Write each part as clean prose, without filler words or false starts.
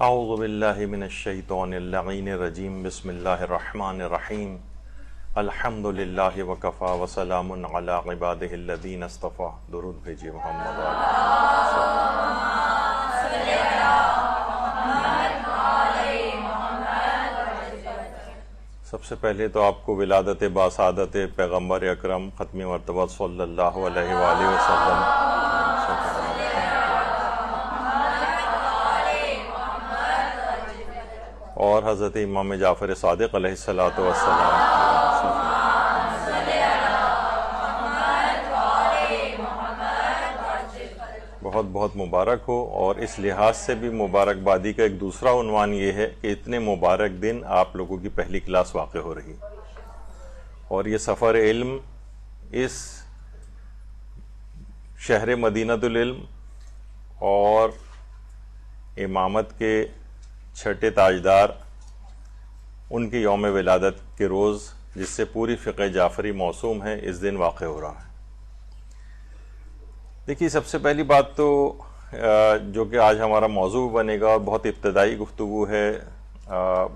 اعوذ باللہ من الشیطان اللعین الرجیم بسم اللہ الرحمن الرحیم الحمد للہ وکفا وسلام علی عبادہ الذین اصطفی. درود بھیجیے محمد سب سے پہلے تو آپ کو ولادت باسعادت پیغمبر اکرم ختم مرتبہ صلی اللہ علیہ وآلہ وسلم اور حضرت امام جعفر صادق علیہ السلام بہت بہت مبارک ہو. اور اس لحاظ سے بھی مبارکبادی کا ایک دوسرا عنوان یہ ہے کہ اتنے مبارک دن آپ لوگوں کی پہلی کلاس واقع ہو رہی اور یہ سفر علم اس شہر مدینۃ العلم اور امامت کے چھٹے تاجدار ان کے یوم ولادت کے روز جس سے پوری فقہ جعفری موسوم ہے اس دن واقع ہو رہا ہے. دیکھیے سب سے پہلی بات تو جو کہ آج ہمارا موضوع بنے گا اور بہت ابتدائی گفتگو ہے،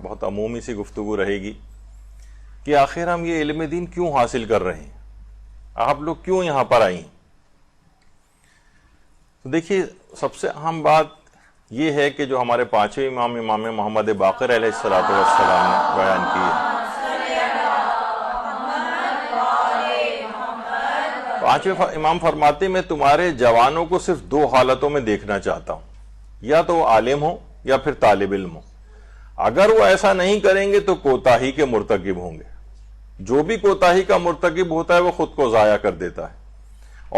بہت عمومی سی گفتگو رہے گی کہ آخر ہم یہ علم دین کیوں حاصل کر رہے ہیں، آپ لوگ کیوں یہاں پر آئیں. تو دیکھیے سب سے اہم بات یہ ہے کہ جو ہمارے پانچویں امام محمد باقر علیہ السلام نے بیان کی ہے. پانچویں امام فرماتے میں تمہارے جوانوں کو صرف دو حالتوں میں دیکھنا چاہتا ہوں، یا تو وہ عالم ہو یا پھر طالب علم ہو. اگر وہ ایسا نہیں کریں گے تو کوتاہی کے مرتکب ہوں گے. جو بھی کوتاہی کا مرتکب ہوتا ہے وہ خود کو ضائع کر دیتا ہے،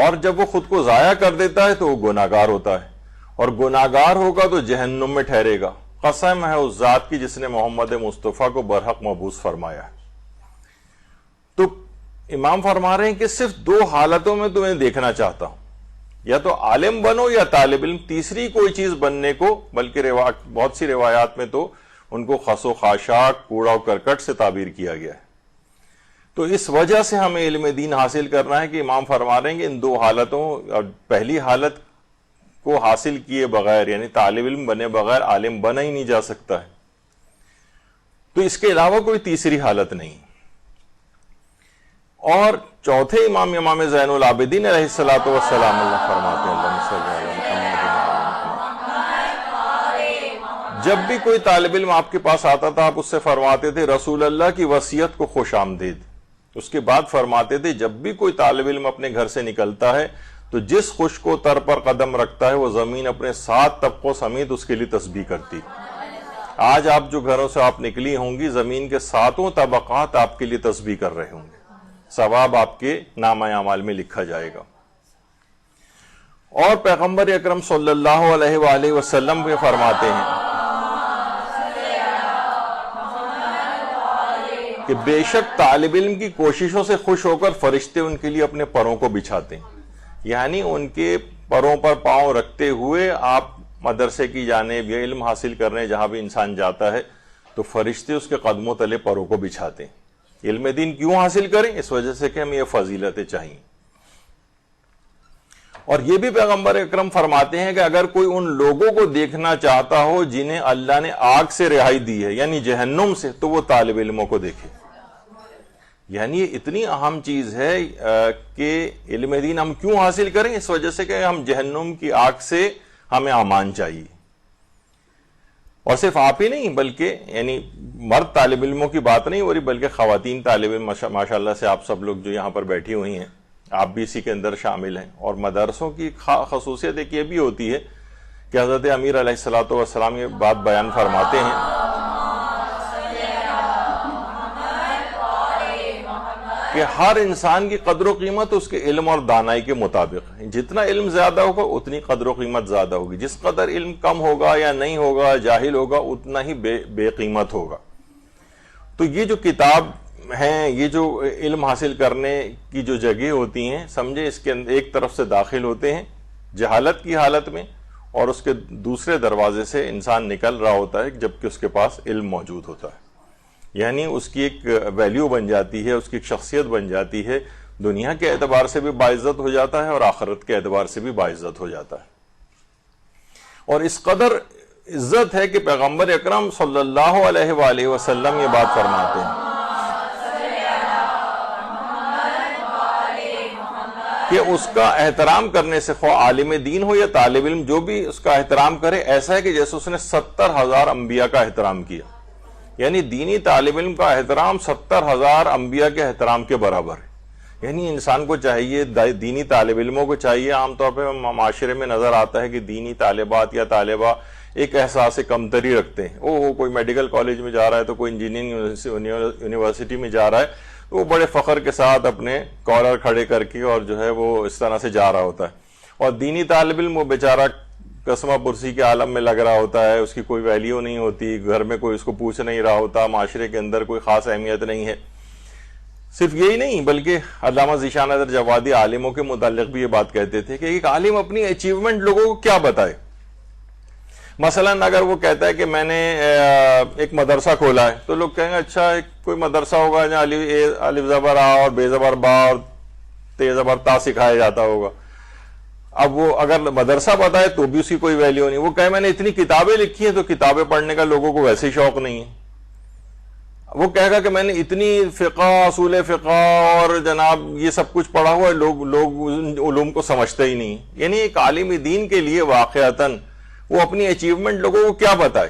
اور جب وہ خود کو ضائع کر دیتا ہے تو وہ گناہگار ہوتا ہے، اور گناہگار ہوگا تو جہنم میں ٹھہرے گا. قسم ہے اس ذات کی جس نے محمد مصطفیٰ کو برحق مبعوث فرمایا ہے. تو امام فرما رہے ہیں کہ صرف دو حالتوں میں تمہیں دیکھنا چاہتا ہوں، یا تو عالم بنو یا طالب علم. تیسری کوئی چیز بننے کو، بلکہ بہت سی روایات میں تو ان کو خس و خاشاک، کوڑا و کرکٹ سے تعبیر کیا گیا ہے. تو اس وجہ سے ہمیں علم دین حاصل کرنا ہے کہ امام فرما رہے ہیں کہ ان دو حالتوں، پہلی حالت کو حاصل کیے بغیر یعنی طالب علم بنے بغیر عالم بنا ہی نہیں جا سکتا ہے. تو اس کے علاوہ کوئی تیسری حالت نہیں. اور چوتھے امام زین العابدین علیہ الصلوۃ والسلام اللہ فرماتے ہیں جب بھی کوئی طالب علم آپ کے پاس آتا تھا آپ اس سے فرماتے تھے رسول اللہ کی وصیت کو خوش آمدید. اس کے بعد فرماتے تھے جب بھی کوئی طالب علم اپنے گھر سے نکلتا ہے تو جس خشک و تر پر قدم رکھتا ہے وہ زمین اپنے 7 طبقوں سمیت اس کے لیے تسبیح کرتی. آج آپ جو گھروں سے آپ نکلی ہوں گی زمین کے 7 طبقات آپ کے لیے تسبیح کر رہے ہوں گے. ثواب آپ کے نامہ اعمال میں لکھا جائے گا. اور پیغمبر اکرم صلی اللہ علیہ وآلہ وسلم بھی فرماتے ہیں کہ بے شک طالب علم کی کوششوں سے خوش ہو کر فرشتے ان کے لیے اپنے پروں کو بچھاتے ہیں. یعنی ان کے پروں پر پاؤں رکھتے ہوئے آپ مدرسے کی جانب یا علم حاصل کرنے جہاں بھی انسان جاتا ہے تو فرشتے اس کے قدموں تلے پروں کو بچھاتے ہیں. علم دین کیوں حاصل کریں؟ اس وجہ سے کہ ہمیں یہ فضیلتیں چاہیے. اور یہ بھی پیغمبر اکرم فرماتے ہیں کہ اگر کوئی ان لوگوں کو دیکھنا چاہتا ہو جنہیں اللہ نے آگ سے رہائی دی ہے یعنی جہنم سے، تو وہ طالب علموں کو دیکھے. یعنی یہ اتنی اہم چیز ہے کہ علم دین ہم کیوں حاصل کریں؟ اس وجہ سے کہ ہم جہنم کی آگ سے ہمیں امان چاہیے. اور صرف آپ ہی نہیں بلکہ یعنی مرد طالب علموں کی بات نہیں ہو رہی بلکہ خواتین طالب علم ماشاءاللہ سے آپ سب لوگ جو یہاں پر بیٹھی ہوئی ہیں آپ بھی اسی کے اندر شامل ہیں. اور مدرسوں کی خصوصیت ایک یہ بھی ہوتی ہے کہ حضرت امیر علیہ الصلوۃ والسلام یہ بات بیان فرماتے ہیں کہ ہر انسان کی قدر و قیمت اس کے علم اور دانائی کے مطابق ہے. جتنا علم زیادہ ہوگا اتنی قدر و قیمت زیادہ ہوگی. جس قدر علم کم ہوگا یا نہیں ہوگا جاہل ہوگا اتنا ہی بے قیمت ہوگا. تو یہ جو کتاب ہیں، یہ جو علم حاصل کرنے کی جو جگہ ہوتی ہیں، سمجھے اس کے اندر ایک طرف سے داخل ہوتے ہیں جہالت کی حالت میں اور اس کے دوسرے دروازے سے انسان نکل رہا ہوتا ہے جبکہ اس کے پاس علم موجود ہوتا ہے. یعنی اس کی ایک ویلیو بن جاتی ہے، اس کی ایک شخصیت بن جاتی ہے، دنیا کے اعتبار سے بھی باعزت ہو جاتا ہے اور آخرت کے اعتبار سے بھی باعزت ہو جاتا ہے. اور اس قدر عزت ہے کہ پیغمبر اکرم صلی اللہ علیہ وآلہ وسلم یہ بات فرماتے ہیں کہ اس کا احترام کرنے سے خواہ عالم دین ہو یا طالب علم، جو بھی اس کا احترام کرے، ایسا ہے کہ جیسے اس نے 70,000 انبیاء کا احترام کیا. یعنی دینی طالب علم کا احترام 70,000 انبیاء کے احترام کے برابر ہے. یعنی انسان کو چاہیے، دینی طالب علموں کو چاہیے، عام طور پہ معاشرے میں نظر آتا ہے کہ دینی طالبات یا طالبہ ایک احساس کمتری رکھتے ہیں. وہ کوئی میڈیکل کالج میں جا رہا ہے تو کوئی انجینئرنگ یونیورسٹی میں جا رہا ہے، وہ بڑے فخر کے ساتھ اپنے کالر کھڑے کر کے اور جو ہے وہ اس طرح سے جا رہا ہوتا ہے. اور دینی طالب علم وہ بیچارہ قسمہ پرسی کے عالم میں لگ رہا ہوتا ہے، اس کی کوئی ویلیو نہیں ہوتی، گھر میں کوئی اس کو پوچھ نہیں رہا ہوتا، معاشرے کے اندر کوئی خاص اہمیت نہیں ہے. صرف یہی نہیں بلکہ علامہ ذیشان حیدر جوادی عالموں کے متعلق بھی یہ بات کہتے تھے کہ ایک عالم اپنی اچیومنٹ لوگوں کو کیا بتائے. مثلا اگر وہ کہتا ہے کہ میں نے ایک مدرسہ کھولا ہے تو لوگ کہیں گے اچھا کوئی مدرسہ ہوگا جہاں الف زبر آ اور بے زبر با اور تے زبر تا سکھایا جاتا ہوگا. اب وہ اگر مدرسہ بتائے تو بھی اس کی کوئی ویلیو نہیں. وہ کہے میں نے اتنی کتابیں لکھی ہیں تو کتابیں پڑھنے کا لوگوں کو ویسے شوق نہیں ہے. وہ کہے گا کہ میں نے اتنی فقہ، اصول فقہ اور جناب یہ سب کچھ پڑھا ہوا ہے، لوگ علوم کو سمجھتے ہی نہیں. یعنی ایک عالم دین کے لیے واقعتاً وہ اپنی اچیومنٹ لوگوں کو کیا بتائے.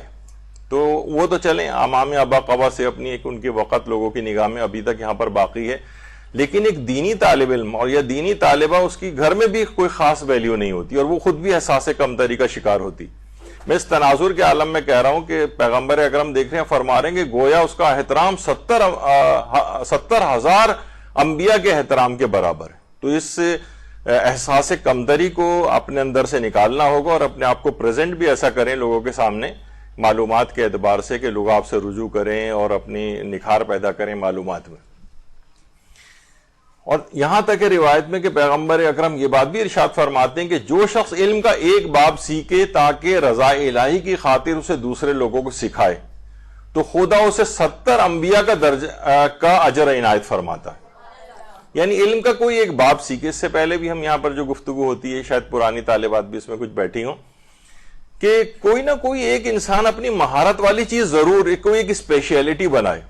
تو وہ تو چلیں امام ابا قبا سے اپنی ایک ان کی وقت لوگوں کی نگاہ میں ابھی تک یہاں پر باقی ہے، لیکن ایک دینی طالب علم اور یا دینی طالبہ اس کی گھر میں بھی کوئی خاص ویلیو نہیں ہوتی اور وہ خود بھی احساس کمتری کا شکار ہوتی. میں اس تناظر کے عالم میں کہہ رہا ہوں کہ پیغمبر اکرم دیکھ رہے ہیں، فرما رہے ہیں کہ گویا اس کا احترام 70,000 انبیاء کے احترام کے برابر ہے. تو اس احساس کمتری کو اپنے اندر سے نکالنا ہوگا اور اپنے آپ کو پریزنٹ بھی ایسا کریں لوگوں کے سامنے معلومات کے اعتبار سے کہ لوگ آپ سے رجوع کریں اور اپنی نکھار پیدا کریں معلومات میں. اور یہاں تک ہے روایت میں کہ پیغمبر اکرم یہ بات بھی ارشاد فرماتے ہیں کہ جو شخص علم کا ایک باب سیکھے تاکہ رضا الہی کی خاطر اسے دوسرے لوگوں کو سکھائے تو خدا اسے 70 انبیاء کا درجہ کا اجر عنایت فرماتا ہے. یعنی علم کا کوئی ایک باب سیکھے. اس سے پہلے بھی ہم یہاں پر جو گفتگو ہوتی ہے، شاید پرانی طالبات بھی اس میں کچھ بیٹھی ہوں، کہ کوئی نہ کوئی ایک انسان اپنی مہارت والی چیز ضرور کوئی ایک اسپیشیلٹی بنائے.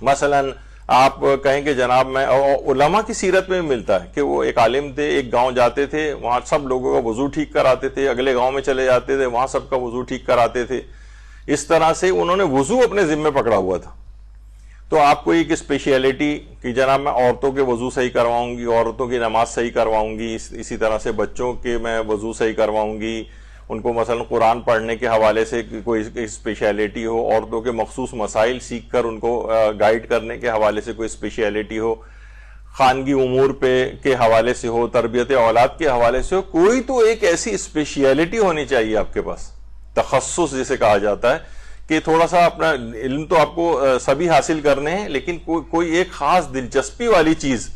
مثلا آپ کہیں کہ جناب میں علماء کی سیرت میں ملتا ہے کہ وہ ایک عالم تھے، ایک گاؤں جاتے تھے، وہاں سب لوگوں کا وضو ٹھیک کراتے تھے، اگلے گاؤں میں چلے جاتے تھے، وہاں سب کا وضو ٹھیک کراتے تھے. اس طرح سے انہوں نے وضو اپنے ذمہ پکڑا ہوا تھا. تو آپ کو ایک اسپیشیلٹی کہ جناب میں عورتوں کے وضو صحیح کرواؤں گی، عورتوں کی نماز صحیح کرواؤں گی، اسی طرح سے بچوں کے میں وضو صحیح کرواؤں گی، ان کو مثلا قرآن پڑھنے کے حوالے سے کوئی اسپیشیلٹی ہو، عورتوں کے مخصوص مسائل سیکھ کر ان کو گائیڈ کرنے کے حوالے سے کوئی اسپیشیلٹی ہو، خانگی امور پہ کے حوالے سے ہو، تربیت اولاد کے حوالے سے ہو. کوئی تو ایک ایسی اسپیشیلٹی ہونی چاہیے آپ کے پاس، تخصص جسے کہا جاتا ہے کہ تھوڑا سا اپنا علم تو آپ کو سبھی حاصل کرنے ہیں لیکن کوئی ایک خاص دلچسپی والی چیز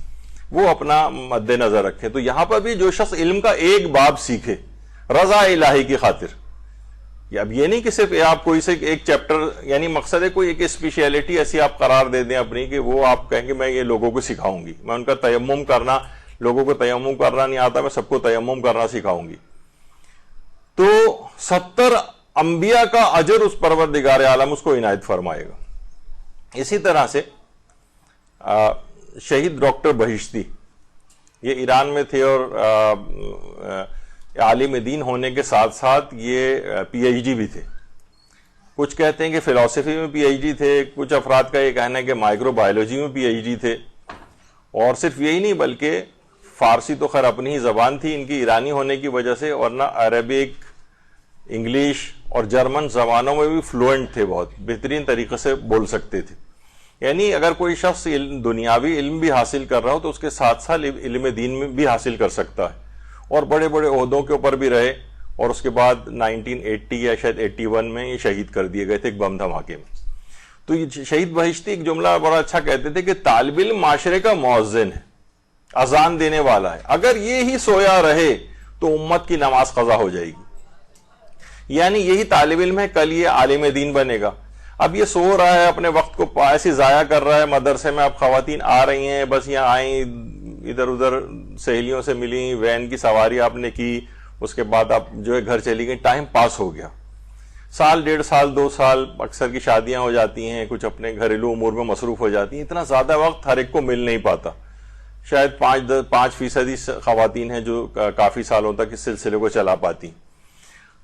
وہ اپنا مد نظر رکھے. تو یہاں پر بھی جو شخص علم کا ایک باب سیکھے رضا الہی کی خاطر، اب یہ نہیں کہ صرف آپ کوئی سے ایک چیپٹر، یعنی مقصد ہے کوئی ایک اسپیشیلٹی ایسی آپ قرار دے دیں اپنی کہ وہ آپ کہیں گے میں یہ لوگوں کو سکھاؤں گی، میں ان کا تیمم کرنا، لوگوں کو تیمم کرنا نہیں آتا، میں سب کو تیمم کرنا سکھاؤں گی. تو 70 انبیاء کا اجر اس پروردگار عالم اس کو عنایت فرمائے گا. اسی طرح سے شہید ڈاکٹر بہشتی یہ ایران میں تھے اور عالم دین ہونے کے ساتھ ساتھ یہ پی ایچ ڈی بھی تھے. کچھ کہتے ہیں کہ فلسفی میں پی ایچ ڈی تھے، کچھ افراد کا یہ کہنا ہے کہ مائکرو بایولوجی میں پی ایچ ڈی تھے. اور صرف یہی نہیں بلکہ فارسی تو خیر اپنی ہی زبان تھی ان کی ایرانی ہونے کی وجہ سے، ورنہ عربک، انگلش اور جرمن زبانوں میں بھی فلوئنٹ تھے، بہت بہترین طریقے سے بول سکتے تھے. یعنی اگر کوئی شخص دنیاوی علم بھی حاصل کر رہا ہو تو اس کے ساتھ ساتھ علم دین میں بھی حاصل کر سکتا ہے اور بڑے بڑے عہدوں کے اوپر بھی رہے. اور اس کے بعد 1980 یا شاید 81 میں یہ شہید کر دیے گئے تھے ایک بم دھماکے میں. تو یہ شہید بہشتی ایک جملہ بڑا اچھا کہتے تھے کہ طالب علم معاشرے کا مؤذن ہے، اذان دینے والا ہے. اگر یہ ہی سویا رہے تو امت کی نماز قضا ہو جائے گی. یعنی یہی طالب علم ہے کل یہ عالم دین بنے گا. اب یہ سو رہا ہے، اپنے وقت کو ایسی ضائع کر رہا ہے. مدرسے میں اب خواتین آ رہی ہیں، بس یہاں آئیں، ادھر ادھر سہیلیوں سے ملی، وین کی سواری آپ نے کی، اس کے بعد آپ جو ہے گھر چلی گئی، ٹائم پاس ہو گیا. سال 1.5 2 سال اکثر کی شادیاں ہو جاتی ہیں, کچھ اپنے گھریلو امور میں مصروف ہو جاتی ہیں, اتنا زیادہ وقت ہر ایک کو مل نہیں پاتا. شاید 5% خواتین ہیں جو کافی سالوں تک اس سلسلے کو چلا پاتی.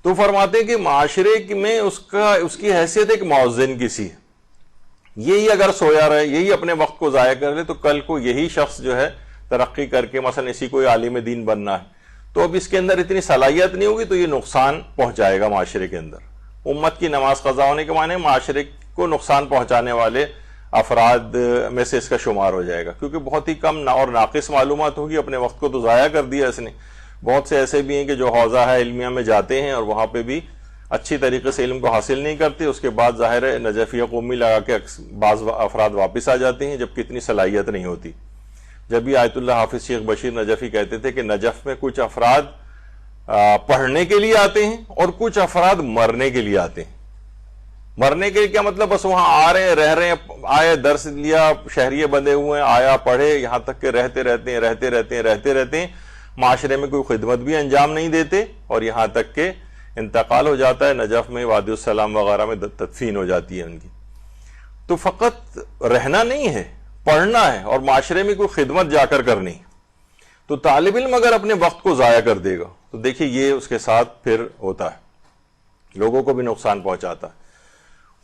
تو فرماتے ہیں کہ معاشرے میں اس کی حیثیت ایک مؤذن کی سی ہے. یہی اگر سویا رہے, یہی اپنے وقت کو ضائع کر لے, تو کل کو یہی شخص جو ہے ترقی کر کے مثلا اسی کوئی عالم دین بننا ہے, تو اب اس کے اندر اتنی صلاحیت نہیں ہوگی, تو یہ نقصان پہنچائے گا معاشرے کے اندر. امت کی نماز قضا ہونے کے معنی معاشرے کو نقصان پہنچانے والے افراد میں سے اس کا شمار ہو جائے گا, کیونکہ بہت ہی کم اور ناقص معلومات ہوگی, اپنے وقت کو تو ضائع کر دیا اس نے. بہت سے ایسے بھی ہیں کہ جو حوزہ ہے علمیہ میں جاتے ہیں اور وہاں پہ بھی اچھی طریقے سے علم کو حاصل نہیں کرتے, اس کے بعد ظاہر ہے نجفیہ قومی لگا کے بعض افراد واپس آ جاتے ہیں جبکہ اتنی صلاحیت نہیں ہوتی. جب بھی آیت اللہ حافظ شیخ بشیر نجفی کہتے تھے کہ نجف میں کچھ افراد پڑھنے کے لیے آتے ہیں اور کچھ افراد مرنے کے لیے آتے ہیں. مرنے کے لیے کیا مطلب, بس وہاں آ رہے ہیں, رہ رہے ہیں, آئے درس لیا, شہریے بندے ہوئے ہیں, آیا پڑھے, یہاں تک کہ رہتے رہتے ہیں, معاشرے میں کوئی خدمت بھی انجام نہیں دیتے, اور یہاں تک کہ انتقال ہو جاتا ہے, نجف میں وادی السلام وغیرہ میں تدفین ہو جاتی ہے ان کی. تو فقط رہنا نہیں ہے, پڑھنا ہے, اور معاشرے میں کوئی خدمت جا کر کرنی. تو طالب علم اگر اپنے وقت کو ضائع کر دے گا تو دیکھیے یہ اس کے ساتھ پھر ہوتا ہے, لوگوں کو بھی نقصان پہنچاتا ہے.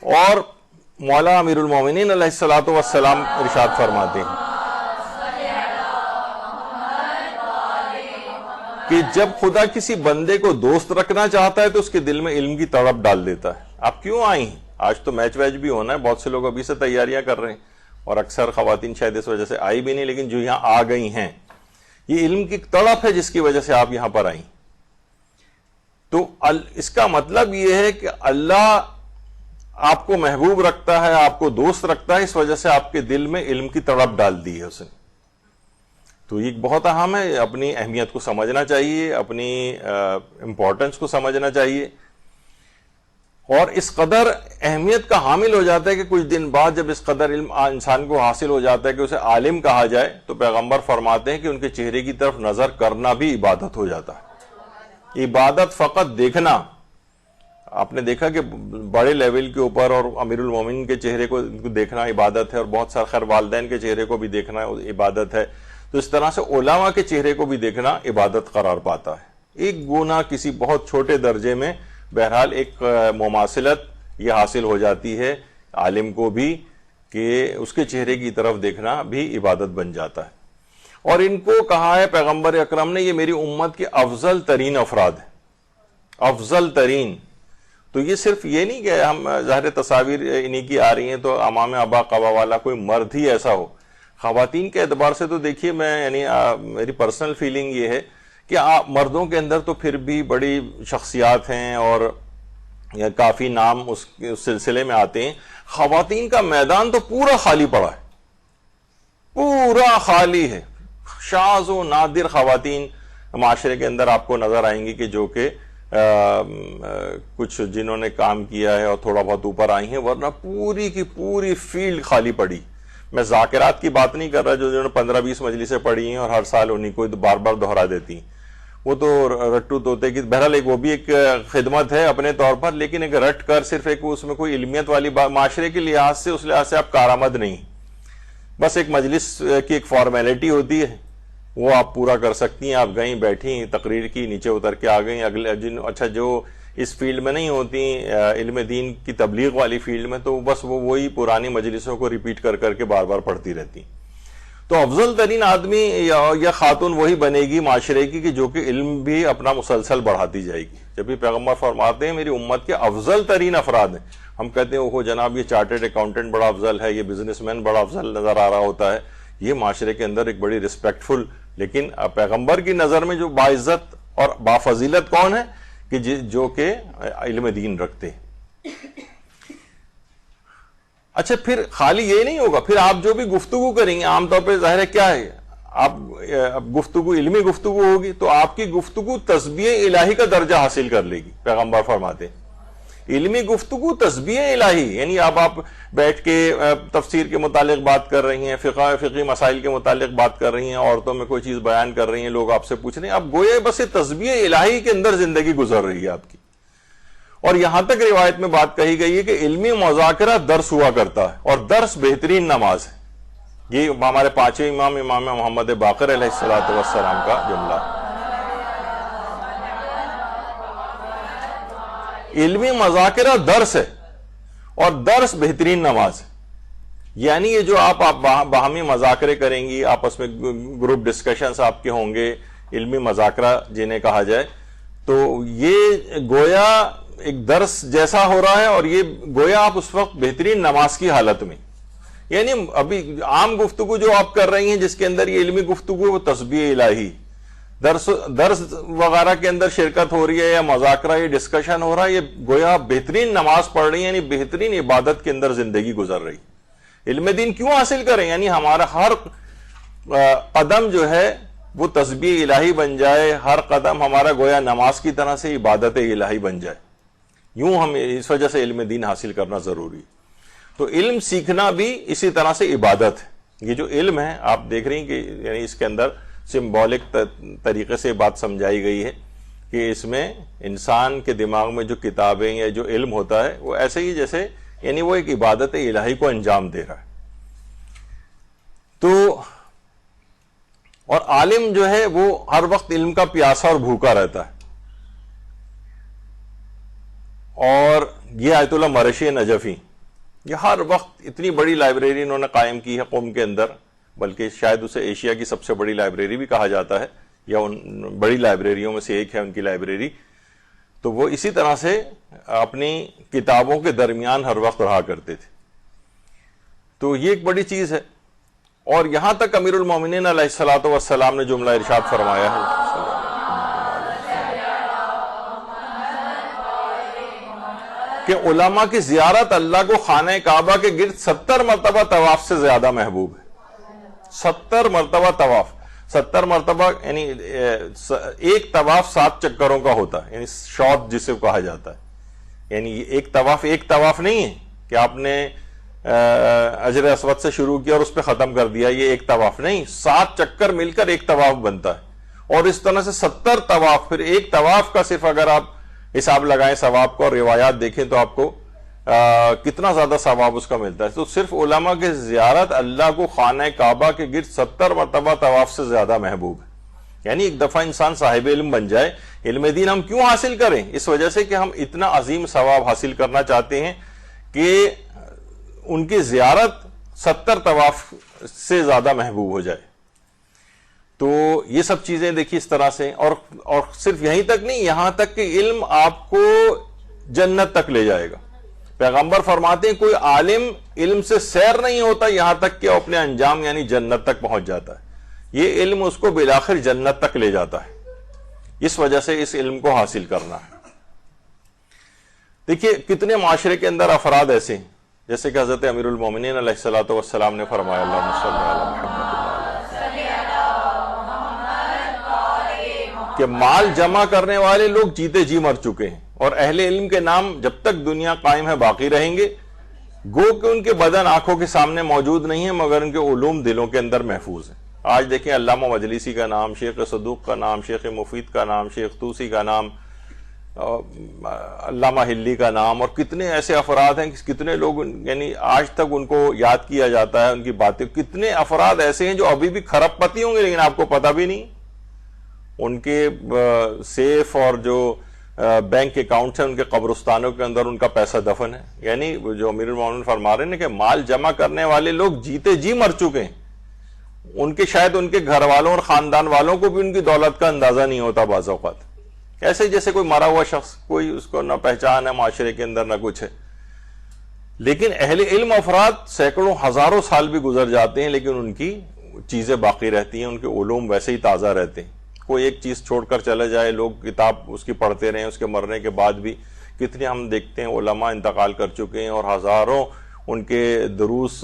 اور مولا امیر المومنین علیہ الصلوۃ والسلام ارشاد فرماتے ہیں کہ جب خدا کسی بندے کو دوست رکھنا چاہتا ہے تو اس کے دل میں علم کی تڑپ ڈال دیتا ہے. آپ کیوں آئی ہیں؟ آج تو میچ ویچ بھی ہونا ہے, بہت سے لوگ ابھی سے تیاریاں کر رہے ہیں, اور اکثر خواتین شاید اس وجہ سے آئی بھی نہیں, لیکن جو یہاں آ گئی ہیں یہ علم کی تڑپ ہے جس کی وجہ سے آپ یہاں پر آئیں. تو اس کا مطلب یہ ہے کہ اللہ آپ کو محبوب رکھتا ہے, آپ کو دوست رکھتا ہے, اس وجہ سے آپ کے دل میں علم کی تڑپ ڈال دی ہے اس نے. تو یہ بہت اہم ہے, اپنی اہمیت کو سمجھنا چاہیے, اپنی امپورٹنس کو سمجھنا چاہیے. اور اس قدر اہمیت کا حامل ہو جاتا ہے کہ کچھ دن بعد جب اس قدر علم انسان کو حاصل ہو جاتا ہے کہ اسے عالم کہا جائے, تو پیغمبر فرماتے ہیں کہ ان کے چہرے کی طرف نظر کرنا بھی عبادت ہو جاتا ہے. عبادت فقط دیکھنا, آپ نے دیکھا کہ بڑے لیول کے اوپر اور امیر المومنین کے چہرے کو دیکھنا عبادت ہے, اور بہت سارے خیر والدین کے چہرے کو بھی دیکھنا عبادت ہے. تو اس طرح سے علماء کے چہرے کو بھی دیکھنا عبادت قرار پاتا ہے. ایک گناہ کسی بہت چھوٹے درجے میں بہرحال ایک مماثلت یہ حاصل ہو جاتی ہے عالم کو بھی کہ اس کے چہرے کی طرف دیکھنا بھی عبادت بن جاتا ہے. اور ان کو کہا ہے پیغمبر اکرم نے یہ میری امت کے افضل ترین افراد ہیں, افضل ترین. تو یہ صرف یہ نہیں کہ ہم ظاہر تصاویر انہی کی آ رہی ہیں تو امام ابا قبا والا کوئی مرد ہی ایسا ہو. خواتین کے اعتبار سے تو دیکھیے میں یعنی میری پرسنل فیلنگ یہ ہے کہ مردوں کے اندر تو پھر بھی بڑی شخصیات ہیں اور کافی نام اس سلسلے میں آتے ہیں. خواتین کا میدان تو پورا خالی پڑا ہے, پورا خالی ہے. شاذ و نادر خواتین معاشرے کے اندر آپ کو نظر آئیں گی کہ جو کہ کچھ جنہوں نے کام کیا ہے اور تھوڑا بہت اوپر آئی ہیں, ورنہ پوری کی پوری فیلڈ خالی پڑی. میں ذاکرات کی بات نہیں کر رہا جو جنہوں نے 15-20 مجلسیں پڑھی ہیں اور ہر سال انہیں کو بار بار دہرا دیتی ہیں, وہ تو رٹو توتے کی بہرحال ایک وہ بھی ایک خدمت ہے اپنے طور پر, لیکن ایک رٹ کر صرف ایک اس میں کوئی علمیت والی بات معاشرے کے لحاظ سے اس لحاظ سے آپ کارآمد نہیں. بس ایک مجلس کی ایک فارمیلٹی ہوتی ہے, وہ آپ پورا کر سکتی ہیں. آپ گئیں بیٹھی تقریر کی, نیچے اتر کے آ گئیں. اگلے اچھا جو اس فیلڈ میں نہیں ہوتی علم دین کی تبلیغ والی فیلڈ میں, تو بس وہ وہی پرانی مجلسوں کو ریپیٹ کر کر کے بار بار پڑھتی رہتی. تو افضل ترین آدمی یا خاتون وہی بنے گی معاشرے کی کہ جو کہ علم بھی اپنا مسلسل بڑھاتی جائے گی. جب بھی پیغمبر فرماتے ہیں میری امت کے افضل ترین افراد ہیں, ہم کہتے ہیں اوہ جناب یہ چارٹرڈ اکاؤنٹنٹ بڑا افضل ہے, یہ بزنس مین بڑا افضل نظر آ رہا ہوتا ہے. یہ معاشرے کے اندر ایک بڑی ریسپیکٹفل, لیکن پیغمبر کی نظر میں جو باعزت اور بافضیلت کون ہے کہ جو کہ علم دین رکھتے. اچھا پھر خالی یہ نہیں ہوگا, پھر آپ جو بھی گفتگو کریں گے عام طور پہ ظاہر ہے کیا ہے, آپ گفتگو علمی گفتگو ہوگی تو آپ کی گفتگو تسبیح الہی کا درجہ حاصل کر لے گی. پیغمبر فرماتے ہیں علمی گفتگو تسبیح الہی, یعنی اب آپ بیٹھ کے تفسیر کے متعلق بات کر رہی ہیں, فقہی مسائل کے متعلق بات کر رہی ہیں, عورتوں میں کوئی چیز بیان کر رہی ہیں, لوگ آپ سے پوچھ رہے ہیں, اب گویا بس یہ تسبیح الہی کے اندر زندگی گزر رہی ہے آپ کی. اور یہاں تک روایت میں بات کہی گئی ہے کہ علمی مذاکرہ درس ہوا کرتا ہے، اور درس بہترین نماز ہے. یہ ہمارے پانچویں امام محمد باقر علیہ الصلوۃ والسلام کا جملہ ہے. علمی مذاکرہ درس ہے اور درس بہترین نماز ہے. یعنی یہ جو آپ باہمی مذاکرے کریں گی، آپس میں گروپ ڈسکشنز آپ کے ہوں گے، علمی مذاکرہ جنہیں کہا جائے، تو یہ گویا ایک درس جیسا ہو رہا ہے، اور یہ گویا آپ اس وقت بہترین نماز کی حالت میں. یعنی ابھی عام گفتگو جو آپ کر رہی ہیں جس کے اندر یہ علمی گفتگو، وہ تسبیح الہی، درس وغیرہ کے اندر شرکت ہو رہی ہے، یا مذاکرہ یا ڈسکشن ہو رہا ہے، یہ گویا بہترین نماز پڑھ رہی ہیں، یعنی بہترین عبادت کے اندر زندگی گزر رہی. علم دین کیوں حاصل کریں؟ یعنی ہمارا ہر قدم جو ہے وہ تسبیح الہی بن جائے، ہر قدم ہمارا گویا نماز کی طرح سے عبادت الہی بن جائے. یوں ہم اس وجہ سے علم دین حاصل کرنا ضروری. تو علم سیکھنا بھی اسی طرح سے عبادت ہے. یہ جو علم ہے آپ دیکھ رہی ہیں کہ یعنی اس کے اندر سمبولک طریقے سے بات سمجھائی گئی ہے کہ اس میں انسان کے دماغ میں جو کتابیں یا جو علم ہوتا ہے وہ ایسے ہی جیسے یعنی وہ ایک عبادت الہی کو انجام دے رہا ہے. تو اور عالم جو ہے وہ ہر وقت علم کا پیاسا اور بھوکا رہتا ہے. اور یہ آیت اللہ مرشی نجفی، یہ ہر وقت اتنی بڑی لائبریری انہوں نے قائم کی ہے قم کے اندر، بلکہ شاید اسے ایشیا کی سب سے بڑی لائبریری بھی کہا جاتا ہے، یا ان بڑی لائبریریوں میں سے ایک ہے ان کی لائبریری. تو وہ اسی طرح سے اپنی کتابوں کے درمیان ہر وقت رہا کرتے تھے. تو یہ ایک بڑی چیز ہے. اور یہاں تک امیر المومنین علیہ الصلوۃ والسلام نے جملہ ارشاد فرمایا ہے کہ علماء کی زیارت اللہ کو خانہ کعبہ کے گرد 70 مرتبہ طواف سے زیادہ محبوب ہے. 70 مرتبہ طواف، 70 مرتبہ یعنی ایک طواف 7 چکروں کا ہوتا ہے، یعنی شوط جسے کہا جاتا ہے. یعنی ایک طواف نہیں ہے کہ آپ نے حجر اسود سے شروع کیا اور اس پہ ختم کر دیا، یہ ایک طواف نہیں، 7 چکر مل کر ایک طواف بنتا ہے. اور اس طرح سے 70 طواف، پھر ایک طواف کا صرف اگر آپ حساب لگائیں ثواب کو اور روایات دیکھیں تو آپ کو کتنا زیادہ ثواب اس کا ملتا ہے. تو صرف علماء کے زیارت اللہ کو خانہ کعبہ کے گرد 70 مرتبہ طواف سے زیادہ محبوب ہے. یعنی ایک دفعہ انسان صاحب علم بن جائے. علم دین ہم کیوں حاصل کریں؟ اس وجہ سے کہ ہم اتنا عظیم ثواب حاصل کرنا چاہتے ہیں کہ ان کی زیارت 70 طواف سے زیادہ محبوب ہو جائے. تو یہ سب چیزیں دیکھیے اس طرح سے. اور صرف یہیں تک نہیں، یہاں تک کہ علم آپ کو جنت تک لے جائے گا. پیغمبر فرماتے ہیں کوئی عالم علم سے سیر نہیں ہوتا یہاں تک کہ وہ اپنے انجام یعنی جنت تک پہنچ جاتا ہے. یہ علم اس کو بالآخر جنت تک لے جاتا ہے. اس وجہ سے اس علم کو حاصل کرنا ہے. دیکھیے کتنے معاشرے کے اندر افراد ایسے ہیں، جیسے کہ حضرت امیر المومنین علیہ الصلوۃ والسلام نے فرمایا اللہم صلی علی محمد کہ مال جمع کرنے والے لوگ جیتے جی مر چکے ہیں، اور اہل علم کے نام جب تک دنیا قائم ہے باقی رہیں گے. گو کہ ان کے بدن آنکھوں کے سامنے موجود نہیں ہے مگر ان کے علوم دلوں کے اندر محفوظ ہیں. آج دیکھیں علامہ مجلسی کا نام، شیخ صدوق کا نام، شیخ مفید کا نام، شیخ طوسی کا نام، علامہ ہلی کا نام، اور کتنے ایسے افراد ہیں، کتنے لوگ یعنی آج تک ان کو یاد کیا جاتا ہے، ان کی باتیں. کتنے افراد ایسے ہیں جو ابھی بھی کھرب پتی ہوں گے لیکن آپ کو پتہ بھی نہیں. ان کے سیف اور جو بینک اکاؤنٹس ہیں ان کے قبرستانوں کے اندر ان کا پیسہ دفن ہے. یعنی جو امیر المومنین فرما رہے ہیں کہ مال جمع کرنے والے لوگ جیتے جی مر چکے ہیں. ان کے شاید ان کے گھر والوں اور خاندان والوں کو بھی ان کی دولت کا اندازہ نہیں ہوتا بعض اوقات. ایسے جیسے کوئی مرا ہوا شخص، کوئی اس کو نہ پہچان ہے معاشرے کے اندر نہ کچھ ہے. لیکن اہل علم افراد سینکڑوں ہزاروں سال بھی گزر جاتے ہیں لیکن ان کی چیزیں باقی رہتی ہیں، ان کے علوم ویسے ہی تازہ رہتے ہیں. کوئی ایک چیز چھوڑ کر چلے جائے، لوگ کتاب اس کی پڑھتے رہیں، اس کے مرنے کے بعد بھی کتنے ہم دیکھتے ہیں علماء انتقال کر چکے ہیں اور ہزاروں ان کے دروس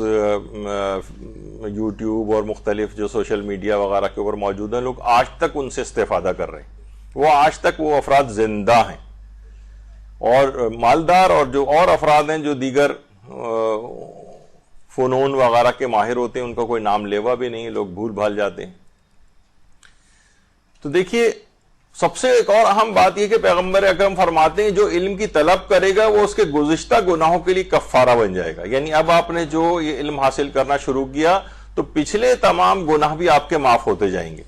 یوٹیوب اور مختلف جو سوشل میڈیا وغیرہ کے اوپر موجود ہیں، لوگ آج تک ان سے استفادہ کر رہے ہیں. وہ آج تک وہ افراد زندہ ہیں. اور مالدار اور جو اور افراد ہیں جو دیگر فنون وغیرہ کے ماہر ہوتے ہیں ان کا کوئی نام لیوا بھی نہیں، لوگ بھول بھال جاتے ہیں. تو دیکھیے سب سے ایک اور اہم بات یہ کہ پیغمبر اکرم فرماتے ہیں جو علم کی طلب کرے گا وہ اس کے گزشتہ گناہوں کے لیے کفارہ بن جائے گا. یعنی اب آپ نے جو یہ علم حاصل کرنا شروع کیا تو پچھلے تمام گناہ بھی آپ کے معاف ہوتے جائیں گے.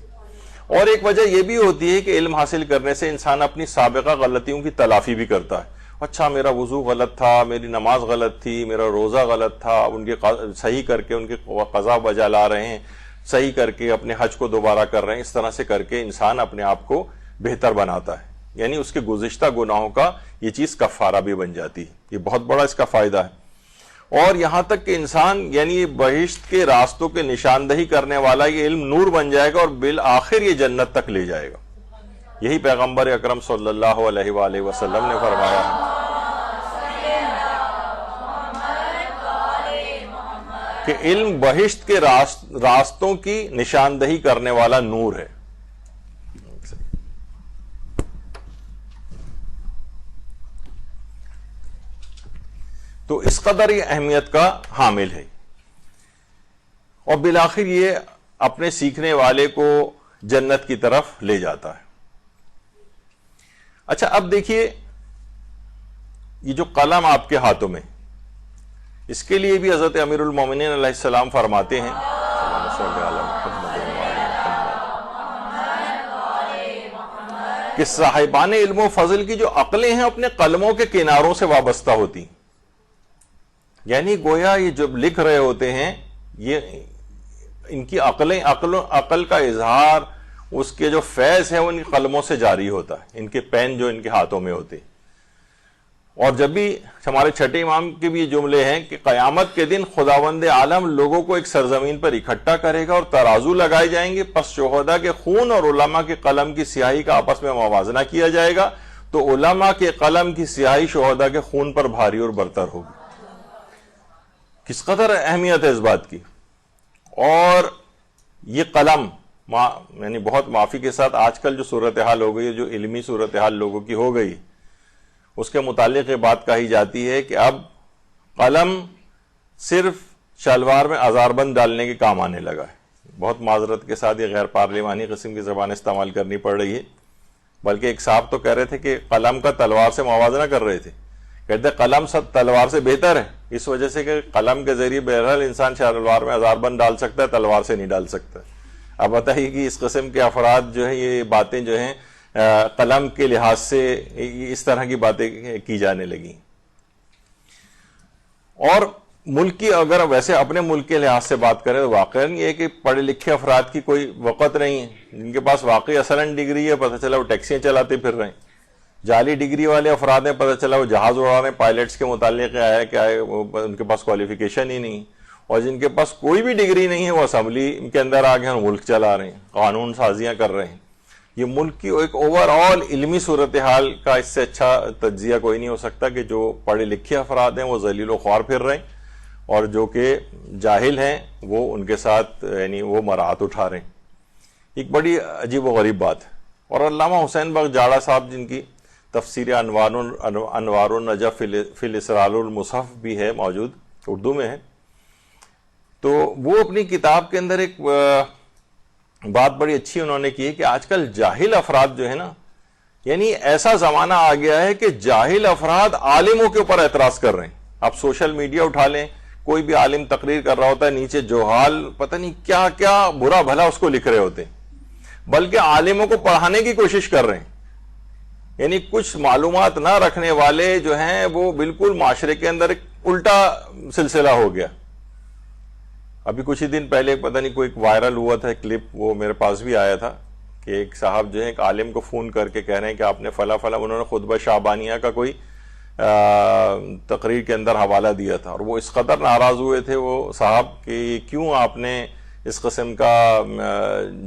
اور ایک وجہ یہ بھی ہوتی ہے کہ علم حاصل کرنے سے انسان اپنی سابقہ غلطیوں کی تلافی بھی کرتا ہے. اچھا میرا وضو غلط تھا, میری نماز غلط تھی, میرا روزہ غلط تھا, ان کے صحیح کر کے ان کے قضا بجا لا رہے ہیں, صحیح کر کے اپنے حج کو دوبارہ کر رہے ہیں. اس طرح سے کر کے انسان اپنے آپ کو بہتر بناتا ہے. یعنی اس کے گزشتہ گناہوں کا یہ چیز کفارہ بھی بن جاتی ہے. یہ بہت بڑا اس کا فائدہ ہے. اور یہاں تک کہ انسان یعنی بہشت کے راستوں کے نشاندہی کرنے والا یہ علم نور بن جائے گا اور بالآخر یہ جنت تک لے جائے گا. یہی پیغمبر اکرم صلی اللہ علیہ وآلہ وسلم نے فرمایا ہے کہ علم بہشت کے راستوں کی نشاندہی کرنے والا نور ہے. تو اس قدر یہ اہمیت کا حامل ہے اور بالآخر یہ اپنے سیکھنے والے کو جنت کی طرف لے جاتا ہے. اچھا اب دیکھیے یہ جو قلم آپ کے ہاتھوں میں, اس کے لیے بھی حضرت امیر المومنین علیہ السلام فرماتے ہیں کہ صاحبان علم و فضل کی جو عقلیں ہیں اپنے قلموں کے کناروں سے وابستہ ہوتی. یعنی گویا یہ جب لکھ رہے ہوتے ہیں یہ ان کی عقل کا اظہار, اس کے جو فیض ہے وہ ان قلموں سے جاری ہوتا ہے, ان کے پین جو ان کے ہاتھوں میں ہوتے. اور جب بھی ہمارے چھٹے امام کے بھی یہ جملے ہیں کہ قیامت کے دن خداوند عالم لوگوں کو ایک سرزمین پر اکٹھا کرے گا اور ترازو لگائے جائیں گے, پس شہداء کے خون اور علماء کے قلم کی سیاہی کا آپس میں موازنہ کیا جائے گا تو علماء کے قلم کی سیاہی شہداء کے خون پر بھاری اور برتر ہوگی. کس قدر اہمیت ہے اس بات کی. اور یہ قلم یعنی بہت معافی کے ساتھ آج کل جو صورتحال ہو گئی ہے, جو علمی صورتحال لوگوں کی ہو گئی, اس کے متعلق یہ بات کہی جاتی ہے کہ اب قلم صرف شلوار میں ازاربند ڈالنے کے کام آنے لگا ہے. بہت معذرت کے ساتھ یہ غیر پارلیمانی قسم کی زبان استعمال کرنی پڑ رہی ہے. بلکہ ایک صاحب تو کہہ رہے تھے کہ قلم کا تلوار سے موازنہ کر رہے تھے, کہتے قلم تلوار سے بہتر ہے اس وجہ سے کہ قلم کے ذریعے بہرحال انسان شلوار میں ازاربند ڈال سکتا ہے, تلوار سے نہیں ڈال سکتا. اب بتائیے کہ اس قسم کے افراد جو ہیں یہ باتیں جو ہیں قلم کے لحاظ سے اس طرح کی باتیں کی جانے لگی. اور ملک کی اگر ویسے اپنے ملک کے لحاظ سے بات کریں تو واقعاً یہ کہ پڑھے لکھے افراد کی کوئی وقت نہیں ہے. جن کے پاس واقعی اصلاً ڈگری ہے, پتہ چلا وہ ٹیکسیاں چلاتے پھر رہے ہیں. جعلی ڈگری والے افراد ہیں, پتہ چلا وہ جہاز اڑا رہے ہیں, پائلٹس کے متعلق آیا کہ ان کے پاس کوالیفیکیشن ہی نہیں. اور جن کے پاس کوئی بھی ڈگری نہیں ہے وہ اسمبلی کے اندر آ گئے اور ملک چلا رہے ہیں, قانون سازیاں کر رہے ہیں. یہ ملک کی ایک اوور آل علمی صورتحال کا اس سے اچھا تجزیہ کوئی نہیں ہو سکتا کہ جو پڑھے لکھے افراد ہیں وہ ذلیل و خوار پھر رہے ہیں اور جو کہ جاہل ہیں وہ ان کے ساتھ یعنی وہ مراعات اٹھا رہے ہیں. ایک بڑی عجیب و غریب بات ہے. اور علامہ حسین بخش جاڑا صاحب جن کی تفسیر انوار النجف فی الاسرار المصحف بھی ہے موجود, اردو میں ہے, تو وہ اپنی کتاب کے اندر ایک بات بڑی اچھی انہوں نے کی ہے کہ آج کل جاہل افراد جو ہے نا, یعنی ایسا زمانہ آ گیا ہے کہ جاہل افراد عالموں کے اوپر اعتراض کر رہے ہیں. آپ سوشل میڈیا اٹھا لیں, کوئی بھی عالم تقریر کر رہا ہوتا ہے, نیچے جوہال پتہ نہیں کیا کیا برا بھلا اس کو لکھ رہے ہوتے ہیں, بلکہ عالموں کو پڑھانے کی کوشش کر رہے ہیں. یعنی کچھ معلومات نہ رکھنے والے جو ہیں وہ بالکل معاشرے کے اندر ایک الٹا سلسلہ ہو گیا. ابھی کچھ ہی دن پہلے پتہ نہیں کوئی ایک وائرل ہوا تھا کلپ, وہ میرے پاس بھی آیا تھا کہ ایک صاحب جو ہے ایک عالم کو فون کر کے کہہ رہے ہیں کہ آپ نے فلاں انہوں نے خطبہ شعبانیہ کا کوئی تقریر کے اندر حوالہ دیا تھا, اور وہ اس قدر ناراض ہوئے تھے وہ صاحب کہ کیوں آپ نے اس قسم کا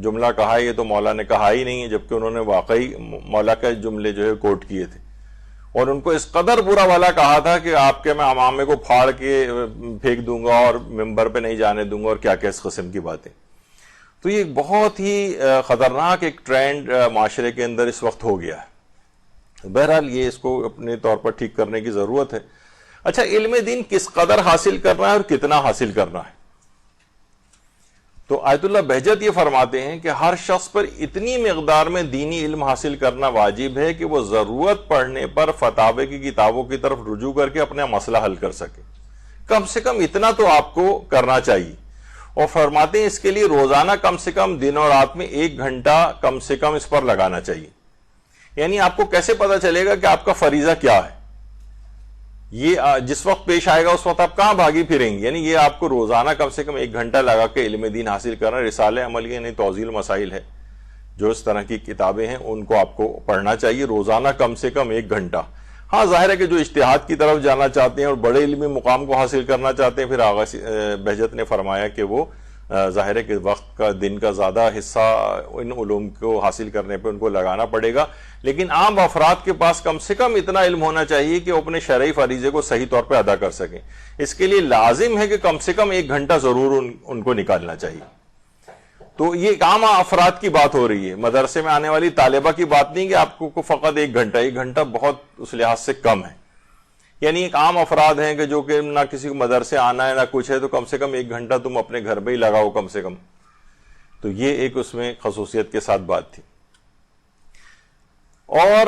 جملہ کہا ہے, یہ تو مولا نے کہا ہی نہیں ہے, جبکہ انہوں نے واقعی مولا کے جملے جو ہے کوٹ کیے تھے. اور ان کو اس قدر برا بھلا کہا تھا کہ آپ کے میں امامے کو پھاڑ کے پھینک دوں گا اور ممبر پہ نہیں جانے دوں گا اور کیا کیا اس قسم کی باتیں. تو یہ بہت ہی خطرناک ایک ٹرینڈ معاشرے کے اندر اس وقت ہو گیا ہے. بہرحال یہ اس کو اپنے طور پر ٹھیک کرنے کی ضرورت ہے. اچھا, علم دین کس قدر حاصل کرنا ہے اور کتنا حاصل کرنا ہے؟ تو آیت اللہ بہجت یہ فرماتے ہیں کہ ہر شخص پر اتنی مقدار میں دینی علم حاصل کرنا واجب ہے کہ وہ ضرورت پڑنے پر فتاوی کی کتابوں کی طرف رجوع کر کے اپنا مسئلہ حل کر سکے. کم سے کم اتنا تو آپ کو کرنا چاہیے. اور فرماتے ہیں اس کے لیے روزانہ کم سے کم دن اور رات میں 1 گھنٹہ کم سے کم اس پر لگانا چاہیے. یعنی آپ کو کیسے پتا چلے گا کہ آپ کا فریضہ کیا ہے؟ یہ جس وقت پیش آئے گا اس وقت آپ کہاں بھاگی پھریں گے. یعنی یہ آپ کو روزانہ کم سے کم 1 گھنٹہ لگا کے علم دین حاصل کرنا. رسالہ عملیہ یعنی توضیح المسائل ہے، جو اس طرح کی کتابیں ہیں ان کو آپ کو پڑھنا چاہیے روزانہ کم سے کم 1 گھنٹہ. ہاں ظاہر ہے کہ جو اجتہاد کی طرف جانا چاہتے ہیں اور بڑے علمی مقام کو حاصل کرنا چاہتے ہیں، پھر آغا بہجت نے فرمایا کہ وہ ظاہر ہے کہ وقت کا دن کا زیادہ حصہ ان علوم کو حاصل کرنے پہ ان کو لگانا پڑے گا. لیکن عام افراد کے پاس کم سے کم اتنا علم ہونا چاہیے کہ وہ اپنے شرعی فریضے کو صحیح طور پہ ادا کر سکیں. اس کے لیے لازم ہے کہ کم سے کم 1 گھنٹہ ضرور ان کو نکالنا چاہیے. تو یہ عام افراد کی بات ہو رہی ہے، مدرسے میں آنے والی طالبہ کی بات نہیں کہ آپ کو فقط 1 گھنٹہ. 1 گھنٹہ بہت اس لحاظ سے کم ہے. یعنی ایک عام افراد ہیں کہ جو کہ نہ کسی کو مدرسے آنا ہے نہ کچھ ہے، تو کم سے کم 1 گھنٹہ تم اپنے گھر پہ ہی لگاؤ کم سے کم. تو یہ ایک اس میں خصوصیت کے ساتھ بات تھی. اور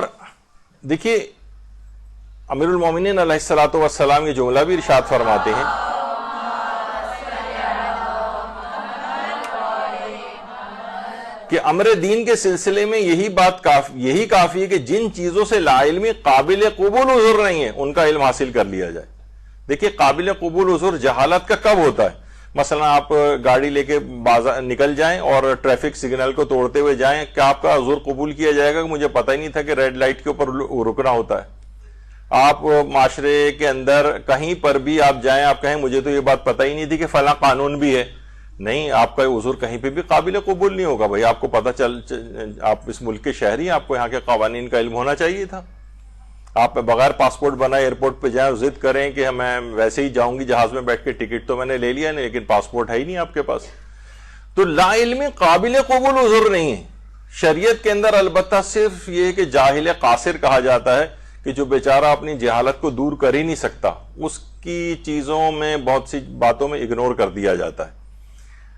دیکھیے امیر المومنین علیہ الصلوۃ والسلام یہ جملہ بھی ارشاد فرماتے ہیں کہ امر دین کے سلسلے میں یہی کافی ہے کہ جن چیزوں سے لا علمی قابل قبول عذر نہیں ہے ان کا علم حاصل کر لیا جائے. دیکھیے قابل قبول عذر جہالت کا کب ہوتا ہے؟ مثلا آپ گاڑی لے کے بازار نکل جائیں اور ٹریفک سگنل کو توڑتے ہوئے جائیں، کیا آپ کا عذر قبول کیا جائے گا کہ مجھے پتہ ہی نہیں تھا کہ ریڈ لائٹ کے اوپر رکنا ہوتا ہے؟ آپ معاشرے کے اندر کہیں پر بھی آپ جائیں، آپ کہیں مجھے تو یہ بات پتہ ہی نہیں تھی کہ فلاں قانون بھی ہے. نہیں، آپ کا عذر کہیں پہ بھی قابل قبول نہیں ہوگا. بھائی آپ کو پتہ آپ اس ملک کے شہری ہیں، آپ کو یہاں کے قوانین کا علم ہونا چاہیے تھا. آپ بغیر پاسپورٹ بنائے ایئرپورٹ پہ جائیں اور ضد کریں کہ میں ویسے ہی جاؤں گی جہاز میں بیٹھ کے، ٹکٹ تو میں نے لے لیا نہیں لیکن پاسپورٹ ہے ہی نہیں آپ کے پاس. تو لا علمی قابل قبول عذر نہیں ہے. شریعت کے اندر البتہ صرف یہ کہ جاہل قاصر کہا جاتا ہے کہ جو بیچارہ اپنی جہالت کو دور کر ہی نہیں سکتا، اس کی چیزوں میں بہت سی باتوں میں اگنور کر دیا جاتا ہے.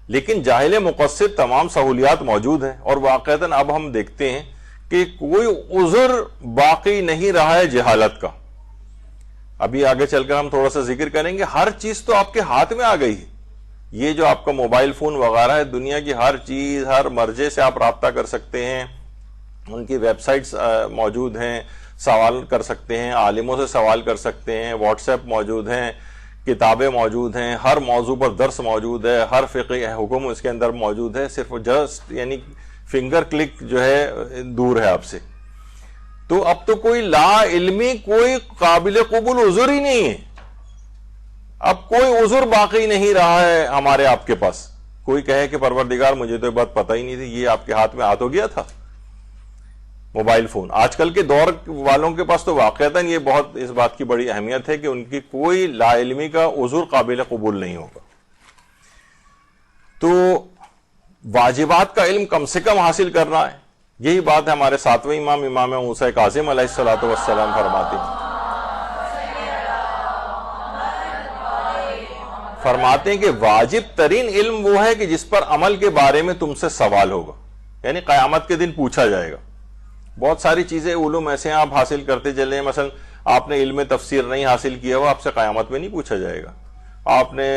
لیکن جاہل مقصر تمام سہولیات موجود ہیں. اور واقعتاً اب ہم دیکھتے ہیں کہ کوئی عذر باقی نہیں رہا ہے جہالت کا. ابھی آگے چل کر ہم تھوڑا سا ذکر کریں گے. ہر چیز تو آپ کے ہاتھ میں آ گئی ہے. یہ جو آپ کا موبائل فون وغیرہ ہے، دنیا کی ہر چیز، ہر مرجع سے آپ رابطہ کر سکتے ہیں. ان کی ویب سائٹس موجود ہیں، سوال کر سکتے ہیں، عالموں سے سوال کر سکتے ہیں، واٹس ایپ موجود ہیں، کتابیں موجود ہیں، ہر موضوع پر درس موجود ہے، ہر فقہی حکم اس کے اندر موجود ہے. صرف جسٹ یعنی فنگر کلک جو ہے دور ہے آپ سے. تو اب تو کوئی لا علمی، کوئی قابل قبول عذر ہی نہیں ہے. اب کوئی عذر باقی نہیں رہا ہے ہمارے آپ کے پاس. کوئی کہے کہ پروردگار مجھے تو یہ بات پتہ ہی نہیں تھی، یہ آپ کے ہاتھ میں ہو گیا تھا موبائل فون. آج کل کے دور والوں کے پاس تو واقعتاً یہ بہت اس بات کی بڑی اہمیت ہے کہ ان کی کوئی لا علمی کا عذر قابل قبول نہیں ہوگا. تو واجبات کا علم کم سے کم حاصل کرنا ہے. یہی بات ہے ہمارے 7ویں امام موسیٰ کاظم علیہ الصلوۃ والسلام فرماتے ہیں کہ واجب ترین علم وہ ہے کہ جس پر عمل کے بارے میں تم سے سوال ہوگا، یعنی قیامت کے دن پوچھا جائے گا. بہت ساری چیزیں علوم ایسے ہیں آپ حاصل کرتے چلے ہیں. مثلا آپ نے علم تفسیر نہیں حاصل کیا ہوا، آپ سے قیامت میں نہیں پوچھا جائے گا. آپ نے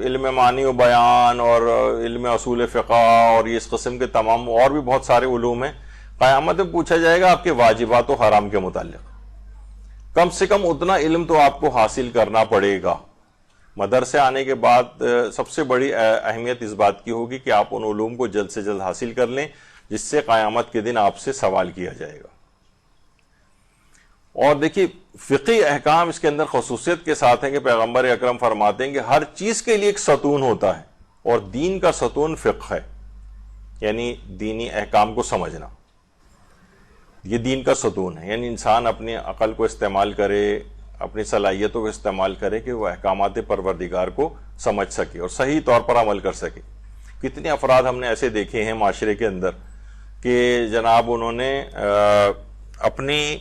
علم معنی و بیان اور علم اصول فقہ اور اس قسم کے تمام اور بھی بہت سارے علوم ہیں، قیامت میں پوچھا جائے گا آپ کے واجبات و حرام کے متعلق. کم سے کم اتنا علم تو آپ کو حاصل کرنا پڑے گا. مدرسے آنے کے بعد سب سے بڑی اہمیت اس بات کی ہوگی کہ آپ ان علوم کو جلد سے جلد حاصل کر لیں جس سے قیامت کے دن آپ سے سوال کیا جائے گا. اور دیکھیے فقہی احکام اس کے اندر خصوصیت کے ساتھ ہیں کہ پیغمبر اکرم فرماتے ہیں کہ ہر چیز کے لیے ایک ستون ہوتا ہے، اور دین کا ستون فقہ ہے، یعنی دینی احکام کو سمجھنا. یہ دین کا ستون ہے. یعنی انسان اپنی عقل کو استعمال کرے، اپنی صلاحیتوں کو استعمال کرے کہ وہ احکامات پروردگار کو سمجھ سکے اور صحیح طور پر عمل کر سکے. کتنے افراد ہم نے ایسے دیکھے ہیں معاشرے کے اندر کہ جناب انہوں نے اپنی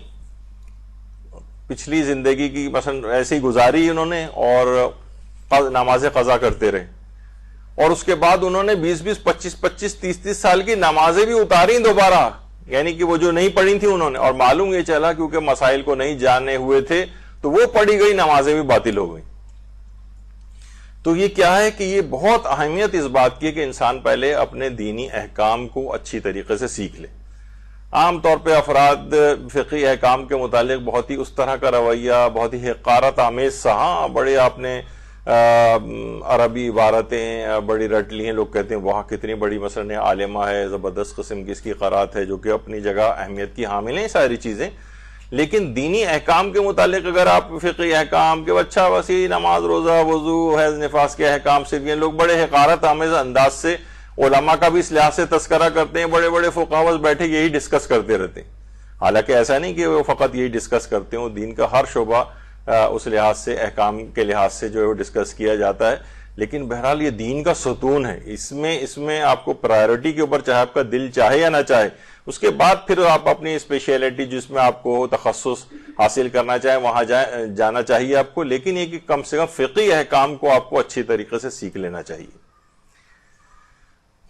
پچھلی زندگی کی مثلا ایسی گزاری انہوں نے اور نماز قضا کرتے رہے، اور اس کے بعد انہوں نے 20-20 25-25 30-30 سال کی نمازیں بھی اتاری دوبارہ، یعنی کہ وہ جو نہیں پڑھی تھی انہوں نے، اور معلوم یہ چلا کیونکہ مسائل کو نہیں جانے ہوئے تھے تو وہ پڑھی گئی نمازیں بھی باطل ہو گئی. تو یہ کیا ہے کہ یہ بہت اہمیت اس بات کی ہے کہ انسان پہلے اپنے دینی احکام کو اچھی طریقے سے سیکھ لے. عام طور پہ افراد فقہی احکام کے متعلق بہت ہی اس طرح کا رویہ، بہت ہی حقارت آمیز سا، ہاں بڑے آپ نے عربی عبارتیں بڑی رٹ لی ہیں، لوگ کہتے ہیں وہاں کتنی بڑی مثلا عالمہ ہے، زبردست قسم کی اس کی قرات ہے، جو کہ اپنی جگہ اہمیت کی حامل ہیں ساری چیزیں. لیکن دینی احکام کے متعلق اگر آپ فقہی احکام کے اچھا وسیع نماز روزہ وضو حیض نفاس کے احکام سے یہ لوگ بڑے حقارت آمیز انداز سے علماء کا بھی اس لحاظ سے تذکرہ کرتے ہیں، بڑے بڑے فقہاء بیٹھے یہی ڈسکس کرتے رہتے ہیں. حالانکہ ایسا نہیں کہ وہ فقط یہی ڈسکس کرتے ہیں، دین کا ہر شعبہ اس لحاظ سے احکام کے لحاظ سے جو ہے وہ ڈسکس کیا جاتا ہے. لیکن بہرحال یہ دین کا ستون ہے، اس میں آپ کو پرائیورٹی کے اوپر چاہے آپ کا دل چاہے یا نہ چاہے، اس کے بعد پھر آپ اپنی اسپیشلٹی جس میں آپ کو تخصص حاصل کرنا چاہے وہاں جانا چاہیے آپ کو. لیکن یہ کہ کم سے کم فقہی احکام کو آپ کو اچھی طریقے سے سیکھ لینا چاہیے.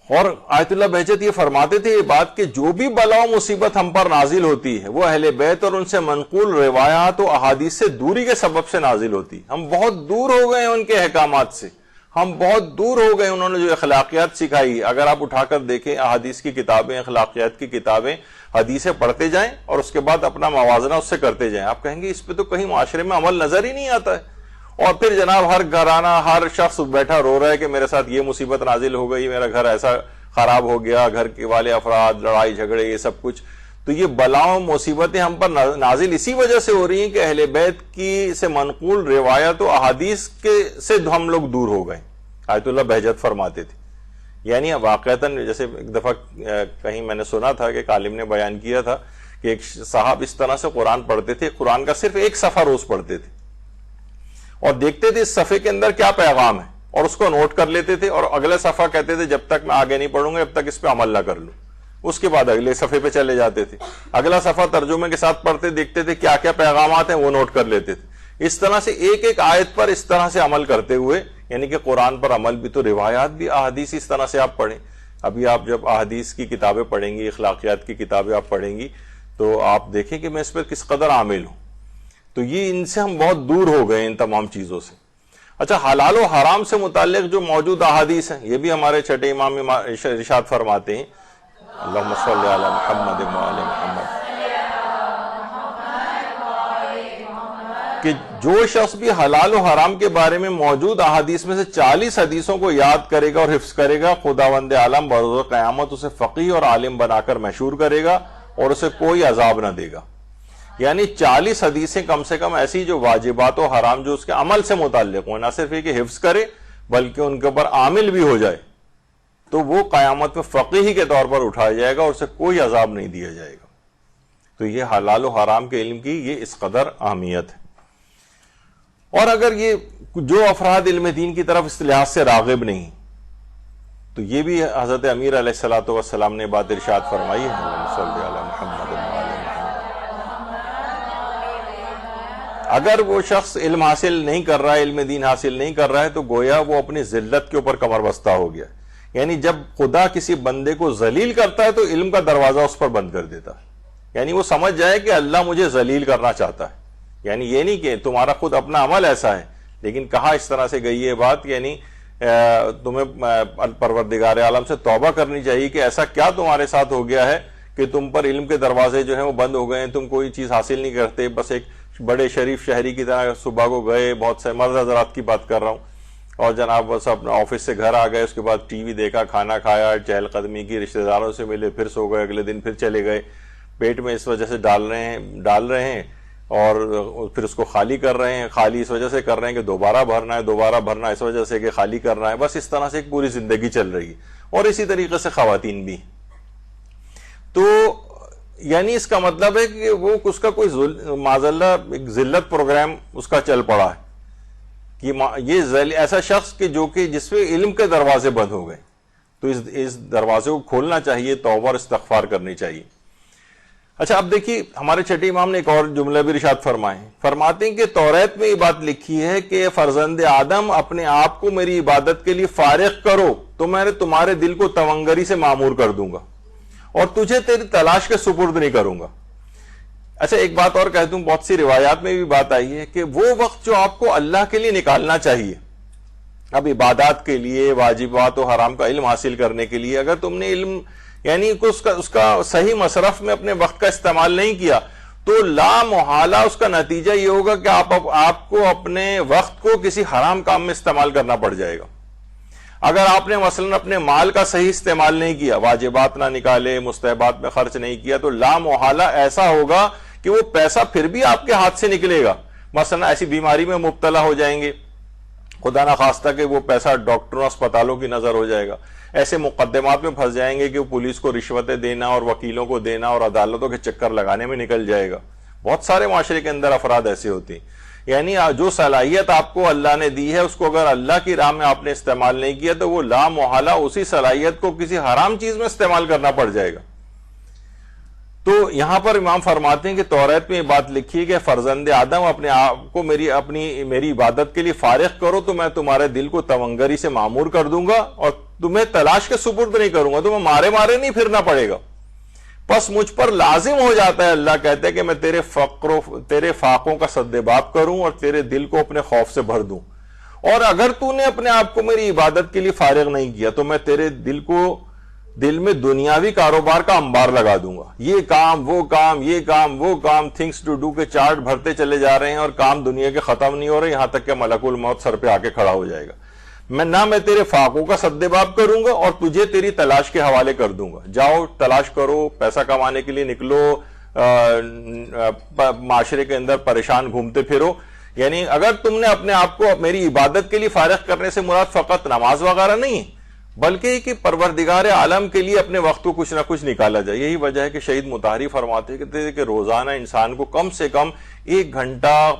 اور آیت اللہ بہجت یہ فرماتے تھے یہ بات کہ جو بھی بلا و مصیبت ہم پر نازل ہوتی ہے وہ اہل بیت اور ان سے منقول روایات و احادیث سے دوری کے سبب سے نازل ہوتی. ہم بہت دور ہو گئے ہیں ان کے احکامات سے، ہم بہت دور ہو گئے انہوں نے جو اخلاقیات سکھائی. اگر آپ اٹھا کر دیکھیں احادیث کی کتابیں، اخلاقیات کی کتابیں، حدیثیں پڑھتے جائیں اور اس کے بعد اپنا موازنہ اس سے کرتے جائیں، آپ کہیں گے اس پہ تو کہیں معاشرے میں عمل نظر ہی نہیں آتا ہے. اور پھر جناب ہر گھرانہ ہر شخص بیٹھا رو رہا ہے کہ میرے ساتھ یہ مصیبت نازل ہو گئی، میرا گھر ایسا خراب ہو گیا، گھر کے والے افراد لڑائی جھگڑے یہ سب کچھ. تو یہ بلاؤں مصیبتیں ہم پر نازل اسی وجہ سے ہو رہی ہیں کہ اہل بیت کی سے منقول روایت و احادیث سے ہم لوگ دور ہو گئے. آیت اللہ بہجت فرماتے تھے. یعنی واقعتاً جیسے ایک دفعہ کہیں میں نے سنا تھا کہ ایک عالم نے بیان کیا تھا کہ ایک صاحب اس طرح سے قرآن پڑھتے تھے، قرآن کا صرف ایک صفحہ روز پڑھتے تھے اور دیکھتے تھے اس صفحے کے اندر کیا پیغام ہے اور اس کو نوٹ کر لیتے تھے، اور اگلا صفحہ کہتے تھے جب تک میں آگے نہیں پڑھوں گا جب تک اس پہ عمل نہ کر لوں. اس کے بعد اگلے صفحے پہ چلے جاتے تھے، اگلا صفحہ ترجمے کے ساتھ پڑھتے، دیکھتے تھے کیا کیا پیغامات ہیں وہ نوٹ کر لیتے تھے. اس طرح سے ایک ایک آیت پر اس طرح سے عمل کرتے ہوئے، یعنی کہ قرآن پر عمل بھی تو روایات بھی احادیث اس طرح سے آپ پڑھیں. ابھی آپ جب احادیث کی کتابیں پڑھیں گی، اخلاقیات کی کتابیں آپ پڑھیں گی تو آپ دیکھیں کہ میں اس پر کس قدر عامل ہوں. تو یہ ان سے ہم بہت دور ہو گئے ان تمام چیزوں سے. اچھا، حلال و حرام سے متعلق جو موجود احادیث ہیں یہ بھی ہمارے چھٹے امام ارشاد فرماتے ہیں، اللہم صلی علی محمد و علی محمد، کہ جو شخص بھی حلال و حرام کے بارے میں موجود احادیث میں سے 40 حدیثوں کو یاد کرے گا اور حفظ کرے گا، خداوند عالم بروز قیامت اسے فقیہ اور عالم بنا کر مشہور کرے گا اور اسے کوئی عذاب نہ دے گا. یعنی 40 حدیثیں کم سے کم ایسی جو واجبات و حرام جو اس کے عمل سے متعلق ہوں، نہ صرف یہ کہ حفظ کرے بلکہ ان کے اوپر عامل بھی ہو جائے، تو وہ قیامت میں فقیہ کے طور پر اٹھایا جائے گا اور اسے کوئی عذاب نہیں دیا جائے گا. تو یہ حلال و حرام کے علم کی یہ اس قدر اہمیت ہے. اور اگر یہ جو افراد علم دین کی طرف اس لحاظ سے راغب نہیں تو یہ بھی حضرت امیر علیہ الصلوۃ والسلام نے بات ارشاد فرمائی ہے، اللہم صلی علی محمد و علی محمد. اگر وہ شخص علم حاصل نہیں کر رہا ہے، علم دین حاصل نہیں کر رہا ہے، تو گویا وہ اپنی ذلت کے اوپر کمر بستہ ہو گیا. یعنی جب خدا کسی بندے کو ذلیل کرتا ہے تو علم کا دروازہ اس پر بند کر دیتا ہے. یعنی وہ سمجھ جائے کہ اللہ مجھے ذلیل کرنا چاہتا ہے. یعنی یہ نہیں کہ تمہارا خود اپنا عمل ایسا ہے، لیکن کہا اس طرح سے گئی یہ بات، یعنی تمہیں پروردگار عالم سے توبہ کرنی چاہیے کہ ایسا کیا تمہارے ساتھ ہو گیا ہے کہ تم پر علم کے دروازے جو ہیں وہ بند ہو گئے ہیں، تم کوئی چیز حاصل نہیں کرتے، بس ایک بڑے شریف شہری کی طرح صبح کو گئے، بہت سے مرد حضرات کی بات کر رہا ہوں، اور جناب بس اپنا آفس سے گھر آ گئے، اس کے بعد ٹی وی دیکھا، کھانا کھایا، چہل قدمی کی، رشتہ داروں سے ملے، پھر سو گئے، اگلے دن پھر چلے گئے. پیٹ میں اس وجہ سے ڈال رہے ہیں اور پھر اس کو خالی کر رہے ہیں. خالی اس وجہ سے کر رہے ہیں کہ دوبارہ بھرنا اس وجہ سے کہ خالی کرنا ہے. بس اس طرح سے ایک پوری زندگی چل رہی ہے. اور اسی طریقے سے خواتین بھی. تو یعنی اس کا مطلب ہے کہ وہ اس کا کوئی معذاللہ ایک ذلت پروگرام اس کا چل پڑا ہے کہ یہ ایسا شخص کہ جس پہ علم کے دروازے بند ہو گئے، تو اس دروازے کو کھولنا چاہیے، توبہ اور استغفار کرنی چاہیے. اچھا اب دیکھیے ہمارے چھٹے امام نے ایک اور جملہ بھی ارشاد فرمائے، فرماتے ہیں کہ توریت میں یہ بات لکھی ہے کہ فرزند آدم اپنے آپ کو میری عبادت کے لیے فارغ کرو تو میں تمہارے دل کو تونگری سے معمور کر دوں گا اور تجھے تیری تلاش کے سپرد نہیں کروں گا۔ اچھا ایک بات اور کہہ دوں، بہت سی روایات میں بھی بات آئی ہے کہ وہ وقت جو آپ کو اللہ کے لیے نکالنا چاہیے، اب عبادات کے لیے، واجبات و حرام کا علم حاصل کرنے کے لیے، اگر تم نے علم یعنی اس کا صحیح مصرف میں اپنے وقت کا استعمال نہیں کیا تو لا محالہ اس کا نتیجہ یہ ہوگا کہ آپ کو اپنے وقت کو کسی حرام کام میں استعمال کرنا پڑ جائے گا۔ اگر آپ نے مثلا اپنے مال کا صحیح استعمال نہیں کیا، واجبات نہ نکالے، مستحبات میں خرچ نہیں کیا، تو لا محالہ ایسا ہوگا کہ وہ پیسہ پھر بھی آپ کے ہاتھ سے نکلے گا۔ مثلا ایسی بیماری میں مبتلا ہو جائیں گے، خدا نہ خواستہ کہ وہ پیسہ ڈاکٹروں اسپتالوں کی نظر ہو جائے گا، ایسے مقدمات میں پھنس جائیں گے کہ وہ پولیس کو رشوتیں دینا اور وکیلوں کو دینا اور عدالتوں کے چکر لگانے میں نکل جائے گا۔ بہت سارے معاشرے کے اندر افراد ایسے ہوتے ہیں، یعنی جو صلاحیت آپ کو اللہ نے دی ہے اس کو اگر اللہ کی راہ میں آپ نے استعمال نہیں کیا تو وہ لا محالہ اسی صلاحیت کو کسی حرام چیز میں استعمال کرنا پڑ جائے گا۔ تو یہاں پر امام فرماتے ہیں کہ توریت میں یہ بات لکھی ہے کہ فرزند آدم اپنے آپ کو میری عبادت کے لیے فارغ کرو تو میں تمہارے دل کو تونگری سے معمور کر دوں گا اور تمہیں تلاش کے سپرد نہیں کروں گا، تمہیں مارے نہیں پھرنا پڑے گا۔ پس مجھ پر لازم ہو جاتا ہے، اللہ کہتے ہیں کہ میں تیرے فاقوں کا سدباب کروں اور تیرے دل کو اپنے خوف سے بھر دوں، اور اگر تو نے اپنے آپ کو میری عبادت کے لیے فارغ نہیں کیا تو میں تیرے دل میں دنیاوی کاروبار کا انبار لگا دوں گا، یہ کام وہ کام، یہ کام وہ کام، تھنگس ٹو ڈو کے چارٹ بھرتے چلے جا رہے ہیں اور کام دنیا کے ختم نہیں ہو رہے، یہاں تک کہ ملک الموت سر پہ آ کے کھڑا ہو جائے گا۔ میں تیرے فاقوں کا سدباب کروں گا اور تجھے تیری تلاش کے حوالے کر دوں گا، جاؤ تلاش کرو، پیسہ کمانے کے لیے نکلو، معاشرے کے اندر پریشان گھومتے پھرو۔ یعنی اگر تم نے اپنے آپ کو میری عبادت کے لیے فارغ کرنے سے مراد فقط نماز وغیرہ نہیں ہے بلکہ کہ پروردگار عالم کے لیے اپنے وقت کو کچھ نہ کچھ نکالا جائے۔ یہی وجہ ہے کہ شہید مطہری فرماتے ہیں کہ روزانہ انسان کو کم سے کم 1 گھنٹہ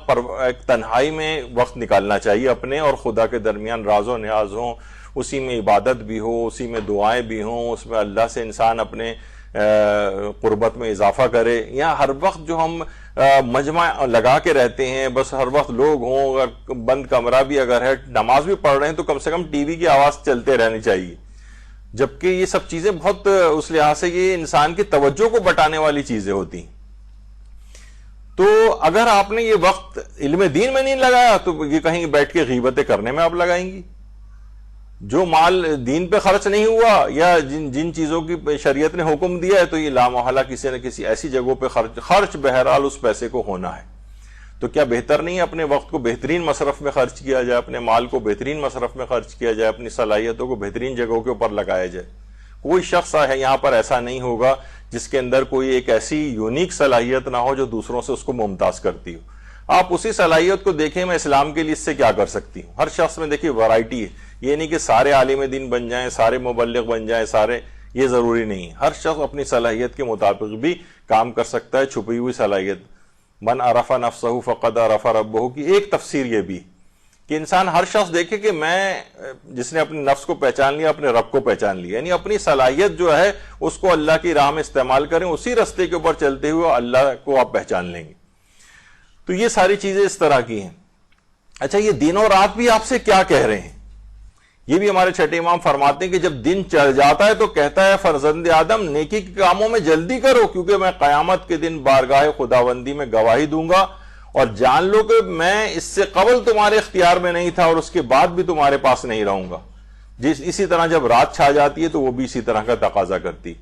تنہائی میں وقت نکالنا چاہیے اپنے اور خدا کے درمیان، راز و نیاز ہوں، اسی میں عبادت بھی ہو، اسی میں دعائیں بھی ہوں، اس میں اللہ سے انسان اپنے قربت میں اضافہ کرے۔ یہاں ہر وقت جو ہم مجمع لگا کے رہتے ہیں، بس ہر وقت لوگ ہوں، بند کمرہ بھی اگر ہے، نماز بھی پڑھ رہے ہیں تو کم سے کم ٹی وی کی آواز چلتے رہنی چاہیے، جبکہ یہ سب چیزیں بہت اس لحاظ سے یہ انسان کی توجہ کو بٹانے والی چیزیں ہوتی ہیں۔ تو اگر آپ نے یہ وقت علم دین میں نہیں لگایا تو یہ کہیں بیٹھ کے غیبتیں کرنے میں آپ لگائیں گی۔ جو مال دین پہ خرچ نہیں ہوا یا جن چیزوں کی شریعت نے حکم دیا ہے تو یہ لامحالہ کسی نہ کسی ایسی جگہوں پہ خرچ بہرحال اس پیسے کو ہونا ہے۔ تو کیا بہتر نہیں ہے اپنے وقت کو بہترین مصرف میں خرچ کیا جائے، اپنے مال کو بہترین مصرف میں خرچ کیا جائے، اپنی صلاحیتوں کو بہترین جگہوں کے اوپر لگایا جائے؟ کوئی شخص ہے یہاں پر ایسا نہیں ہوگا جس کے اندر کوئی ایک ایسی یونیک صلاحیت نہ ہو جو دوسروں سے اس کو ممتاز کرتی ہو۔ آپ اسی صلاحیت کو دیکھیں، میں اسلام کے لیے اس سے کیا کر سکتی ہوں۔ ہر شخص میں دیکھیے ورائٹی ہے، یہ نہیں کہ سارے عالم دین بن جائیں، سارے مبلغ بن جائیں، یہ ضروری نہیں ہے۔ ہر شخص اپنی صلاحیت کے مطابق بھی کام کر سکتا ہے۔ چھپی ہوئی صلاحیت، من عرف نفسہ فقد عرف ربہ کی ایک تفسیر یہ بھی کہ انسان ہر شخص دیکھے کہ جس نے اپنے نفس کو پہچان لیا اپنے رب کو پہچان لیا، یعنی اپنی صلاحیت جو ہے اس کو اللہ کی راہ میں استعمال کریں، اسی رستے کے اوپر چلتے ہوئے اللہ کو آپ پہچان لیں گے۔ تو یہ ساری چیزیں اس طرح کی ہیں۔ اچھا یہ دن اور رات بھی آپ سے کیا کہہ رہے ہیں؟ یہ بھی ہمارے چھٹے امام فرماتے ہیں کہ جب دن چڑھ جاتا ہے تو کہتا ہے فرزند آدم نیکی کے کاموں میں جلدی کرو، کیونکہ میں قیامت کے دن بارگاہ خداوندی میں گواہی دوں گا، اور جان لو کہ میں اس سے قبل تمہارے اختیار میں نہیں تھا اور اس کے بعد بھی تمہارے پاس نہیں رہوں گا۔ اسی طرح جب رات چھا جاتی ہے تو وہ بھی اسی طرح کا تقاضا کرتی،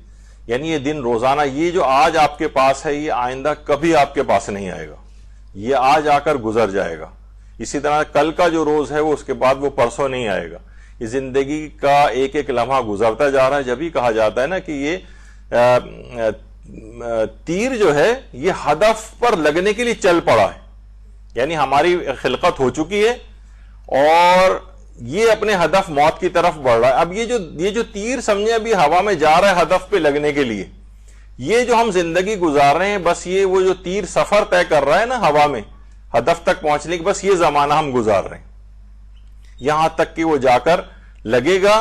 یعنی یہ دن روزانہ، یہ جو آج آپ کے پاس ہے یہ آئندہ کبھی آپ کے پاس نہیں آئے گا، یہ آج آ کر گزر جائے گا۔ اسی طرح کل کا جو روز ہے وہ اس کے بعد وہ پرسوں نہیں آئے گا۔ یہ زندگی کا ایک ایک لمحہ گزرتا جا رہا ہے۔ جب ہی کہا جاتا ہے نا کہ یہ تیر جو ہے یہ ہدف پر لگنے کے لیے چل پڑا ہے، یعنی ہماری خلقت ہو چکی ہے اور یہ اپنے ہدف موت کی طرف بڑھ رہا ہے۔ اب یہ جو تیر سمجھے ابھی ہوا میں جا رہا ہے ہدف پہ لگنے کے لیے، یہ جو ہم زندگی گزار رہے ہیں بس یہ وہ جو تیر سفر طے کر رہا ہے نا ہوا میں ہدف تک پہنچنے کی، بس یہ زمانہ ہم گزار رہے ہیں، یہاں تک کہ وہ جا کر لگے گا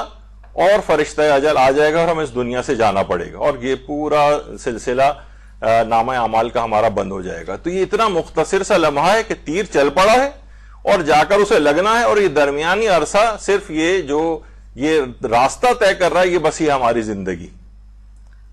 اور فرشتہ اجل آ جائے گا اور ہمیں اس دنیا سے جانا پڑے گا، اور یہ پورا سلسلہ نامہ اعمال کا ہمارا بند ہو جائے گا. تو یہ اتنا مختصر سا لمحہ ہے کہ تیر چل پڑا ہے اور جا کر اسے لگنا ہے, اور یہ درمیانی عرصہ صرف یہ راستہ طے کر رہا ہے, یہ بس یہ ہماری زندگی.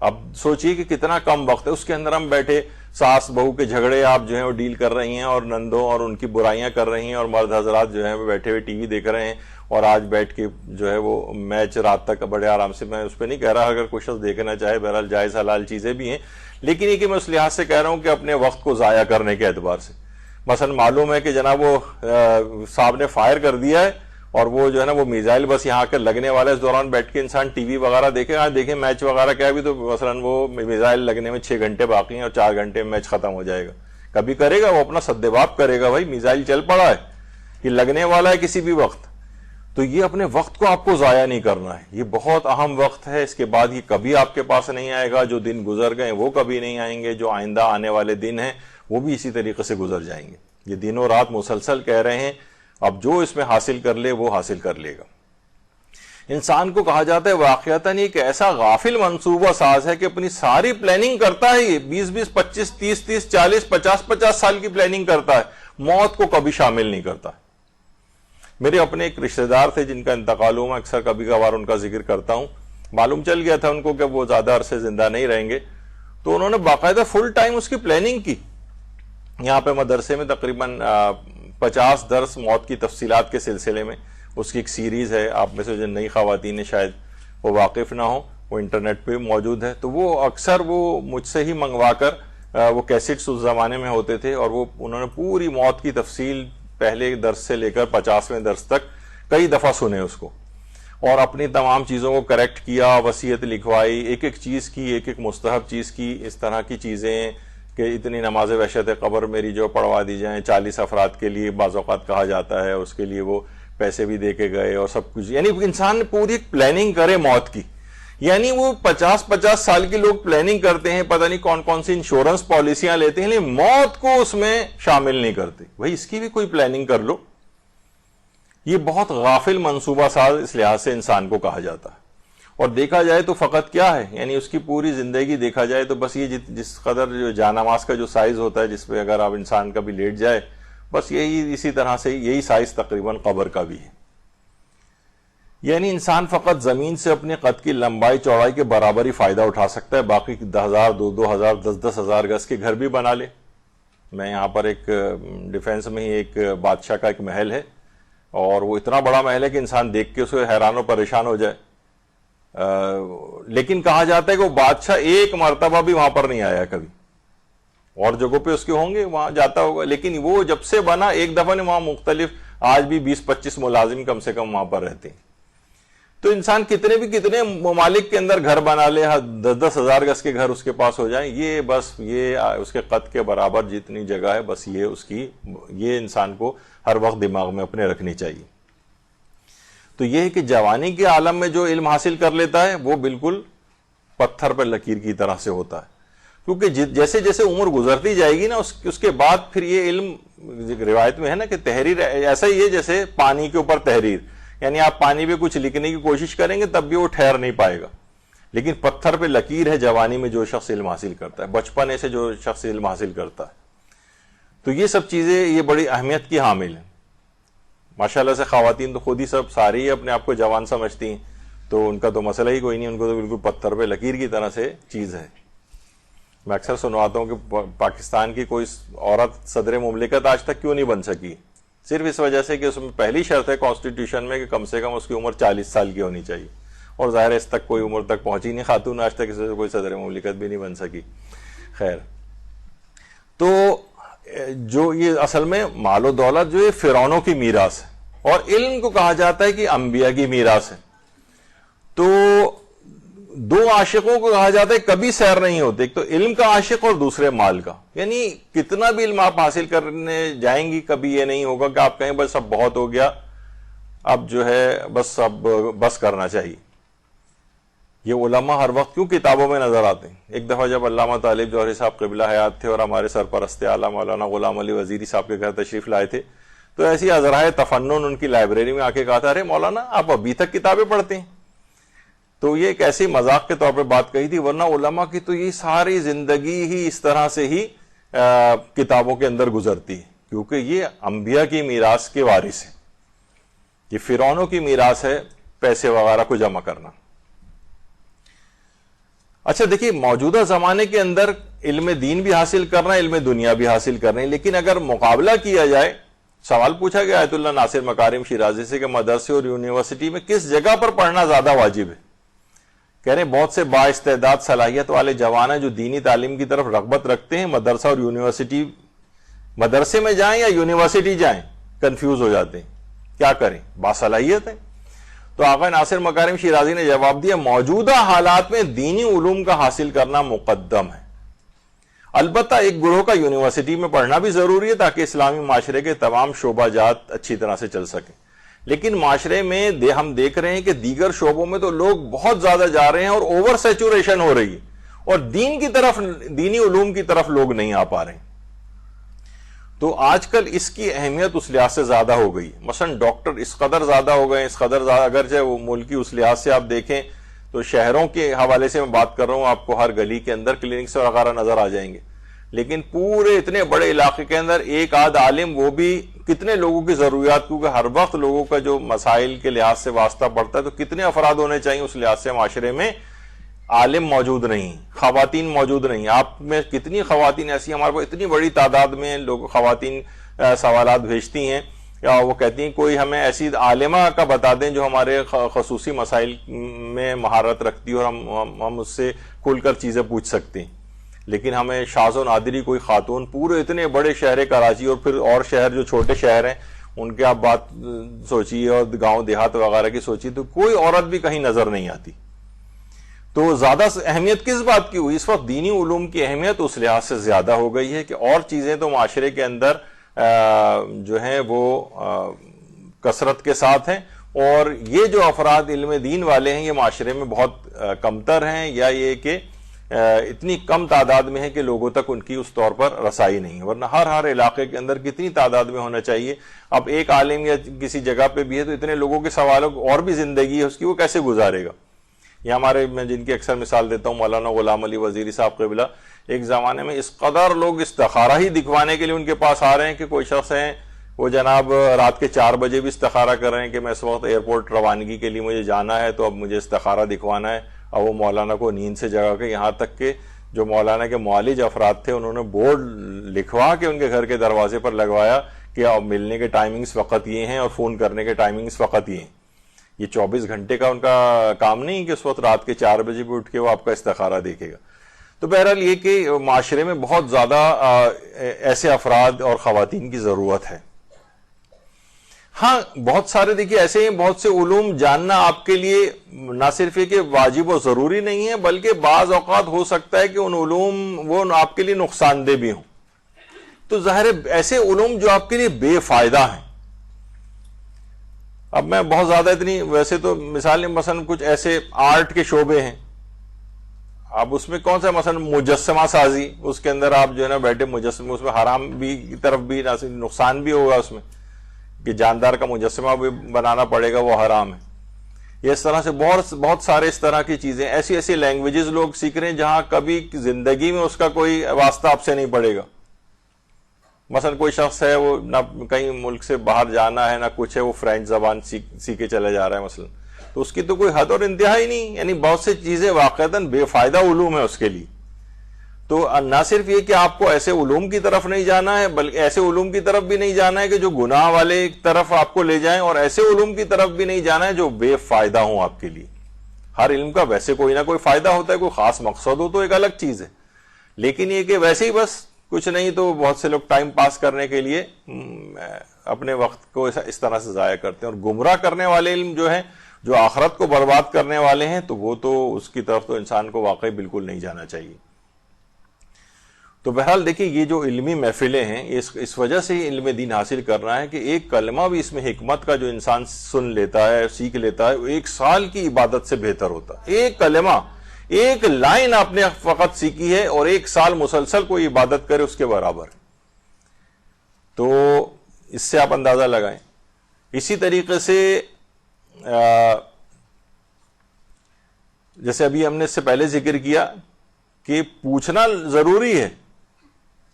اب سوچئے کہ کتنا کم وقت ہے, اس کے اندر ہم بیٹھے ساس بہو کے جھگڑے آپ جو ہیں وہ ڈیل کر رہی ہیں, اور نندوں اور ان کی برائیاں کر رہی ہیں, اور مرد حضرات جو ہیں وہ بیٹھے ہوئے ٹی وی دیکھ رہے ہیں, اور آج بیٹھ کے جو ہے وہ میچ رات تک بڑے آرام سے, میں اس پہ نہیں کہہ رہا اگر کوئی شخص دیکھنا چاہے, بہرحال جائز حلال چیزیں بھی ہیں, لیکن یہ کہ میں اس لحاظ سے کہہ رہا ہوں کہ اپنے وقت کو ضائع کرنے کے اعتبار سے. مثلا معلوم ہے کہ جناب وہ صاحب نے فائر کر دیا ہے, اور وہ جو ہے نا وہ میزائل بس یہاں کر لگنے والا ہے, اس دوران بیٹھ کے انسان ٹی وی وغیرہ دیکھے, آج دیکھیں میچ وغیرہ کیا بھی, تو مثلا وہ میزائل لگنے میں 6 گھنٹے باقی ہیں اور 4 گھنٹے میں میچ ختم ہو جائے گا. کبھی کرے گا وہ اپنا سدباب کرے گا, بھائی میزائل چل پڑا ہے, یہ لگنے والا ہے کسی بھی وقت. تو یہ اپنے وقت کو آپ کو ضائع نہیں کرنا ہے, یہ بہت اہم وقت ہے. اس کے بعد یہ کبھی آپ کے پاس نہیں آئے گا, جو دن گزر گئے وہ کبھی نہیں آئیں گے, جو آئندہ آنے والے دن ہیں وہ بھی اسی طریقے سے گزر جائیں گے. یہ دن و رات مسلسل کہہ رہے ہیں, اب جو اس میں حاصل کر لے وہ حاصل کر لے گا. انسان کو کہا جاتا ہے واقعتاً ایک ایسا غافل منصوبہ ساز ہے کہ اپنی ساری پلاننگ کرتا ہے, یہ 20 25 30 40 50 سال کی پلاننگ کرتا ہے, موت کو کبھی شامل نہیں کرتا. میرے اپنے ایک رشتہ دار تھے جن کا انتقال ہوا, میں اکثر کبھی کبھار ان کا ذکر کرتا ہوں. معلوم چل گیا تھا ان کو کہ وہ زیادہ عرصے زندہ نہیں رہیں گے, تو انہوں نے باقاعدہ فل ٹائم اس کی پلاننگ کی. یہاں پہ مدرسے میں تقریباً 50 درس موت کی تفصیلات کے سلسلے میں, اس کی ایک سیریز ہے, آپ میں سے جو نئی خواتین ہیں شاید وہ واقف نہ ہوں, وہ انٹرنیٹ پہ موجود ہے. تو وہ اکثر وہ مجھ سے ہی منگوا کر وہ کیسٹس اس زمانے میں ہوتے تھے, اور وہ انہوں نے پوری موت کی تفصیل پہلے درس سے لے کر 50ویں درس تک کئی دفعہ سنے اس کو, اور اپنی تمام چیزوں کو کریکٹ کیا, وصیت لکھوائی, ایک ایک چیز کی, ایک ایک مستحب چیز کی, اس طرح کی چیزیں کہ اتنی نماز وحشت قبر میری جو پڑھوا دی جائیں, 40 افراد کے لیے بعض اوقات کہا جاتا ہے, اس کے لیے وہ پیسے بھی دے کے گئے اور سب کچھ. یعنی انسان نے پوری پلاننگ کرے موت کی. یعنی وہ 50 سال کے لوگ پلاننگ کرتے ہیں, پتہ نہیں کون کون سی انشورنس پالیسیاں لیتے ہیں, لیکن موت کو اس میں شامل نہیں کرتے. بھائی اس کی بھی کوئی پلاننگ کر لو. یہ بہت غافل منصوبہ ساز اس لحاظ سے انسان کو کہا جاتا ہے. اور دیکھا جائے تو فقط کیا ہے, یعنی اس کی پوری زندگی دیکھا جائے تو بس یہ جس قدر جو جانماز کا جو سائز ہوتا ہے, جس پہ اگر آپ انسان کبھی لیٹ جائے, بس یہی اسی طرح سے یہی سائز تقریباً قبر کا بھی ہے. یعنی انسان فقط زمین سے اپنے قد کی لمبائی چوڑائی کے برابر ہی فائدہ اٹھا سکتا ہے, باقی 10,000 2,000 10,000 گز کے گھر بھی بنا لے. میں یہاں پر ایک ڈیفینس میں ہی ایک بادشاہ کا ایک محل ہے, اور وہ اتنا بڑا محل ہے کہ انسان دیکھ کے اسے حیران و پریشان ہو جائے. لیکن کہا جاتا ہے کہ وہ بادشاہ ایک مرتبہ بھی وہاں پر نہیں آیا کبھی, اور جگہوں پہ اس کے ہوں گے وہاں جاتا ہوگا, لیکن وہ جب سے بنا ایک دفعہ نے وہاں مختلف آج بھی 20-25 ملازم کم سے کم وہاں پر رہتے ہیں. تو انسان کتنے ممالک کے اندر گھر بنا لے, 10,000 گز کے گھر اس کے پاس ہو جائیں, یہ بس یہ اس کے قد کے برابر جتنی جگہ ہے, بس یہ اس کی, یہ انسان کو ہر وقت دماغ میں اپنے رکھنی چاہیے. تو یہ ہے کہ جوانی کے عالم میں جو علم حاصل کر لیتا ہے وہ بالکل پتھر پر لکیر کی طرح سے ہوتا ہے, کیونکہ جیسے جیسے عمر گزرتی جائے گی نا اس کے بعد پھر یہ علم, روایت میں ہے نا کہ تحریر ایسا ہی ہے جیسے پانی کے اوپر تحریر, یعنی آپ پانی پہ کچھ لکھنے کی کوشش کریں گے تب بھی وہ ٹھہر نہیں پائے گا, لیکن پتھر پہ لکیر ہے جوانی میں جو شخص علم حاصل کرتا ہے, بچپنے سے جو شخص علم حاصل کرتا ہے. تو یہ سب چیزیں یہ بڑی اہمیت کی حامل ہیں. ماشاءاللہ سے خواتین تو خود ہی سب ساری ہی اپنے آپ کو جوان سمجھتی ہیں, تو ان کا تو مسئلہ ہی کوئی نہیں, ان کو تو بالکل پتھر پہ لکیر کی طرح سے چیز ہے. میں اکثر سنواتا ہوں کہ پاکستان کی کوئی عورت صدر مملکت آج تک کیوں نہیں بن سکی, صرف اس وجہ سے کہ اس میں پہلی شرط ہے کانسٹیٹیوشن میں کہ کم سے کم اس کی عمر 40 سال کی ہونی چاہیے, اور ظاہر ہے اس تک کوئی عمر تک پہنچی نہیں خاتون, آج تک اس سے کوئی صدر مملکت بھی نہیں بن سکی. خیر, تو جو یہ اصل میں مال و دولت جو یہ فرعونوں کی میراث ہے, اور علم کو کہا جاتا ہے کہ انبیاء کی میراث ہے. تو دو عاشقوں کو کہا جاتا ہے کبھی سیر نہیں ہوتے, ایک تو علم کا عاشق اور دوسرے مال کا. یعنی کتنا بھی علم آپ حاصل کرنے جائیں گی کبھی یہ نہیں ہوگا کہ آپ کہیں بس اب بہت ہو گیا, اب جو ہے بس اب بس کرنا چاہیے. یہ علماء ہر وقت کیوں کتابوں میں نظر آتے ہیں. ایک دفعہ جب علامہ طالب جوہری صاحب قبلہ حیات تھے اور ہمارے سرپرست اعلیٰ مولانا غلام علی وزیری صاحب کے گھر تشریف لائے تھے, تو ایسی عذرائے تفنن ان کی لائبریری میں آ کے کہا تھا, ارے مولانا آپ ابھی تک کتابیں پڑھتے ہیں, تو یہ ایک ایسی مذاق کے طور پہ بات کہی تھی، ورنہ علماء کی تو یہ ساری زندگی ہی اس طرح سے ہی کتابوں کے اندر گزرتی ہے، کیونکہ یہ انبیاء کی میراث کے وارث ہیں. یہ فرعونوں کی میراث ہے پیسے وغیرہ کو جمع کرنا. اچھا دیکھیے، موجودہ زمانے کے اندر علم دین بھی حاصل کرنا ہے، علم دنیا بھی حاصل کرنا ہے، لیکن اگر مقابلہ کیا جائے، سوال پوچھا گیا آیت اللہ ناصر مکارم شیرازی سے کہ مدرسے اور یونیورسٹی میں کس جگہ پر پڑھنا زیادہ واجب ہے؟ کہہ رہے ہیں بہت سے با استعداد صلاحیت والے جوان ہیں جو دینی تعلیم کی طرف رغبت رکھتے ہیں، مدرسہ اور یونیورسٹی، مدرسے میں جائیں یا یونیورسٹی جائیں، کنفیوز ہو جاتے ہیں، کیا کریں، باصلاحیت ہے. تو آقا ناصر مکارم شیرازی نے جواب دیا، موجودہ حالات میں دینی علوم کا حاصل کرنا مقدم ہے. البتہ ایک گروہ کا یونیورسٹی میں پڑھنا بھی ضروری ہے تاکہ اسلامی معاشرے کے تمام شعبہ جات اچھی طرح سے چل سکیں. لیکن معاشرے میں ہم دیکھ رہے ہیں کہ دیگر شعبوں میں تو لوگ بہت زیادہ جا رہے ہیں اور اوور سیچوریشن ہو رہی ہے، اور دین کی طرف، دینی علوم کی طرف لوگ نہیں آ پا رہے ہیں. تو آج کل اس کی اہمیت اس لحاظ سے زیادہ ہو گئی. مثلا ڈاکٹر اس قدر زیادہ ہو گئے، اس قدر زیادہ، اگرچہ وہ ملکی اس لحاظ سے آپ دیکھیں تو شہروں کے حوالے سے میں بات کر رہا ہوں، آپ کو ہر گلی کے اندر کلینکس وغیرہ نظر آ جائیں گے، لیکن پورے اتنے بڑے علاقے کے اندر ایک آدھ عالم، وہ بھی کتنے لوگوں کی ضروریات، کیونکہ ہر وقت لوگوں کا جو مسائل کے لحاظ سے واسطہ پڑتا ہے، تو کتنے افراد ہونے چاہیے اس لحاظ سے معاشرے میں. عالم موجود نہیں، خواتین موجود نہیں. آپ میں کتنی خواتین ایسی، ہمارے پاس اتنی بڑی تعداد میں لوگ، خواتین سوالات بھیجتی ہیں، یا وہ کہتی ہیں کوئی ہمیں ایسی عالمہ کا بتا دیں جو ہمارے خصوصی مسائل میں مہارت رکھتی ہے اور ہم اس سے کھل کر چیزیں پوچھ سکتے ہیں. لیکن ہمیں شاذ و نادری کوئی خاتون، پورے اتنے بڑے شہر کراچی اور پھر اور شہر جو چھوٹے شہر ہیں ان کے آپ بات سوچیے، اور گاؤں دیہات وغیرہ کی سوچیے، تو کوئی عورت بھی کہیں نظر نہیں آتی. تو زیادہ اہمیت کس بات کی ہوئی؟ اس وقت دینی علوم کی اہمیت اس لحاظ سے زیادہ ہو گئی ہے کہ اور چیزیں تو معاشرے کے اندر جو ہیں وہ کثرت کے ساتھ ہیں، اور یہ جو افراد علم دین والے ہیں یہ معاشرے میں بہت کمتر ہیں، یا یہ کہ اتنی کم تعداد میں ہے کہ لوگوں تک ان کی اس طور پر رسائی نہیں ہے. ورنہ ہر علاقے کے اندر کتنی تعداد میں ہونا چاہیے. اب ایک عالم یا کسی جگہ پہ بھی ہے تو اتنے لوگوں کے سوالوں اور بھی زندگی ہے اس کی، وہ کیسے گزارے گا؟ یہ ہمارے، میں جن کی اکثر مثال دیتا ہوں، مولانا غلام علی وزیری صاحب قبلہ، ایک زمانے میں اس قدر لوگ استخارہ ہی دکھوانے کے لیے ان کے پاس آ رہے ہیں کہ کوئی شخص ہیں وہ جناب رات کے 4 بجے بھی استخارہ کر رہے ہیں کہ میں اس وقت ایئرپورٹ روانگی کے لیے مجھے جانا ہے، تو اب مجھے استخارہ دکھوانا ہے. اور وہ مولانا کو نیند سے جگا کے، یہاں تک کہ جو مولانا کے معالج افراد تھے انہوں نے بورڈ لکھوا کے ان کے گھر کے دروازے پر لگوایا کہ اب ملنے کے ٹائمنگز فقط یہ ہیں اور فون کرنے کے ٹائمنگز فقط یہ ہیں. یہ 24 گھنٹے کا ان کا کام نہیں کہ اس وقت رات کے 4 بجے بھی اٹھ کے وہ آپ کا استخارہ دیکھے گا. تو بہرحال یہ کہ معاشرے میں بہت زیادہ ایسے افراد اور خواتین کی ضرورت ہے. ہاں بہت سارے دیکھیے ایسے ہیں، بہت سے علوم جاننا آپ کے لیے نہ صرف یہ کہ واجب و ضروری نہیں ہے، بلکہ بعض اوقات ہو سکتا ہے کہ ان علوم وہ آپ کے لیے نقصان دہ بھی ہوں. تو ظاہر ہے ایسے علوم جو آپ کے لیے بے فائدہ ہیں. اب میں بہت زیادہ اتنی، ویسے تو مثالیں مثلا کچھ ایسے آرٹ کے شعبے ہیں، اب اس میں کون سا مثلا مجسمہ سازی، اس کے اندر آپ جو ہے نا بیٹھے مجسمہ، اس میں حرام بھی کی طرف بھی نقصان بھی ہوگا اس میں کہ جاندار کا مجسمہ بھی بنانا پڑے گا، وہ حرام ہے. یہ اس طرح سے بہت سارے اس طرح کی چیزیں، ایسی ایسی لینگویجز لوگ سیکھ رہے ہیں جہاں کبھی زندگی میں اس کا کوئی واسطہ آپ سے نہیں پڑے گا. مثلا کوئی شخص ہے وہ نہ کہیں ملک سے باہر جانا ہے نہ کچھ ہے، وہ فرینچ زبان سیکھے چلا جا رہا ہے مثلا، تو اس کی تو کوئی حد اور انتہا ہی نہیں. یعنی بہت سی چیزیں واقعتاً بے فائدہ علوم ہے اس کے لیے. تو نہ صرف یہ کہ آپ کو ایسے علوم کی طرف نہیں جانا ہے، بلکہ ایسے علوم کی طرف بھی نہیں جانا ہے کہ جو گناہ والے طرف آپ کو لے جائیں، اور ایسے علوم کی طرف بھی نہیں جانا ہے جو بے فائدہ ہوں آپ کے لیے. ہر علم کا ویسے کوئی نہ کوئی فائدہ ہوتا ہے، کوئی خاص مقصد ہو تو ایک الگ چیز ہے، لیکن یہ کہ ویسے ہی بس کچھ نہیں، تو بہت سے لوگ ٹائم پاس کرنے کے لیے اپنے وقت کو اس طرح سے ضائع کرتے ہیں. اور گمراہ کرنے والے علم جو ہیں، جو آخرت کو برباد کرنے والے ہیں، تو وہ تو اس کی طرف تو انسان کو واقعی بالکل نہیں جانا چاہیے. تو بہرحال دیکھیے یہ جو علمی محفلیں ہیں، اس وجہ سے ہی علم دین حاصل کرنا ہے کہ ایک کلمہ بھی اس میں حکمت کا جو انسان سن لیتا ہے، سیکھ لیتا ہے، وہ 1 سال کی عبادت سے بہتر ہوتا ہے. ایک کلمہ، ایک لائن آپ نے فقط سیکھی ہے اور 1 سال مسلسل کوئی عبادت کرے اس کے برابر. تو اس سے آپ اندازہ لگائیں. اسی طریقے سے جیسے ابھی ہم نے اس سے پہلے ذکر کیا کہ پوچھنا ضروری ہے،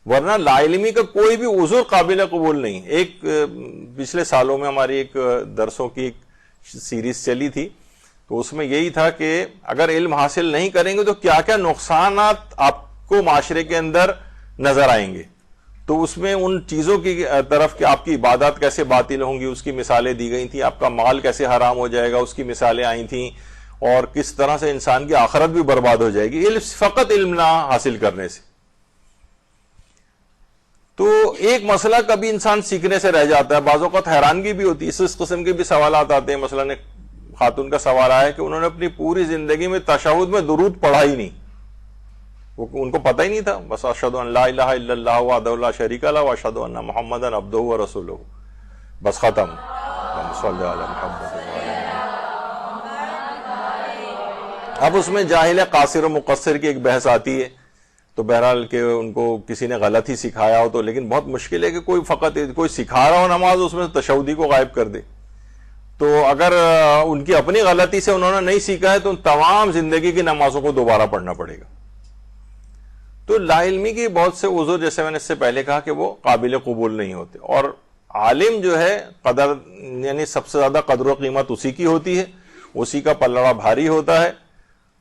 ورنہ لا علمی کا کوئی بھی عذر قابل قبول نہیں۔ ایک پچھلے سالوں میں ہماری ایک درسوں کی ایک سیریز چلی تھی، تو اس میں یہی تھا کہ اگر علم حاصل نہیں کریں گے تو کیا کیا نقصانات آپ کو معاشرے کے اندر نظر آئیں گے۔ تو اس میں ان چیزوں کی طرف کہ آپ کی عبادات کیسے باطل ہوں گی اس کی مثالیں دی گئی تھیں، آپ کا مال کیسے حرام ہو جائے گا اس کی مثالیں آئی تھیں، اور کس طرح سے انسان کی آخرت بھی برباد ہو جائے گی فقط علم نہ حاصل کرنے سے۔ تو ایک مسئلہ کبھی انسان سیکھنے سے رہ جاتا ہے، بعض اوقات حیرانگی بھی ہوتی ہے، اس قسم کے بھی سوالات آتے ہیں۔ مثلا ایک خاتون کا سوال آیا کہ انہوں نے اپنی پوری زندگی میں تشہد میں درود پڑھا ہی نہیں، ان کو پتہ ہی نہیں تھا، بس اشہد ان لا الہ الا اللہ وحدہ لا شریک لہ واشہد ان محمدا عبدہ ورسولہ، بس ختم۔ صلی علی محمد۔ اب اس میں جاہل قاصر و مقصر کی ایک بحث آتی ہے، تو بہرحال کہ ان کو کسی نے غلط ہی سکھایا ہو تو، لیکن بہت مشکل ہے کہ کوئی فقط کوئی سکھا رہا ہو نماز اس میں تشہدی کو غائب کر دے۔ تو اگر ان کی اپنی غلطی سے انہوں نے نہیں سیکھا ہے تو ان تمام زندگی کی نمازوں کو دوبارہ پڑھنا پڑے گا۔ تو لا علمی کی بہت سے عذر، جیسے میں نے اس سے پہلے کہا، کہ وہ قابل قبول نہیں ہوتے، اور عالم جو ہے قدر، یعنی سب سے زیادہ قدر و قیمت اسی کی ہوتی ہے، اسی کا پلڑا بھاری ہوتا ہے،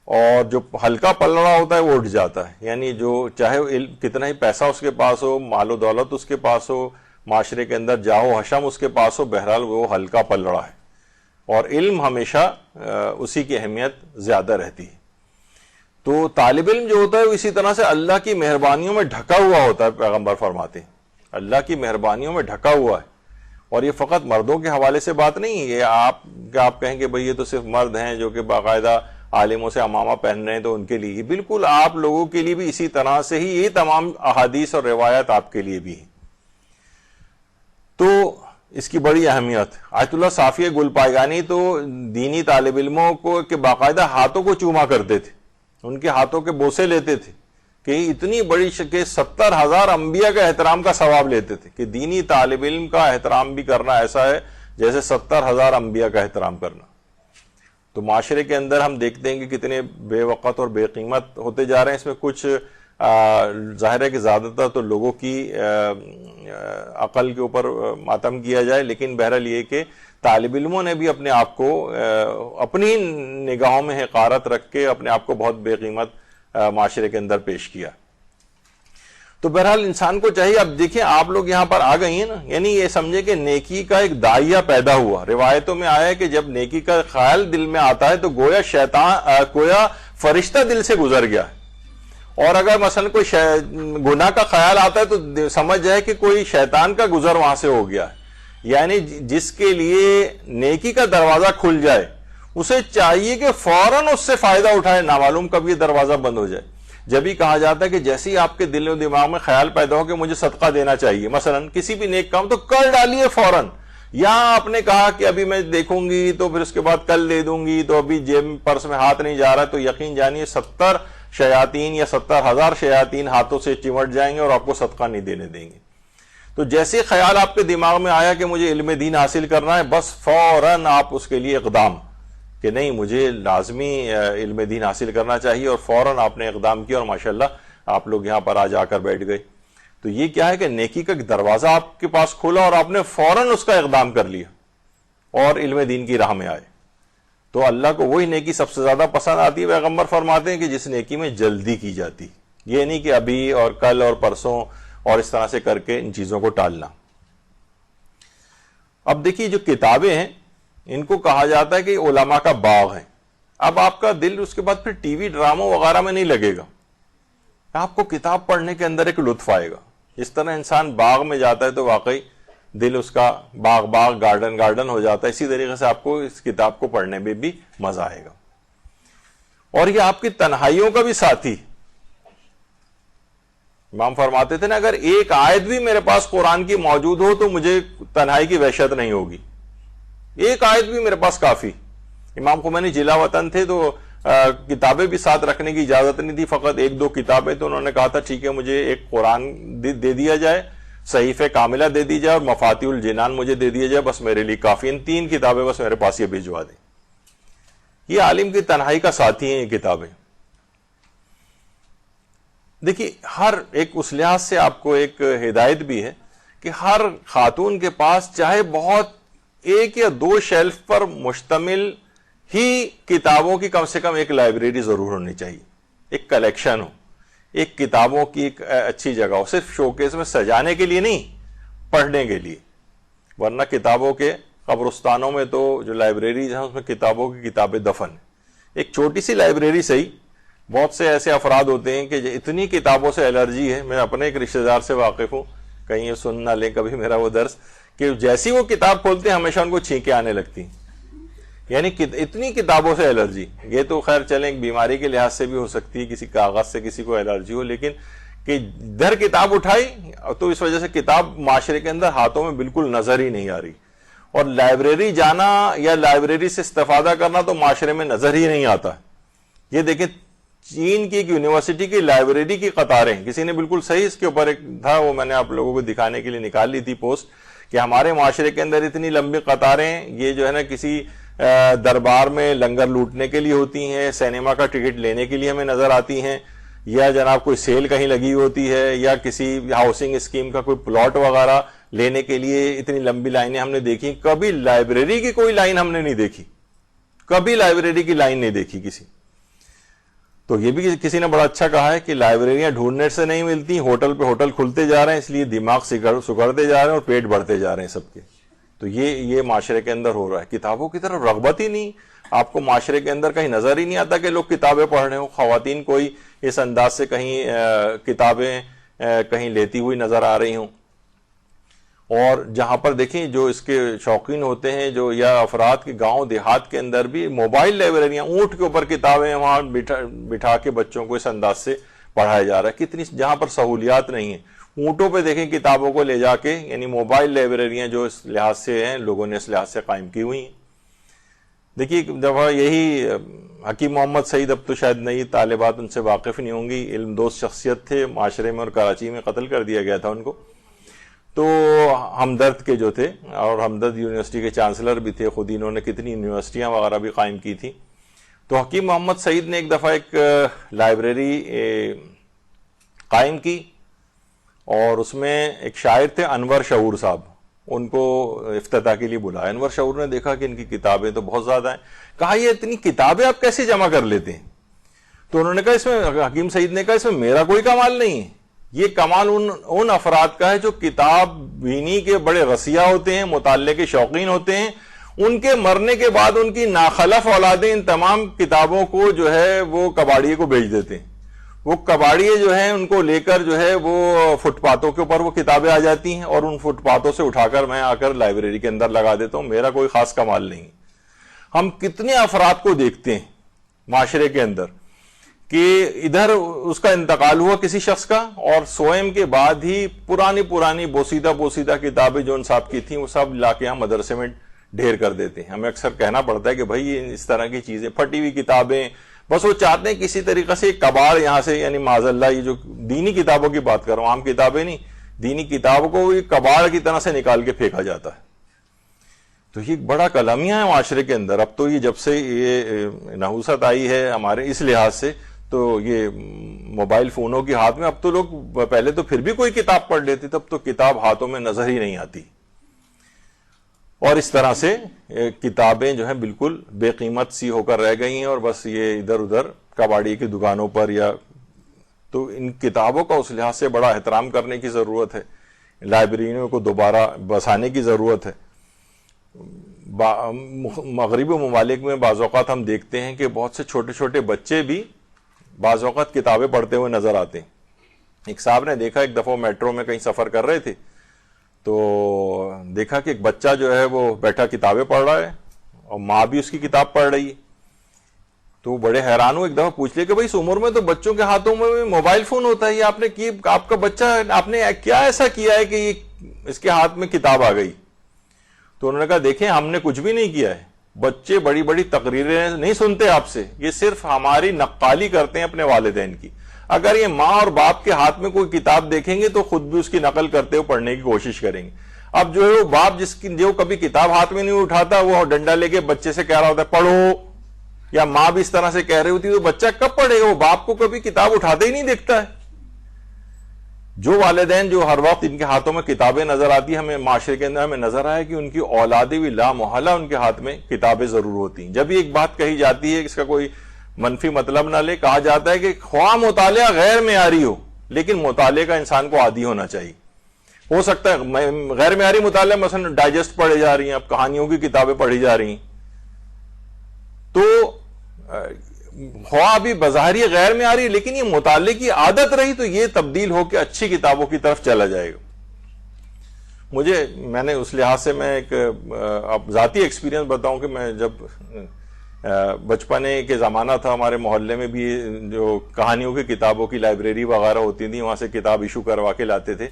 اور جو ہلکا پلڑا ہوتا ہے وہ اٹھ جاتا ہے۔ یعنی جو چاہے کتنا ہی پیسہ اس کے پاس ہو، مال و دولت اس کے پاس ہو، معاشرے کے اندر جاہو حشم اس کے پاس ہو، بہرحال وہ ہلکا پلڑا ہے، اور علم ہمیشہ اسی کی اہمیت زیادہ رہتی ہے۔ تو طالب علم جو ہوتا ہے وہ اسی طرح سے اللہ کی مہربانیوں میں ڈھکا ہوا ہوتا ہے، پیغمبر فرماتے ہیں اللہ کی مہربانیوں میں ڈھکا ہوا ہے۔ اور یہ فقط مردوں کے حوالے سے بات نہیں ہے، یہ آپ کہیں کہ بھئی یہ تو صرف مرد ہیں جو کہ باقاعدہ عالموں سے امامہ پہن رہے ہیں تو ان کے لیے، بالکل آپ لوگوں کے لیے بھی اسی طرح سے ہی یہ تمام احادیث اور روایات آپ کے لیے بھی ہیں۔ تو اس کی بڑی اہمیت۔ آیت اللہ صافی گل پائگانی تو دینی طالب علموں کو کہ باقاعدہ ہاتھوں کو چوما کرتے تھے، ان کے ہاتھوں کے بوسے لیتے تھے، کہ اتنی بڑی 70,000 انبیاء کا احترام کا ثواب لیتے تھے، کہ دینی طالب علم کا احترام بھی کرنا ایسا ہے جیسے 70,000 انبیاء کا احترام کرنا۔ تو معاشرے کے اندر ہم دیکھتے ہیں کہ کتنے بے وقت اور بے قیمت ہوتے جا رہے ہیں۔ اس میں کچھ ظاہر ہے کہ زیادہ تر تو لوگوں کی عقل کے اوپر ماتم کیا جائے، لیکن بہرحال یہ کہ طالب علموں نے بھی اپنے آپ کو اپنی نگاہوں میں حقارت رکھ کے اپنے آپ کو بہت بے قیمت معاشرے کے اندر پیش کیا۔ تو بہرحال انسان کو چاہیے، اب دیکھیں آپ لوگ یہاں پر آ گئی ہیں نا، یعنی یہ سمجھے کہ نیکی کا ایک داعیہ پیدا ہوا۔ روایتوں میں آیا ہے کہ جب نیکی کا خیال دل میں آتا ہے تو گویا فرشتہ دل سے گزر گیا ہے، اور اگر مثلا کوئی گناہ کا خیال آتا ہے تو سمجھ جائے کہ کوئی شیطان کا گزر وہاں سے ہو گیا ہے۔ یعنی جس کے لیے نیکی کا دروازہ کھل جائے اسے چاہیے کہ فوراً اس سے فائدہ اٹھائے، نامعلوم کب یہ دروازہ بند ہو جائے۔ جب ہی کہا جاتا ہے کہ جیسے ہی آپ کے دل و دماغ میں خیال پیدا ہو کہ مجھے صدقہ دینا چاہیے، مثلا کسی بھی نیک کام، تو کر ڈالیے فوراً۔ یا آپ نے کہا کہ ابھی میں دیکھوں گی تو پھر اس کے بعد کل دے دوں گی، تو ابھی جیب پرس میں ہاتھ نہیں جا رہا، تو یقین جانیے 70 شیاطین یا 70,000 شیاطین ہاتھوں سے چمٹ جائیں گے اور آپ کو صدقہ نہیں دینے دیں گے۔ تو جیسے خیال آپ کے دماغ میں آیا کہ مجھے علم دین حاصل کرنا ہے، بس فوراً آپ اس کے لیے اقدام کہ نہیں مجھے لازمی علم دین حاصل کرنا چاہیے، اور فوراً آپ نے اقدام کیا، اور ماشاءاللہ آپ لوگ یہاں پر آج آ کر بیٹھ گئے۔ تو یہ کیا ہے کہ نیکی کا دروازہ آپ کے پاس کھولا اور آپ نے فوراً اس کا اقدام کر لیا اور علم دین کی راہ میں آئے۔ تو اللہ کو وہی نیکی سب سے زیادہ پسند آتی ہے، پیغمبر فرماتے ہیں کہ جس نیکی میں جلدی کی جاتی، یہ نہیں کہ ابھی اور کل اور پرسوں اور اس طرح سے کر کے ان چیزوں کو ٹالنا۔ اب دیکھیے جو کتابیں ہیں ان کو کہا جاتا ہے کہ علماء کا باغ ہے۔ اب آپ کا دل اس کے بعد پھر ٹی وی ڈراموں وغیرہ میں نہیں لگے گا، آپ کو کتاب پڑھنے کے اندر ایک لطف آئے گا۔ اس طرح انسان باغ میں جاتا ہے تو واقعی دل اس کا باغ گارڈن ہو جاتا ہے، اسی طریقے سے آپ کو اس کتاب کو پڑھنے میں بھی مزہ آئے گا، اور یہ آپ کی تنہائیوں کا بھی ساتھی۔ امام فرماتے تھے نا، اگر ایک آیت بھی میرے پاس قرآن کی موجود ہو تو مجھے تنہائی کی وحشت نہیں ہوگی، ایک آیت بھی میرے پاس کافی۔ امام خمینی جلا وطن تھے تو کتابیں بھی ساتھ رکھنے کی اجازت نہیں تھی، فقط 1-2 کتابیں، تو انہوں نے کہا تھا ٹھیک ہے مجھے ایک قرآن دے دیا جائے، صحیفہ کاملہ دے دی جائے، اور مفاتیح الجنان مجھے دے دیا جائے، بس میرے لیے کافی، ان 3 کتابیں بس میرے پاس یہ بھیجوا دیں۔ یہ عالم کی تنہائی کا ساتھی ہیں یہ کتابیں. دیکھیے ہر ایک اس لحاظ سے آپ کو ایک ہدایت بھی ہے کہ ہر خاتون کے پاس چاہے بہت ایک یا دو شیلف پر مشتمل ہی کتابوں کی کم سے کم ایک لائبریری ضرور ہونی چاہیے, ایک کلیکشن ہو, ایک کتابوں کی ایک اچھی جگہ ہو, صرف شوکیس میں سجانے کے لیے نہیں, پڑھنے کے لیے. ورنہ کتابوں کے قبرستانوں میں تو جو لائبریریز ہیں اس میں کتابوں کی کتابیں دفن ہیں. ایک چھوٹی سی لائبریری صحیح, بہت سے ایسے افراد ہوتے ہیں کہ اتنی کتابوں سے الرجی ہے. میں اپنے ایک رشتہ دار سے واقف ہوں, کہیں یہ سن نہ لیں کبھی میرا وہ درس, کہ جیسی وہ کتاب کھولتے ہیں ہمیشہ ان کو چھینکیں آنے لگتی ہیں, یعنی اتنی کتابوں سے الرجی. یہ تو خیر چلیں ایک بیماری کے لحاظ سے بھی ہو سکتی ہے, کسی کاغذ سے کسی کو الرجی ہو, لیکن کہ ادھر کتاب اٹھائی تو اس وجہ سے کتاب معاشرے کے اندر ہاتھوں میں بالکل نظر ہی نہیں آ رہی. اور لائبریری جانا یا لائبریری سے استفادہ کرنا تو معاشرے میں نظر ہی نہیں آتا. یہ دیکھیں چین کی ایک یونیورسٹی کی لائبریری کی قطاریں, کسی نے بالکل صحیح اس کے اوپر ایک تھا, وہ میں نے آپ لوگوں کو دکھانے کے لیے نکال لی تھی پوسٹ, کہ ہمارے معاشرے کے اندر اتنی لمبی قطاریں یہ جو ہے نا کسی دربار میں لنگر لوٹنے کے لیے ہوتی ہیں, سینما کا ٹکٹ لینے کے لیے ہمیں نظر آتی ہیں, یا جناب کوئی سیل کہیں لگی ہوتی ہے, یا کسی ہاؤسنگ اسکیم کا کوئی پلاٹ وغیرہ لینے کے لیے اتنی لمبی لائنیں ہم نے دیکھی. کبھی لائبریری کی کوئی لائن ہم نے نہیں دیکھی, کبھی لائبریری کی لائن نہیں دیکھی کسی. تو یہ بھی کسی نے بڑا اچھا کہا ہے کہ لائبریریاں ڈھونڈنے سے نہیں ملتی, ہوٹل پہ ہوٹل کھلتے جا رہے ہیں, اس لیے دماغ سکڑتے جا رہے ہیں اور پیٹ بڑھتے جا رہے ہیں سب کے. تو یہ معاشرے کے اندر ہو رہا ہے. کتابوں کی طرف رغبت ہی نہیں, آپ کو معاشرے کے اندر کہیں نظر ہی نہیں آتا کہ لوگ کتابیں پڑھ رہے ہوں. خواتین کوئی اس انداز سے کہیں کتابیں کہیں لیتی ہوئی نظر آ رہی ہوں. اور جہاں پر دیکھیں جو اس کے شوقین ہوتے ہیں, جو یا افراد کے گاؤں دیہات کے اندر بھی موبائل لائبریریاں, اونٹ کے اوپر کتابیں وہاں بٹھا کے بچوں کو اس انداز سے پڑھایا جا رہا ہے. کتنی جہاں پر سہولیات نہیں ہیں, اونٹوں پہ دیکھیں کتابوں کو لے جا کے, یعنی موبائل لائبریریاں جو اس لحاظ سے ہیں لوگوں نے اس لحاظ سے قائم کی ہوئی ہیں. دیکھیے ایک دفعہ یہی حکیم محمد سعید, اب تو شاید نئی طالبات ان سے واقف نہیں ہوں گی, علم دوست شخصیت تھے معاشرے میں, اور کراچی میں قتل کر دیا گیا تھا ان کو. تو ہمدرد کے جو تھے, اور ہمدرد یونیورسٹی کے چانسلر بھی تھے, خود انہوں نے کتنی یونیورسٹیاں وغیرہ بھی قائم کی تھی. تو حکیم محمد سعید نے ایک دفعہ ایک لائبریری قائم کی, اور اس میں ایک شاعر تھے انور شعور صاحب, ان کو افتتاح کے لیے بلایا. انور شعور نے دیکھا کہ ان کی کتابیں تو بہت زیادہ ہیں, کہا یہ اتنی کتابیں آپ کیسے جمع کر لیتے ہیں؟ تو انہوں نے کہا اس میں, حکیم سعید نے کہا اس میں میرا کوئی کمال نہیں ہے, یہ کمال ان افراد کا ہے جو کتاب بینی کے بڑے رسیہ ہوتے ہیں, مطالعے کے شوقین ہوتے ہیں. ان کے مرنے کے بعد ان کی ناخلف اولادیں ان تمام کتابوں کو جو ہے وہ کباڑیے کو بیچ دیتے ہیں. وہ کباڑیے جو ہیں ان کو لے کر جو ہے وہ فٹ پاتھوں کے اوپر وہ کتابیں آ جاتی ہیں, اور ان فٹ پاتھوں سے اٹھا کر میں آ کر لائبریری کے اندر لگا دیتا ہوں. میرا کوئی خاص کمال نہیں. ہم کتنے افراد کو دیکھتے ہیں معاشرے کے اندر کہ ادھر اس کا انتقال ہوا کسی شخص کا, اور سوئم کے بعد ہی پرانی بوسیدہ کتابیں جو ان صاحب کی تھیں وہ سب لا کے یہاں مدرسے میں ڈھیر کر دیتے ہیں. ہمیں اکثر کہنا پڑتا ہے کہ بھائی اس طرح کی چیزیں, پھٹی ہوئی کتابیں, بس وہ چاہتے ہیں کسی طریقے سے کباڑ یہاں سے, یعنی معاذ اللہ یہ جو دینی کتابوں کی بات کر رہا ہوں, عام کتابیں نہیں, دینی کتابوں کو کباڑ کی طرح سے نکال کے پھینکا جاتا ہے. تو یہ بڑا کلامیہ ہے معاشرے کے اندر. اب تو یہ جب سے یہ نحوست آئی ہے ہمارے اس لحاظ سے, تو یہ موبائل فونوں کے ہاتھ میں, اب تو لوگ پہلے تو پھر بھی کوئی کتاب پڑھ لیتے, تب تو کتاب ہاتھوں میں نظر ہی نہیں آتی. اور اس طرح سے کتابیں جو ہیں بالکل بے قیمت سی ہو کر رہ گئی ہیں, اور بس یہ ادھر ادھر کباڑی کی دکانوں پر یا. تو ان کتابوں کا اس لحاظ سے بڑا احترام کرنے کی ضرورت ہے, لائبریریوں کو دوبارہ بسانے کی ضرورت ہے. مغربی ممالک میں بعض اوقات ہم دیکھتے ہیں کہ بہت سے چھوٹے چھوٹے بچے بھی بعض اوقات کتابیں پڑھتے ہوئے نظر آتے ہیں. ایک صاحب نے دیکھا, ایک دفعہ میٹرو میں کہیں سفر کر رہے تھے, تو دیکھا کہ ایک بچہ جو ہے وہ بیٹھا کتابیں پڑھ رہا ہے, اور ماں بھی اس کی کتاب پڑھ رہی ہے. تو بڑے حیران ہوں, ایک دفعہ پوچھ لیا کہ بھائی اس عمر میں تو بچوں کے ہاتھوں میں موبائل فون ہوتا ہے, یہ آپ نے کی, آپ کا بچہ, آپ نے کیا ایسا کیا ہے کہ یہ اس کے ہاتھ میں کتاب آ گئی؟ تو انہوں نے کہا دیکھیں ہم نے کچھ بھی نہیں کیا ہے, بچے بڑی بڑی تقریریں نہیں سنتے آپ سے, یہ صرف ہماری نقالی کرتے ہیں اپنے والدین کی. اگر یہ ماں اور باپ کے ہاتھ میں کوئی کتاب دیکھیں گے تو خود بھی اس کی نقل کرتے ہوئے پڑھنے کی کوشش کریں گے. اب جو ہے وہ باپ جو کبھی کتاب ہاتھ میں نہیں اٹھاتا, وہ ڈنڈا لے کے بچے سے کہہ رہا ہوتا ہے پڑھو, یا ماں بھی اس طرح سے کہہ رہی ہوتی تو بچہ کب پڑھے گا؟ وہ باپ کو کبھی کتاب اٹھاتے ہی نہیں دیکھتا ہے. جو والدین جو ہر وقت ان کے ہاتھوں میں کتابیں نظر آتی ہیں، ہمیں معاشرے کے اندر ہمیں نظر آیا کہ ان کی اولادیں بھی لا محالہ ان کے ہاتھ میں کتابیں ضرور ہوتی ہیں. جب ایک بات کہی جاتی ہے، اس کا کوئی منفی مطلب نہ لے، کہا جاتا ہے کہ خواہ مطالعہ غیر معیاری ہو لیکن مطالعے کا انسان کو عادی ہونا چاہیے. ہو سکتا ہے غیر معیاری مطالعہ مثلا ڈائجسٹ پڑھی جا رہی ہیں، اب کہانیوں کی کتابیں پڑھی جا رہی ہیں، تو خواہ بھی بظاہر غیر معیاری لیکن یہ مطالعے کی عادت رہی تو یہ تبدیل ہو کے اچھی کتابوں کی طرف چلا جائے گا. میں نے اس لحاظ سے میں ایک ذاتی ایکسپیرینس بتاؤں کہ میں جب بچپنے کے زمانہ تھا، ہمارے محلے میں بھی جو کہانیوں کی کتابوں کی لائبریری وغیرہ ہوتی تھی، وہاں سے کتاب ایشو کروا کے لاتے تھے،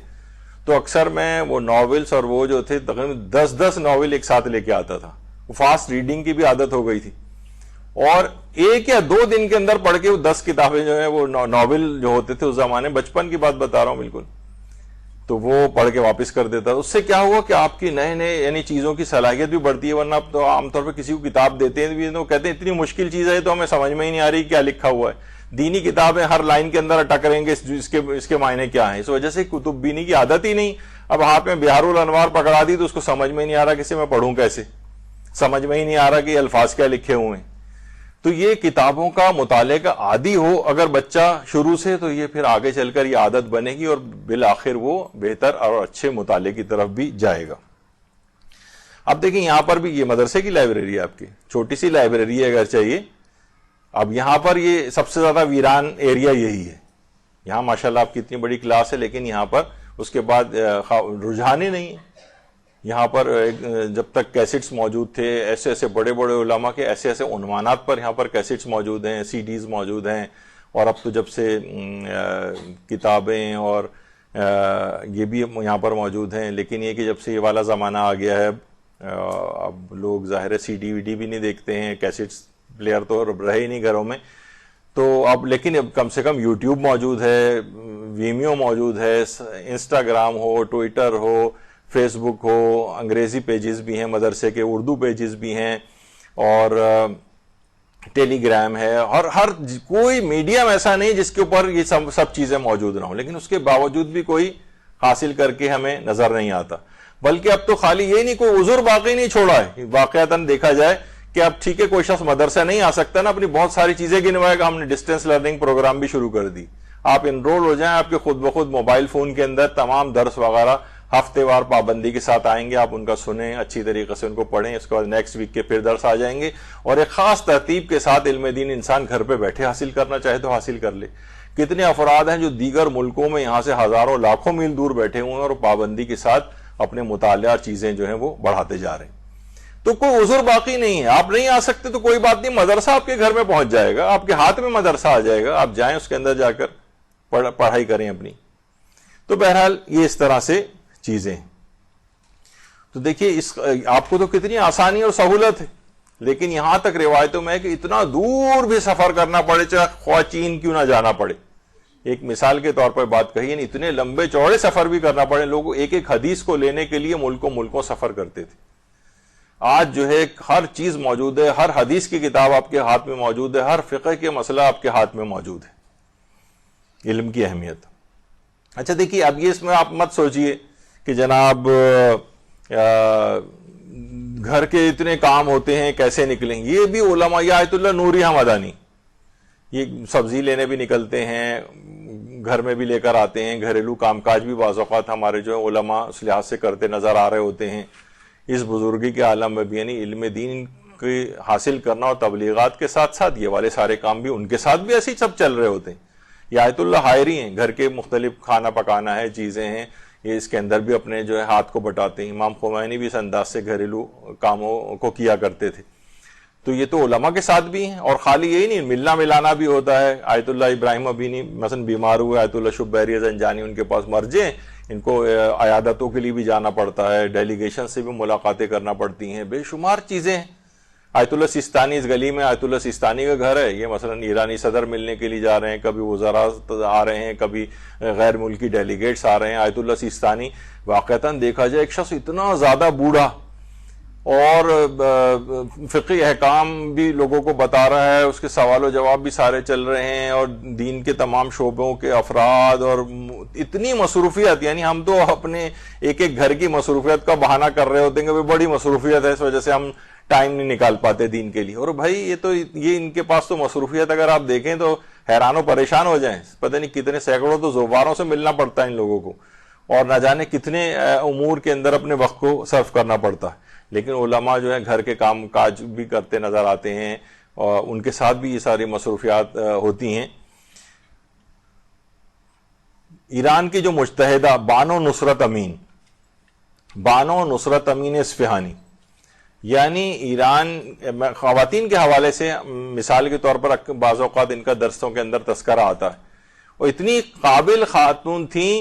تو اکثر میں وہ ناولز اور وہ جو تھے تقریباً 10 ناول ایک ساتھ لے کے آتا تھا. فاسٹ ریڈنگ کی بھی عادت ہو گئی تھی، اور 1 یا 2 دن کے اندر پڑھ کے وہ 10 کتابیں جو ہیں وہ ناول جو ہوتے تھے اس زمانے، بچپن کی بات بتا رہا ہوں بالکل، تو وہ پڑھ کے واپس کر دیتا. اس سے کیا ہوا کہ آپ کی نئے یعنی چیزوں کی صلاحیت بھی بڑھتی ہے. ورنہ آپ تو عام طور پہ کسی کو کتاب دیتے ہیں تو کہتے ہیں اتنی مشکل چیز ہے تو ہمیں سمجھ میں ہی نہیں آ رہی کیا لکھا ہوا ہے. دینی کتابیں ہر لائن کے اندر اٹک رہیں گے اس کے معنی کیا ہیں. اس وجہ سے کتب بینی کی عادت ہی نہیں. اب ہاتھ میں بہار الانوار پکڑا دی تو اس کو سمجھ میں نہیں آ رہا کسی میں پڑھوں کیسے، سمجھ میں ہی نہیں آ رہا کہ یہ الفاظ کیا لکھے ہوئے ہیں. تو یہ کتابوں کا مطالعے کا عادی ہو اگر بچہ شروع سے، تو یہ پھر آگے چل کر یہ عادت بنے گی اور بالآخر وہ بہتر اور اچھے مطالعے کی طرف بھی جائے گا. اب دیکھیں یہاں پر بھی یہ مدرسے کی لائبریری ہے، آپ کی چھوٹی سی لائبریری ہے اگر چاہیے. اب یہاں پر یہ سب سے زیادہ ویران ایریا یہی ہے. یہاں ماشاءاللہ آپ کی اتنی بڑی کلاس ہے لیکن یہاں پر اس کے بعد رجحان ہی نہیں ہے. یہاں پر جب تک کیسٹس موجود تھے، ایسے بڑے علماء کے ایسے عنوانات پر یہاں پر کیسٹس موجود ہیں، سی ڈیز موجود ہیں. اور اب تو جب سے کتابیں اور یہ بھی یہاں پر موجود ہیں، لیکن یہ کہ جب سے یہ والا زمانہ آ گیا ہے اب لوگ ظاہر سی ڈی وی ڈی بھی نہیں دیکھتے ہیں، کیسٹس پلیئر تو رہے ہی نہیں گھروں میں. تو اب لیکن اب کم سے کم یوٹیوب موجود ہے، ویمیو موجود ہے، انسٹاگرام ہو، ٹویٹر ہو، فیس بک ہو، انگریزی پیجز بھی ہیں مدرسے کے، اردو پیجز بھی ہیں، اور ٹیلی گرام ہے. اور ہر کوئی میڈیم ایسا نہیں جس کے اوپر یہ سب چیزیں موجود نہ ہوں، لیکن اس کے باوجود بھی کوئی حاصل کر کے ہمیں نظر نہیں آتا. بلکہ اب تو خالی یہ نہیں، کوئی عذر باقی نہیں چھوڑا ہے. واقعتاً دیکھا جائے کہ اب ٹھیک ہے کوئی شخص مدرسہ نہیں آ سکتا نا، اپنی بہت ساری چیزیں گنوائے گا. ہم نے ڈسٹینس لرننگ پروگرام بھی شروع کر دی. آپ انرول ہو جائیں، آپ کے خود بخود موبائل فون کے اندر تمام درس وغیرہ ہفتے وار پابندی کے ساتھ آئیں گے. آپ ان کا سنیں، اچھی طریقے سے ان کو پڑھیں، اس کے بعد نیکسٹ ویک کے پھر درس آ جائیں گے. اور ایک خاص ترتیب کے ساتھ علم دین انسان گھر پہ بیٹھے حاصل کرنا چاہے تو حاصل کر لے. کتنے افراد ہیں جو دیگر ملکوں میں یہاں سے ہزاروں لاکھوں میل دور بیٹھے ہوئے ہیں اور پابندی کے ساتھ اپنے مطالعہ چیزیں جو ہیں وہ بڑھاتے جا رہے ہیں. تو کوئی عذر باقی نہیں ہے. آپ نہیں آ سکتے تو کوئی بات نہیں، مدرسہ آپ کے گھر میں پہنچ جائے گا، آپ کے ہاتھ میں مدرسہ آ جائے گا، آپ جائیں اس کے اندر جا کر پڑھائی کریں اپنی. تو بہرحال یہ اس طرح سے چیزیں. تو دیکھیے آپ کو تو کتنی آسانی اور سہولت ہے، لیکن یہاں تک روایتوں میں ہے کہ اتنا دور بھی سفر کرنا پڑے، چاہے خواہ چین کیوں نہ جانا پڑے. ایک مثال کے طور پر بات کہی، یعنی اتنے لمبے چوڑے سفر بھی کرنا پڑے. لوگ ایک حدیث کو لینے کے لیے ملکوں سفر کرتے تھے. آج جو ہے ہر چیز موجود ہے، ہر حدیث کی کتاب آپ کے ہاتھ میں موجود ہے، ہر فقہ کے مسئلہ آپ کے ہاتھ میں موجود ہے. علم کی اہمیت. اچھا دیکھیے اب یہ اس میں آپ مت سوچئے کہ جناب گھر کے اتنے کام ہوتے ہیں کیسے نکلیں. یہ بھی علماء، یہ آیت اللہ نوری حمدانی، یہ سبزی لینے بھی نکلتے ہیں، گھر میں بھی لے کر آتے ہیں، گھریلو کام کاج بھی بعض اوقات ہمارے جو ہے علماء اس لحاظ سے کرتے نظر آ رہے ہوتے ہیں. اس بزرگی کے عالم میں بھی یعنی علم دین کی حاصل کرنا اور تبلیغات کے ساتھ ساتھ یہ والے سارے کام بھی ان کے ساتھ بھی ایسے ہی سب چل رہے ہوتے ہیں. یہ آیت اللہ حائری ہیں، گھر کے مختلف کھانا پکانا ہے، چیزیں ہیں، یہ اس کے اندر بھی اپنے جو ہے ہاتھ کو بٹاتے ہیں. امام خمینی بھی اس انداز سے گھریلو کاموں کو کیا کرتے تھے. تو یہ تو علماء کے ساتھ بھی ہیں. اور خالی یہی نہیں، ملنا ملانا بھی ہوتا ہے. آیت اللہ ابراہیم ابینی مثلا بیمار ہوئے، آیت اللہ شبیری زنجانی ان کے پاس مرجے ہیں، ان کو عیادتوں کے لیے بھی جانا پڑتا ہے، ڈیلیگیشن سے بھی ملاقاتیں کرنا پڑتی ہیں، بے شمار چیزیں ہیں. آیت اللہ سیستانی اس گلی میں آیت اللہ سیستانی کا گھر ہے. یہ مثلا ایرانی صدر ملنے کے لیے جا رہے ہیں، کبھی وزراء آ رہے ہیں، کبھی غیر ملکی ڈیلیگیٹس آ رہے ہیں. آیت اللہ سیستانی واقعتاً دیکھا جائے ایک شخص اتنا زیادہ بوڑھا اور فقہی احکام بھی لوگوں کو بتا رہا ہے، اس کے سوال و جواب بھی سارے چل رہے ہیں، اور دین کے تمام شعبوں کے افراد، اور اتنی مصروفیت، یعنی ہم تو اپنے ایک ایک گھر کی مصروفیت کا بہانہ کر رہے ہوتے ہیں کہ بڑی مصروفیت ہے، اس وجہ سے ہم ٹائم نہیں نکال پاتے دین کے لیے. اور بھائی یہ ان کے پاس تو مصروفیت اگر آپ دیکھیں تو حیران و پریشان ہو جائیں. پتہ نہیں کتنے سینکڑوں تو زوباروں سے ملنا پڑتا ہے ان لوگوں کو، اور نہ جانے کتنے امور کے اندر اپنے وقت کو صرف کرنا پڑتا ہے. لیکن علماء جو ہے گھر کے کام کاج بھی کرتے نظر آتے ہیں، اور ان کے ساتھ بھی یہ ساری مصروفیات ہوتی ہیں. ایران کی جو مجتہدہ بانو نصرت امین اصفہانی، یعنی ایران خواتین کے حوالے سے مثال کے طور پر بعض اوقات ان کا درسوں کے اندر تذکرہ آتا ہے، اور اتنی قابل خاتون تھیں،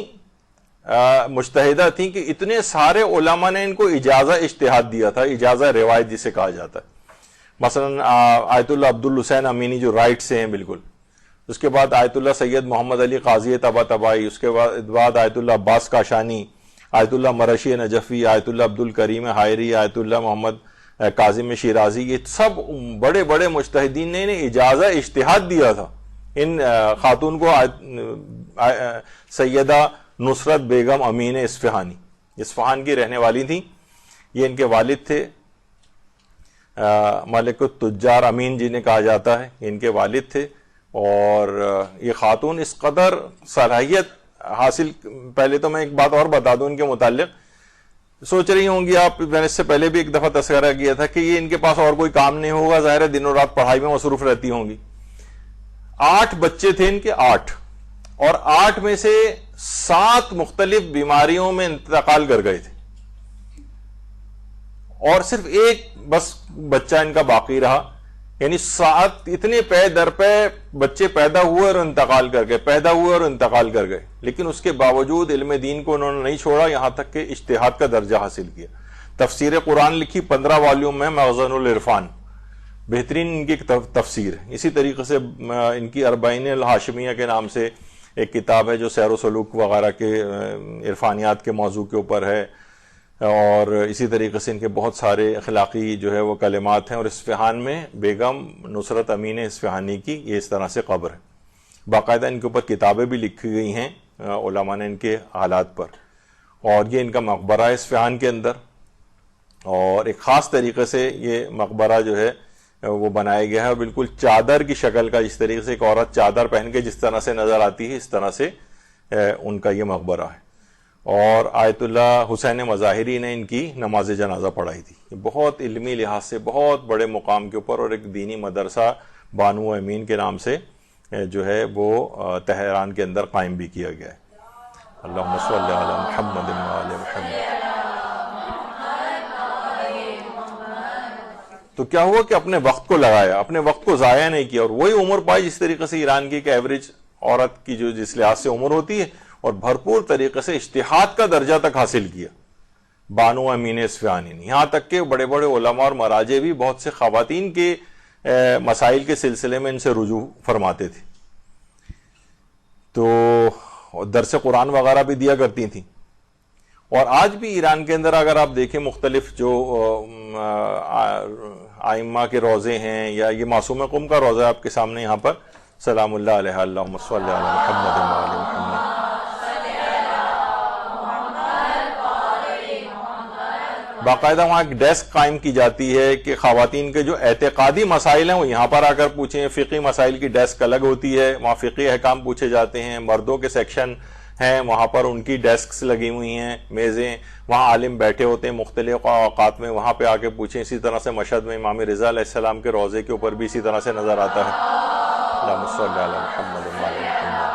مجتہدہ تھیں، کہ اتنے سارے علماء نے ان کو اجازہ اجتہاد دیا تھا، اجازہ روایت جسے کہا جاتا ہے. مثلا آیت اللہ عبدالحسین امینی جو رائٹ سے ہیں بالکل، اس کے بعد آیت اللہ سید محمد علی قاضی طباطبائی، اس کے بعد آیت اللہ عباس کاشانی، آیت اللہ مرشی نجفی، آیت اللہ عبدالکریم حائری، آیت اللہ محمد کاظم شیرازی، یہ سب بڑے بڑے مجتہدین نے انہیں اجازہ اجتہاد دیا تھا. ان خاتون کو سیدہ نصرت بیگم امین اصفہانی، اصفہان کی رہنے والی تھیں. یہ ان کے والد تھے ملک التجار امین جنہیں کہا جاتا ہے، ان کے والد تھے. اور یہ خاتون اس قدر صلاحیت حاصل، پہلے تو میں ایک بات اور بتا دوں ان کے متعلق، سوچ رہی ہوں گی آپ، میں نے اس سے پہلے بھی ایک دفعہ تذکرہ کیا تھا کہ یہ ان کے پاس اور کوئی کام نہیں ہوگا، ظاہر ہے دن و رات پڑھائی میں مصروف رہتی ہوں گی. 8 بچے تھے ان کے، 8، اور 8 میں سے 7 مختلف بیماریوں میں انتقال کر گئے تھے، اور صرف ایک بس بچہ ان کا باقی رہا. یعنی 7 اتنے پے در پے بچے پیدا ہوئے اور انتقال کر گئے، پیدا ہوئے اور انتقال کر گئے، لیکن اس کے باوجود علم دین کو انہوں نے نہیں چھوڑا، یہاں تک کہ اجتہاد کا درجہ حاصل کیا. تفسیر قرآن لکھی 15 والیوم میں، مخزن العرفان، بہترین ان کی تفسیر. اسی طریقے سے ان کی اربعین الہاشمیہ کے نام سے ایک کتاب ہے جو سیر و سلوک وغیرہ کے عرفانیات کے موضوع کے اوپر ہے، اور اسی طریقے سے ان کے بہت سارے اخلاقی جو ہے وہ کلمات ہیں. اور اصفہان میں بیگم نصرت امین اصفہانی کی یہ اس طرح سے قبر ہے. باقاعدہ ان کے اوپر کتابیں بھی لکھی گئی ہیں علماء نے ان کے حالات پر، اور یہ ان کا مقبرہ ہے اصفہان کے اندر. اور ایک خاص طریقے سے یہ مقبرہ جو ہے وہ بنایا گیا ہے، بالکل چادر کی شکل کا، جس طریقے سے ایک عورت چادر پہن کے جس طرح سے نظر آتی ہے، اس طرح سے ان کا یہ مقبرہ ہے. اور آیت اللہ حسین مظاہری نے ان کی نماز جنازہ پڑھائی تھی. بہت علمی لحاظ سے بہت بڑے مقام کے اوپر، اور ایک دینی مدرسہ بانو امین کے نام سے جو ہے وہ تہران کے اندر قائم بھی کیا گیا ہے. اللہم صلی علی محمد و آل محمد. تو کیا ہوا کہ اپنے وقت کو لگایا، اپنے وقت کو ضائع نہیں کیا، اور وہی عمر پائی جس طریقے سے ایران کی کہ ایوریج عورت کی جو جس لحاظ سے عمر ہوتی ہے، اور بھرپور طریقے سے اجتہاد کا درجہ تک حاصل کیا بانو امین اصفہانی نے. یہاں تک کہ بڑے بڑے علماء اور مراجع بھی بہت سے خواتین کے مسائل کے سلسلے میں ان سے رجوع فرماتے تھے. تو درس قرآن وغیرہ بھی دیا کرتی تھیں. اور آج بھی ایران کے اندر اگر آپ دیکھیں مختلف جو ائمہ کے روضے ہیں، یا یہ معصوم قم کا روضہ آپ کے سامنے یہاں پر، سلام اللہ علیہ، اللہم صلی علی محمد و آل محمد. باقاعدہ وہاں ایک ڈیسک قائم کی جاتی ہے کہ خواتین کے جو اعتقادی مسائل ہیں وہ یہاں پر آ کر پوچھیں. فقہی مسائل کی ڈیسک الگ ہوتی ہے، وہاں فقہی احکام پوچھے جاتے ہیں. مردوں کے سیکشن ہیں، وہاں پر ان کی ڈیسکس لگی ہوئی ہیں، میزیں، وہاں عالم بیٹھے ہوتے ہیں مختلف اوقات میں، وہاں پہ آ کے پوچھیں. اسی طرح سے مشہد میں امام رضا علیہ السلام کے روضے کے اوپر بھی اسی طرح سے نظر آتا ہے. اللہم صلی علی محمد و آل محمد.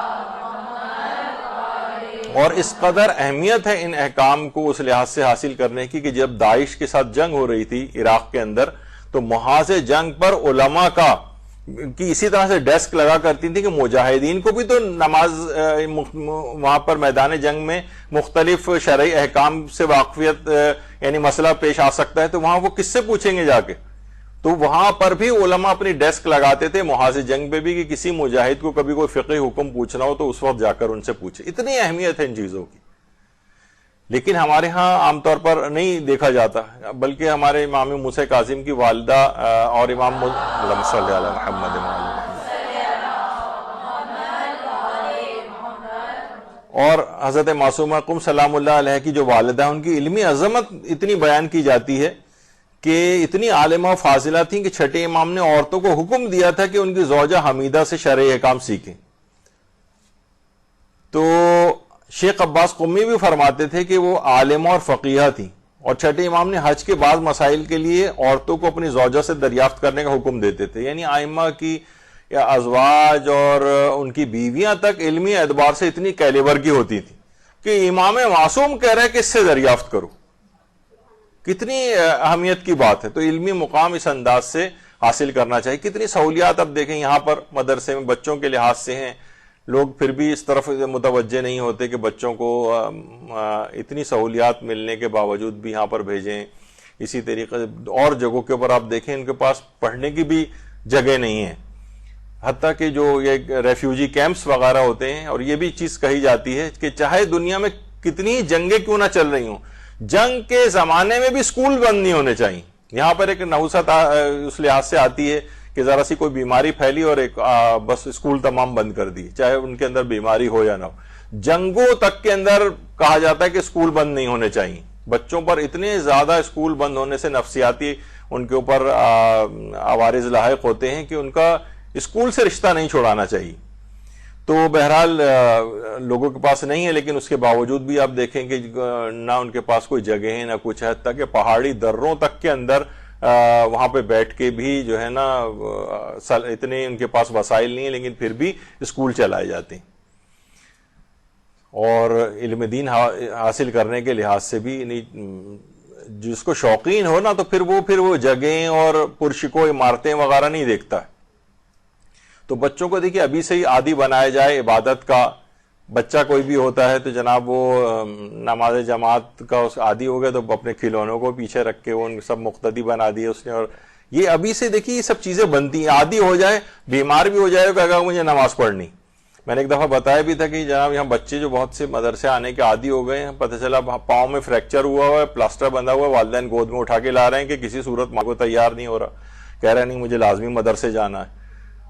اور اس قدر اہمیت ہے ان احکام کو اس لحاظ سے حاصل کرنے کی کہ جب داعش کے ساتھ جنگ ہو رہی تھی عراق کے اندر، تو محاذ جنگ پر علماء کی اسی طرح سے ڈیسک لگا کرتی تھی کہ مجاہدین کو بھی تو نماز وہاں پر میدان جنگ میں مختلف شرعی احکام سے واقفیت یعنی مسئلہ پیش آ سکتا ہے، تو وہاں وہ کس سے پوچھیں گے جا کے؟ تو وہاں پر بھی علماء اپنی ڈیسک لگاتے تھے محاذ جنگ پہ بھی کہ کسی مجاہد کو کبھی کوئی فقہی حکم پوچھنا ہو تو اس وقت جا کر ان سے پوچھے. اتنی اہمیت ہے ان چیزوں کی. لیکن ہمارے ہاں عام طور پر نہیں دیکھا جاتا، بلکہ ہمارے امام موسیٰ کاظم کی والدہ اور امام اللہم صلی علی محمد اور حضرت معصومہ قم سلام اللہ علیہ کی جو والدہ، ان کی علمی عظمت اتنی بیان کی جاتی ہے کہ اتنی عالمہ و فاضلہ تھیں کہ چھٹے امام نے عورتوں کو حکم دیا تھا کہ ان کی زوجہ حمیدہ سے شرعی احکام سیکھیں۔ تو شیخ عباس قمی بھی فرماتے تھے کہ وہ عالمہ اور فقیہہ تھیں، اور چھٹے امام نے حج کے بعض مسائل کے لیے عورتوں کو اپنی زوجہ سے دریافت کرنے کا حکم دیتے تھے۔ یعنی ائمہ کی یا ازواج اور ان کی بیویاں تک علمی اعتبار سے اتنی کیلیبر کی ہوتی تھی کہ امام معصوم کہہ رہے کہ اس سے دریافت کرو، کتنی اہمیت کی بات ہے۔ تو علمی مقام اس انداز سے حاصل کرنا چاہیے۔ کتنی سہولیات اب دیکھیں یہاں پر مدرسے میں بچوں کے لحاظ سے ہیں، لوگ پھر بھی اس طرف متوجہ نہیں ہوتے کہ بچوں کو اتنی سہولیات ملنے کے باوجود بھی یہاں پر بھیجیں۔ اسی طریقے سے اور جگہوں کے اوپر آپ دیکھیں ان کے پاس پڑھنے کی بھی جگہ نہیں ہے، حتیٰ کہ جو یہ ریفیوجی کیمپس وغیرہ ہوتے ہیں، اور یہ بھی چیز کہی جاتی ہے کہ چاہے دنیا میں کتنی جنگیں کیوں نہ چل رہی ہوں، جنگ کے زمانے میں بھی اسکول بند نہیں ہونے چاہیے۔ یہاں پر ایک نحوست اس لحاظ سے آتی ہے کہ ذرا سی کوئی بیماری پھیلی اور ایک بس اسکول تمام بند کر دی، چاہے ان کے اندر بیماری ہو یا نہ ہو۔ جنگوں تک کے اندر کہا جاتا ہے کہ اسکول بند نہیں ہونے چاہیے۔ بچوں پر اتنے زیادہ اسکول بند ہونے سے نفسیاتی ان کے اوپر عوارض لاحق ہوتے ہیں کہ ان کا اسکول سے رشتہ نہیں چھوڑانا چاہیے۔ تو بہرحال لوگوں کے پاس نہیں ہے، لیکن اس کے باوجود بھی آپ دیکھیں کہ نہ ان کے پاس کوئی جگہ ہے نہ کچھ ہے، تاکہ پہاڑی دروں تک کے اندر وہاں پہ بیٹھ کے بھی جو ہے نا اتنے ان کے پاس وسائل نہیں ہیں، لیکن پھر بھی اسکول چلائے جاتے ہیں۔ اور علم دین حاصل کرنے کے لحاظ سے بھی جس کو شوقین ہو نا، تو پھر وہ جگہیں اور پرشکو عمارتیں وغیرہ نہیں دیکھتا ہے۔ تو بچوں کو دیکھیے ابھی سے ہی عادی بنایا جائے عبادت کا۔ بچہ کوئی بھی ہوتا ہے تو جناب وہ نماز جماعت کا عادی ہو گیا تو اپنے کھلونوں کو پیچھے رکھ کے وہ سب مقتدی بنا دیے اس نے، اور یہ ابھی سے دیکھیے یہ سب چیزیں بنتی ہیں، عادی ہو جائے، بیمار بھی ہو جائے کہ مجھے نماز پڑھنی۔ میں نے ایک دفعہ بتایا بھی تھا کہ جناب یہاں بچے جو بہت سے مدرسے آنے کے عادی ہو گئے ہیں، پتہ چلا پاؤں میں فریکچر ہوا ہے، پلاسٹر بندھا ہوا ہے، والدین گود میں اٹھا کے لا رہے ہیں کہ کسی صورت ماں کو تیار نہیں ہو رہا، کہہ رہے نہیں مجھے لازمی مدرسے جانا ہے،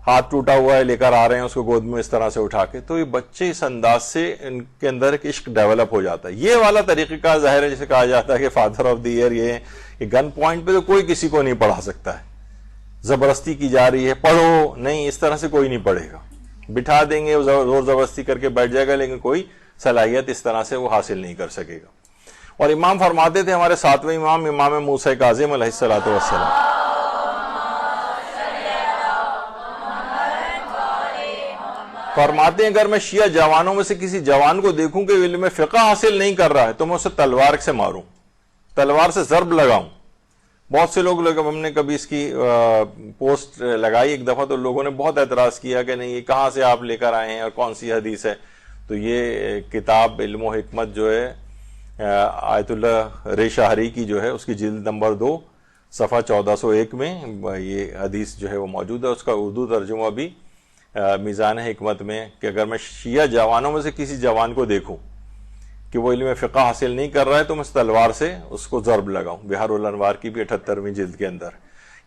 ہاتھ ٹوٹا ہوا ہے لے کر آ رہے ہیں اس کو گود میں اس طرح سے اٹھا کے۔ تو یہ بچے اس انداز سے ان کے اندر ایک عشق ڈیولپ ہو جاتا ہے۔ یہ والا طریقہ کا ظاہر ہے جسے کہا جاتا ہے کہ فادر آف دی ایئر یہ ہے کہ گن پوائنٹ پہ تو کوئی کسی کو نہیں پڑھا سکتا ہے، زبردستی کی جا رہی ہے پڑھو، نہیں اس طرح سے کوئی نہیں پڑھے گا، بٹھا دیں گے زور زبردستی کر کے بیٹھ جائے گا، لیکن کوئی صلاحیت اس طرح سے وہ حاصل نہیں کر سکے گا۔ اور امام فرماتے تھے ہمارے ساتویں امام امام موسیٰ کاظم علیہ الصلوۃ والسلام، فرماتے ہیں اگر میں شیعہ جوانوں میں سے کسی جوان کو دیکھوں کہ علم فقہ حاصل نہیں کر رہا ہے تو میں اسے تلوار سے ماروں، تلوار سے ضرب لگاؤں۔ بہت سے لوگ ہم نے کبھی اس کی پوسٹ لگائی ایک دفعہ، تو لوگوں نے بہت اعتراض کیا کہ نہیں یہ کہاں سے آپ لے کر آئے ہیں اور کون سی حدیث ہے۔ تو یہ کتاب علم و حکمت جو ہے آیت اللہ رے شاہری کی جو ہے اس کی جلد نمبر 2 صفحہ 1401 میں یہ حدیث جو ہے وہ موجود ہے، اس کا اردو ترجمہ بھی میزان حکمت میں، کہ اگر میں شیعہ جوانوں میں سے کسی جوان کو دیکھوں کہ وہ علم فقہ حاصل نہیں کر رہا ہے تو میں اس تلوار سے اس کو ضرب لگاؤں۔ بحار الانوار کی بھی 78ویں جلد کے اندر،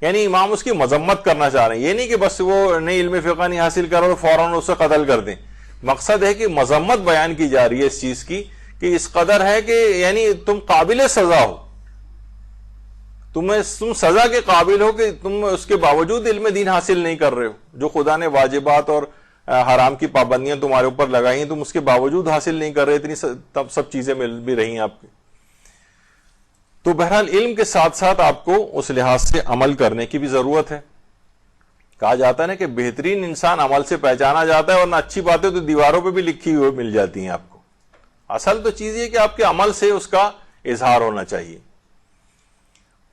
یعنی امام اس کی مذمت کرنا چاہ رہے ہیں۔ یہ نہیں کہ بس وہ نئی علم فقہ نہیں حاصل کر رہا تو فوراً اسے قتل کر دیں، مقصد ہے کہ مذمت بیان کی جا رہی ہے اس چیز کی کہ اس قدر ہے کہ یعنی تم قابل سزا ہو، تم سزا کے قابل ہو کہ تم اس کے باوجود علم دین حاصل نہیں کر رہے ہو، جو خدا نے واجبات اور حرام کی پابندیاں تمہارے اوپر لگائی ہیں تم اس کے باوجود حاصل نہیں کر رہے، اتنی تب سب چیزیں مل بھی رہی ہیں آپ کی۔ تو بہرحال علم کے ساتھ ساتھ آپ کو اس لحاظ سے عمل کرنے کی بھی ضرورت ہے۔ کہا جاتا ہے نا کہ بہترین انسان عمل سے پہچانا جاتا ہے، ورنہ اچھی باتیں تو دیواروں پہ بھی لکھی ہوئی مل جاتی ہیں آپ کو۔ اصل تو چیز یہ کہ آپ کے عمل سے اس کا اظہار ہونا چاہیے۔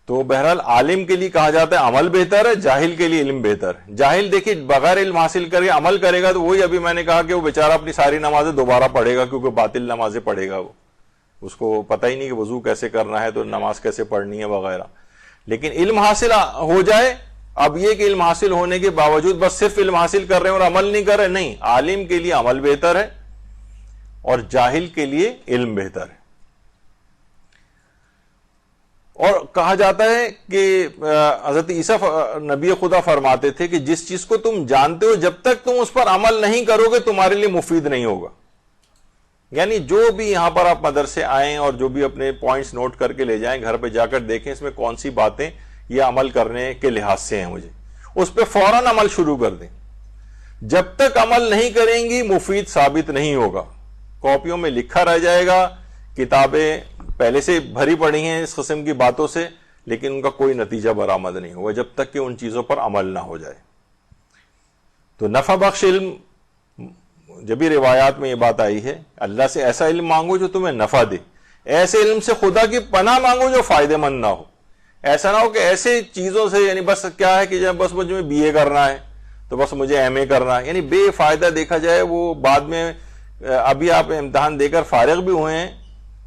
تو بہرحال عالم کے لیے کہا جاتا ہے عمل بہتر ہے، جاہل کے لیے علم بہتر ہے۔ جاہل دیکھیے بغیر علم حاصل کر کے عمل کرے گا تو وہی ابھی میں نے کہا کہ وہ بیچارہ اپنی ساری نمازیں دوبارہ پڑھے گا، کیونکہ باطل نمازیں پڑھے گا، وہ اس کو پتہ ہی نہیں کہ وضو کیسے کرنا ہے تو نماز کیسے پڑھنی ہے وغیرہ۔ لیکن علم حاصل ہو جائے، اب یہ کہ علم حاصل ہونے کے باوجود بس صرف علم حاصل کر رہے ہیں اور عمل نہیں کر رہے، نہیں، عالم کے لیے عمل بہتر ہے اور جاہل کے لیے علم بہتر ہے۔ اور کہا جاتا ہے کہ حضرت عیسیٰ نبی خدا فرماتے تھے کہ جس چیز کو تم جانتے ہو جب تک تم اس پر عمل نہیں کرو گے تمہارے لیے مفید نہیں ہوگا. یعنی جو بھی یہاں پر آپ مدرسے آئیں اور جو بھی اپنے پوائنٹس نوٹ کر کے لے جائیں, گھر پہ جا کر دیکھیں اس میں کون سی باتیں یہ عمل کرنے کے لحاظ سے ہیں مجھے, اس پہ فوراً عمل شروع کر دیں. جب تک عمل نہیں کریں گی مفید ثابت نہیں ہوگا. کاپیوں میں لکھا رہ جائے گا, کتابیں پہلے سے بھری پڑی ہیں اس قسم کی باتوں سے, لیکن ان کا کوئی نتیجہ برآمد نہیں ہوگا جب تک کہ ان چیزوں پر عمل نہ ہو جائے. تو نفع بخش علم, جب بھی روایات میں یہ بات آئی ہے, اللہ سے ایسا علم مانگو جو تمہیں نفع دے, ایسے علم سے خدا کی پناہ مانگو جو فائدے مند نہ ہو. ایسا نہ ہو کہ ایسے چیزوں سے, یعنی بس کیا ہے کہ جب بس مجھے BA کرنا ہے تو بس مجھے MA کرنا ہے, یعنی بے فائدہ دیکھا جائے وہ بعد میں. ابھی آپ امتحان دے کر فارغ بھی ہوئے ہیں,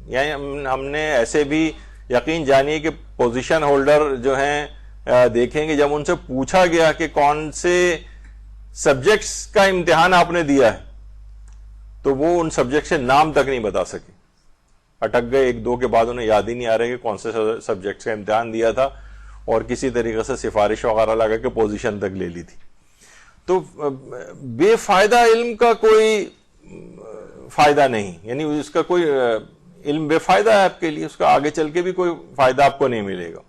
یعنی ہم نے ایسے بھی یقین جانیے کہ پوزیشن ہولڈر جو ہیں دیکھیں گے جب ان سے پوچھا گیا کہ کون سے سبجیکٹس کا امتحان آپ نے دیا ہے تو وہ ان سبجیکٹ سے نام تک نہیں بتا سکے, اٹک گئے. ایک دو کے بعد انہیں یاد ہی نہیں آ رہا کہ کون سے سبجیکٹس کا امتحان دیا تھا, اور کسی طریقے سے سفارش وغیرہ لگا کے پوزیشن تک لے لی تھی. تو بے فائدہ علم کا کوئی فائدہ نہیں, یعنی اس کا کوئی علم بے فائدہ ہے آپ کے لیے, اس کا آگے چل کے بھی کوئی فائدہ آپ کو نہیں ملے گا.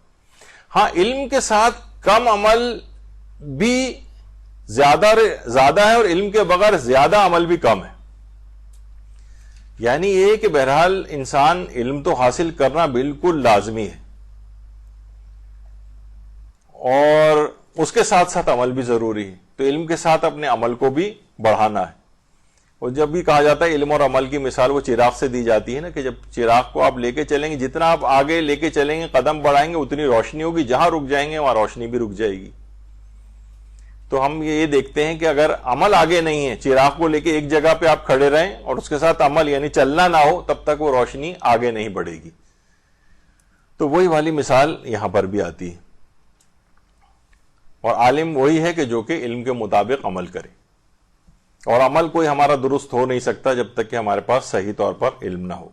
ہاں, علم کے ساتھ کم عمل بھی زیادہ ہے اور علم کے بغیر زیادہ عمل بھی کم ہے. یعنی یہ کہ بہرحال انسان علم تو حاصل کرنا بالکل لازمی ہے, اور اس کے ساتھ ساتھ عمل بھی ضروری ہے. تو علم کے ساتھ اپنے عمل کو بھی بڑھانا ہے. اور جب بھی کہا جاتا ہے علم اور عمل کی مثال وہ چراغ سے دی جاتی ہے نا, کہ جب چراغ کو آپ لے کے چلیں گے, جتنا آپ آگے لے کے چلیں گے, قدم بڑھائیں گے, اتنی روشنی ہوگی, جہاں رک جائیں گے وہاں روشنی بھی رک جائے گی. تو ہم یہ دیکھتے ہیں کہ اگر عمل آگے نہیں ہے, چراغ کو لے کے ایک جگہ پہ آپ کھڑے رہیں اور اس کے ساتھ عمل یعنی چلنا نہ ہو, تب تک وہ روشنی آگے نہیں بڑھے گی. تو وہی والی مثال یہاں پر بھی آتی ہے. اور عالم وہی ہے کہ جو کہ علم کے مطابق عمل کرے, اور عمل کوئی ہمارا درست ہو نہیں سکتا جب تک کہ ہمارے پاس صحیح طور پر علم نہ ہو.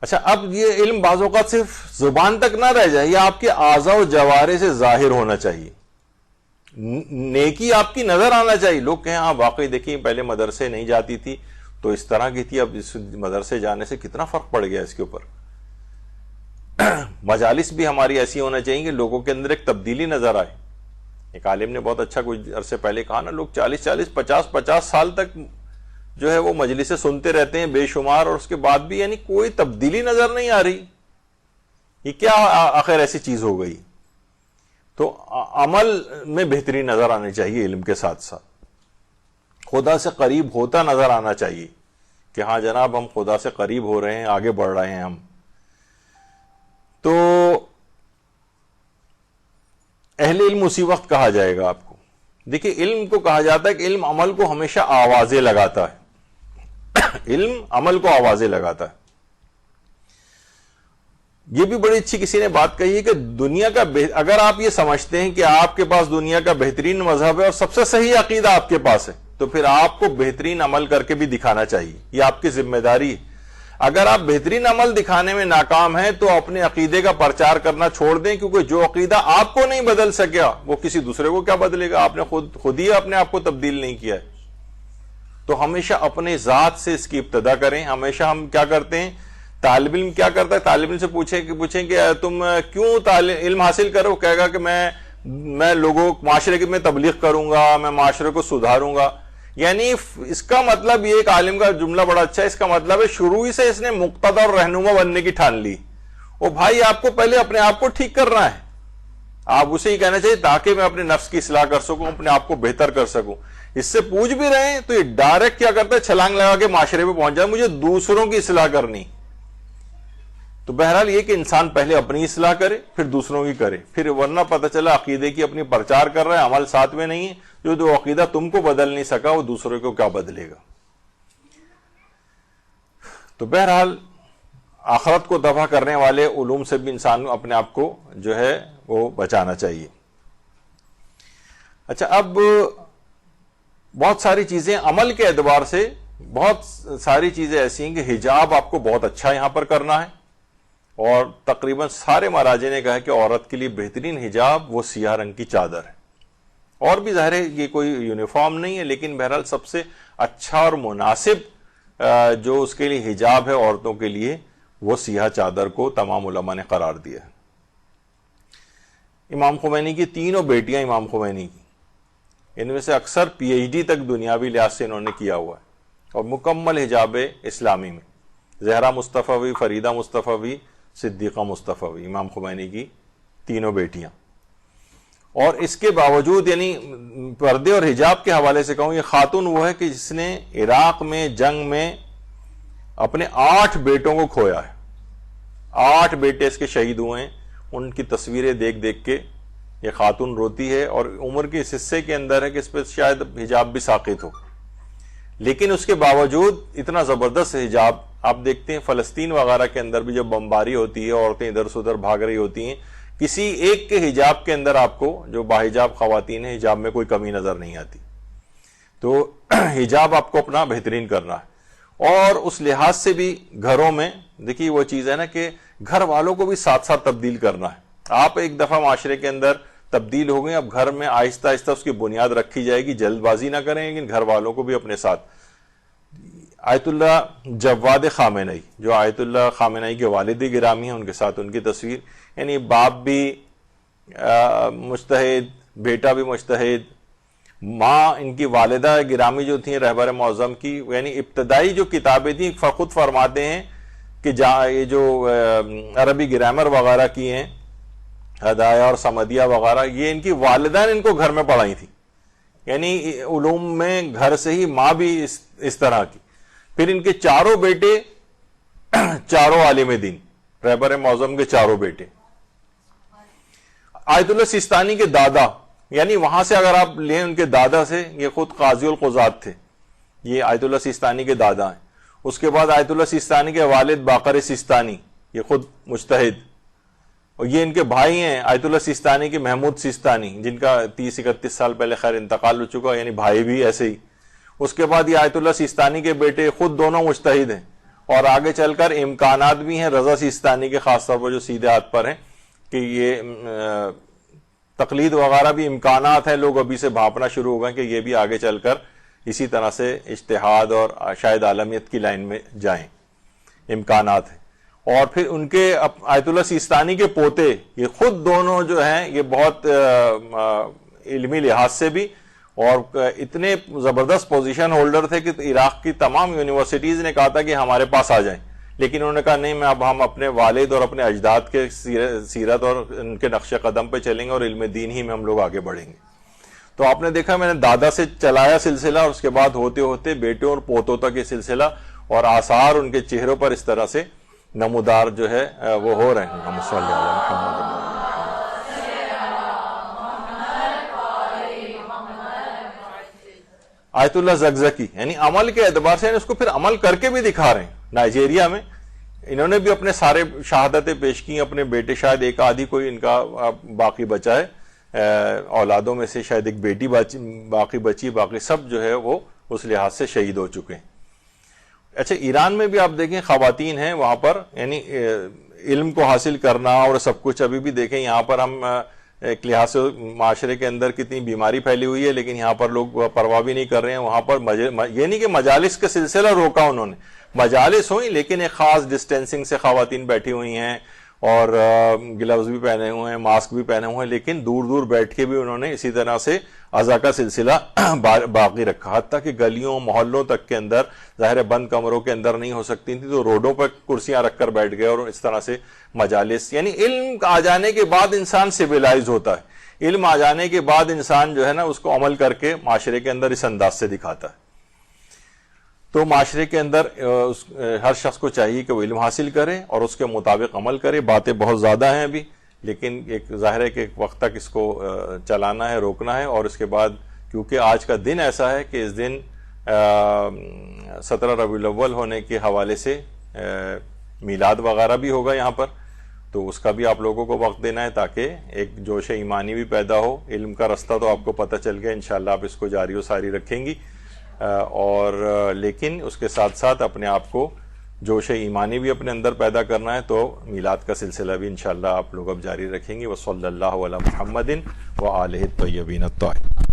اچھا, اب یہ علم بعض اوقات صرف زبان تک نہ رہ جائے, یہ آپ کے اعضاء و جوارح سے ظاہر ہونا چاہیے, نیکی آپ کی نظر آنا چاہیے. لوگ کہیں ہاں واقعی دیکھیں پہلے مدرسے نہیں جاتی تھی تو اس طرح کی تھی, اب اس مدرسے جانے سے کتنا فرق پڑ گیا اس کے اوپر. مجالس بھی ہماری ایسی ہونا چاہیے کہ لوگوں کے اندر ایک تبدیلی نظر آئے. ایک عالم نے بہت اچھا کچھ عرصے پہلے کہا نا, لوگ 40-50 سال تک جو ہے وہ مجلسیں سنتے رہتے ہیں بے شمار, اور اس کے بعد بھی یعنی کوئی تبدیلی نظر نہیں آ رہی. یہ کیا آخر ایسی چیز ہو گئی؟ تو عمل میں بہتری نظر آنی چاہیے, علم کے ساتھ ساتھ خدا سے قریب ہوتا نظر آنا چاہیے کہ ہاں جناب ہم خدا سے قریب ہو رہے ہیں, آگے بڑھ رہے ہیں ہم. تو اہل علم اسی وقت کہا جائے گا آپ کو. دیکھیے, علم کو کہا جاتا ہے کہ علم عمل کو ہمیشہ آوازیں لگاتا ہے. علم عمل کو آوازیں لگاتا ہے. یہ بھی بڑی اچھی کسی نے بات کہی ہے کہ دنیا کا اگر آپ یہ سمجھتے ہیں کہ آپ کے پاس دنیا کا بہترین مذہب ہے اور سب سے صحیح عقیدہ آپ کے پاس ہے, تو پھر آپ کو بہترین عمل کر کے بھی دکھانا چاہیے. یہ آپ کی ذمہ داری ہے. اگر آپ بہترین عمل دکھانے میں ناکام ہیں تو اپنے عقیدے کا پرچار کرنا چھوڑ دیں, کیونکہ جو عقیدہ آپ کو نہیں بدل سکیا وہ کسی دوسرے کو کیا بدلے گا. آپ نے خود ہی اپنے آپ کو تبدیل نہیں کیا ہے. تو ہمیشہ اپنے ذات سے اس کی ابتدا کریں. ہمیشہ ہم کیا کرتے ہیں, طالب علم کیا کرتا ہے, طالب علم سے پوچھیں کہ تم کیوں علم حاصل کرو, کہے گا کہ میں لوگوں معاشرے کی میں تبلیغ کروں گا, میں معاشرے کو سدھاروں گا. یعنی اس کا مطلب یہ, ایک عالم کا جملہ بڑا اچھا ہے, اس کا مطلب ہے شروع ہی سے اس نے مقتدی اور رہنما بننے کی ٹھان لی. وہ بھائی آپ کو پہلے اپنے آپ کو ٹھیک کرنا ہے. آپ اسے ہی کہنا چاہیے تاکہ میں اپنے نفس کی اصلاح کر سکوں, اپنے آپ کو بہتر کر سکوں. اس سے پوچھ بھی رہے ہیں تو یہ ڈائریکٹ کیا کرتا ہے, چھلانگ لگا کے معاشرے پہ پہنچ جائے, مجھے دوسروں کی اصلاح کرنی. تو بہرحال یہ کہ انسان پہلے اپنی اصلاح کرے پھر دوسروں کی کرے, پھر ورنہ پتہ چلا عقیدے کی اپنی پرچار کر رہا ہے, عمل ساتھ میں نہیں ہے. جو عقیدہ تم کو بدل نہیں سکا وہ دوسروں کو کیا بدلے گا. تو بہرحال آخرت کو تباہ کرنے والے علوم سے بھی انسان اپنے آپ کو جو ہے وہ بچانا چاہیے. اچھا, اب بہت ساری چیزیں عمل کے اعتبار سے, بہت ساری چیزیں ایسی ہیں کہ حجاب آپ کو بہت اچھا یہاں پر کرنا ہے. اور تقریباً سارے مراجع نے کہا کہ عورت کے لیے بہترین حجاب وہ سیاہ رنگ کی چادر ہے. اور بھی ظاہر ہے یہ کوئی یونیفارم نہیں ہے، لیکن بہرحال سب سے اچھا اور مناسب جو اس کے لیے حجاب ہے عورتوں کے لیے وہ سیاہ چادر کو تمام علماء نے قرار دیا ہے. امام خمینی کی تینوں بیٹیاں امام خمینی کی، ان میں سے اکثر پی ایچ ڈی تک دنیاوی لحاظ سے انہوں نے کیا ہوا ہے اور مکمل حجاب اسلامی میں. زہرا مصطفی، فریدہ مصطفی، صدیقہ مصطفی، امام خمینی کی تینوں بیٹیاں. اور اس کے باوجود یعنی پردے اور حجاب کے حوالے سے کہوں، یہ خاتون وہ ہے کہ جس نے عراق میں جنگ میں اپنے 8 بیٹوں کو کھویا ہے. 8 بیٹے اس کے شہید ہوئے ہیں. ان کی تصویریں دیکھ دیکھ کے یہ خاتون روتی ہے اور عمر کے اس حصے کے اندر ہے کہ اس پہ شاید حجاب بھی ساقط ہو، لیکن اس کے باوجود اتنا زبردست حجاب. آپ دیکھتے ہیں فلسطین وغیرہ کے اندر بھی جب بمباری ہوتی ہے، عورتیں ادھر سے ادھر بھاگ رہی ہوتی ہیں، کسی ایک کے حجاب کے اندر آپ کو جو باحجاب خواتین ہیں حجاب میں کوئی کمی نظر نہیں آتی. تو حجاب آپ کو اپنا بہترین کرنا ہے. اور اس لحاظ سے بھی گھروں میں دیکھیے وہ چیز ہے نا کہ گھر والوں کو بھی ساتھ ساتھ تبدیل کرنا ہے. آپ ایک دفعہ معاشرے کے اندر تبدیل ہو گئے، اب گھر میں آہستہ آہستہ اس کی بنیاد رکھی جائے گی. جلد بازی نہ کریں، لیکن گھر والوں کو بھی اپنے ساتھ. آیت اللہ جواد خامنئی جو آیت اللہ خامنئی کے والد گرامی ہیں، ان کے ساتھ ان کی تصویر، یعنی باپ بھی مجتہد، بیٹا بھی مجتہد، ماں ان کی والدہ گرامی جو تھیں رہبر معظم کی، یعنی ابتدائی جو کتابیں تھیں خود فرماتے ہیں کہ یہ جو عربی گرامر وغیرہ کی ہیں ہدایہ اور سمدیہ وغیرہ، یہ ان کی والدہ نے ان کو گھر میں پڑھائی تھی. یعنی علوم میں گھر سے ہی ماں بھی اس طرح کی. پھر ان کے 4 بیٹے 4 عالم دین، رہبر معظم کے 4 بیٹے. آیت اللہ سیستانی کے دادا، یعنی وہاں سے اگر آپ لیں ان کے دادا سے، یہ خود قاضی القضات تھے، یہ آیت اللہ سیستانی کے دادا ہیں. اس کے بعد آیت اللہ سیستانی کے والد باقر سیستانی، یہ خود مجتہد. اور یہ ان کے بھائی ہیں آیت اللہ سیستانی کے محمود سیستانی، جن کا 30-31 سال پہلے خیر انتقال ہو چکا، یعنی بھائی بھی ایسے ہی. اس کے بعد یہ آیت اللہ سیستانی کے بیٹے خود دونوں مجتہد ہیں، اور آگے چل کر امکانات بھی ہیں رضا سیستانی کے، خاص طور پر جو سیدھے ہاتھ پر ہیں، کہ یہ تقلید وغیرہ بھی امکانات ہیں. لوگ ابھی سے بھاپنا شروع ہو گئے کہ یہ بھی آگے چل کر اسی طرح سے اجتہاد اور شاید عالمیت کی لائن میں جائیں، امکانات ہیں. اور پھر ان کے آیت اللہ سیستانی کے پوتے، یہ خود دونوں جو ہیں یہ بہت علمی لحاظ سے بھی اور اتنے زبردست پوزیشن ہولڈر تھے کہ عراق کی تمام یونیورسٹیز نے کہا تھا کہ ہمارے پاس آ جائیں، لیکن انہوں نے کہا نہیں، اب ہم اپنے والد اور اپنے اجداد کے سیرت اور ان کے نقش قدم پہ چلیں گے اور علم دین ہی میں ہم لوگ آگے بڑھیں گے. تو آپ نے دیکھا میں نے دادا سے چلایا سلسلہ، اور اس کے بعد ہوتے ہوتے بیٹوں اور پوتوں تک یہ سلسلہ، اور آثار ان کے چہروں پر اس طرح سے نمودار جو ہے وہ ہو رہے ہیں. ہم صلی اللہ علیہ محمد. آیت اللہ زگزکی، یعنی عمل کے اعتبار سے اس کو پھر عمل کر کے بھی دکھا رہے ہیں. نائجیریا میں انہوں نے بھی اپنے سارے شہادتیں پیش کی، اپنے بیٹے شاید ایک آدھی کوئی ان کا باقی بچا ہے، اولادوں میں سے شاید ایک بیٹی باقی بچی، باقی سب جو ہے وہ اس لحاظ سے شہید ہو چکے ہیں. اچھا ایران میں بھی آپ دیکھیں خواتین ہیں وہاں پر، یعنی علم کو حاصل کرنا اور سب کچھ. ابھی بھی دیکھیں یہاں پر ہم ایک لحاظ سے معاشرے کے اندر کتنی بیماری پھیلی ہوئی ہے، لیکن یہاں پر لوگ پرواہ بھی نہیں کر رہے ہیں. وہاں پر یہ نہیں کہ مجالس کا سلسلہ روکا انہوں نے، مجالس ہوئی لیکن ایک خاص ڈسٹینسنگ سے خواتین بیٹھی ہوئی ہیں اور گلوز بھی پہنے ہوئے ہیں، ماسک بھی پہنے ہوئے ہیں، لیکن دور دور بیٹھ کے بھی انہوں نے اسی طرح سے عزا کا سلسلہ باقی رکھا. حتیٰ کہ گلیوں محلوں تک کے اندر، ظاہر بند کمروں کے اندر نہیں ہو سکتی تھی تو روڈوں پر کرسیاں رکھ کر بیٹھ گئے، اور اس طرح سے مجالس. یعنی علم آ جانے کے بعد انسان سویلائز ہوتا ہے، علم آ جانے کے بعد انسان جو ہے نا اس کو عمل کر کے معاشرے کے اندر اس انداز سے دکھاتا ہے. تو معاشرے کے اندر ہر شخص کو چاہیے کہ وہ علم حاصل کرے اور اس کے مطابق عمل کرے. باتیں بہت زیادہ ہیں ابھی، لیکن ایک ظاہر ہے کہ ایک وقت تک اس کو چلانا ہے، روکنا ہے. اور اس کے بعد کیونکہ آج کا دن ایسا ہے کہ اس دن 17 ربیع الاول ہونے کے حوالے سے میلاد وغیرہ بھی ہوگا یہاں پر، تو اس کا بھی آپ لوگوں کو وقت دینا ہے تاکہ ایک جوش ایمانی بھی پیدا ہو. علم کا رستہ تو آپ کو پتہ چل گیا، انشاءاللہ آپ اس کو جاری و ساری رکھیں گی، اور لیکن اس کے ساتھ ساتھ اپنے آپ کو جوش ایمانی بھی اپنے اندر پیدا کرنا ہے تو میلاد کا سلسلہ بھی انشاءاللہ آپ لوگ اب جاری رکھیں گے. وصلی اللہ علی محمد وآلہ الطیبین الطاہرین.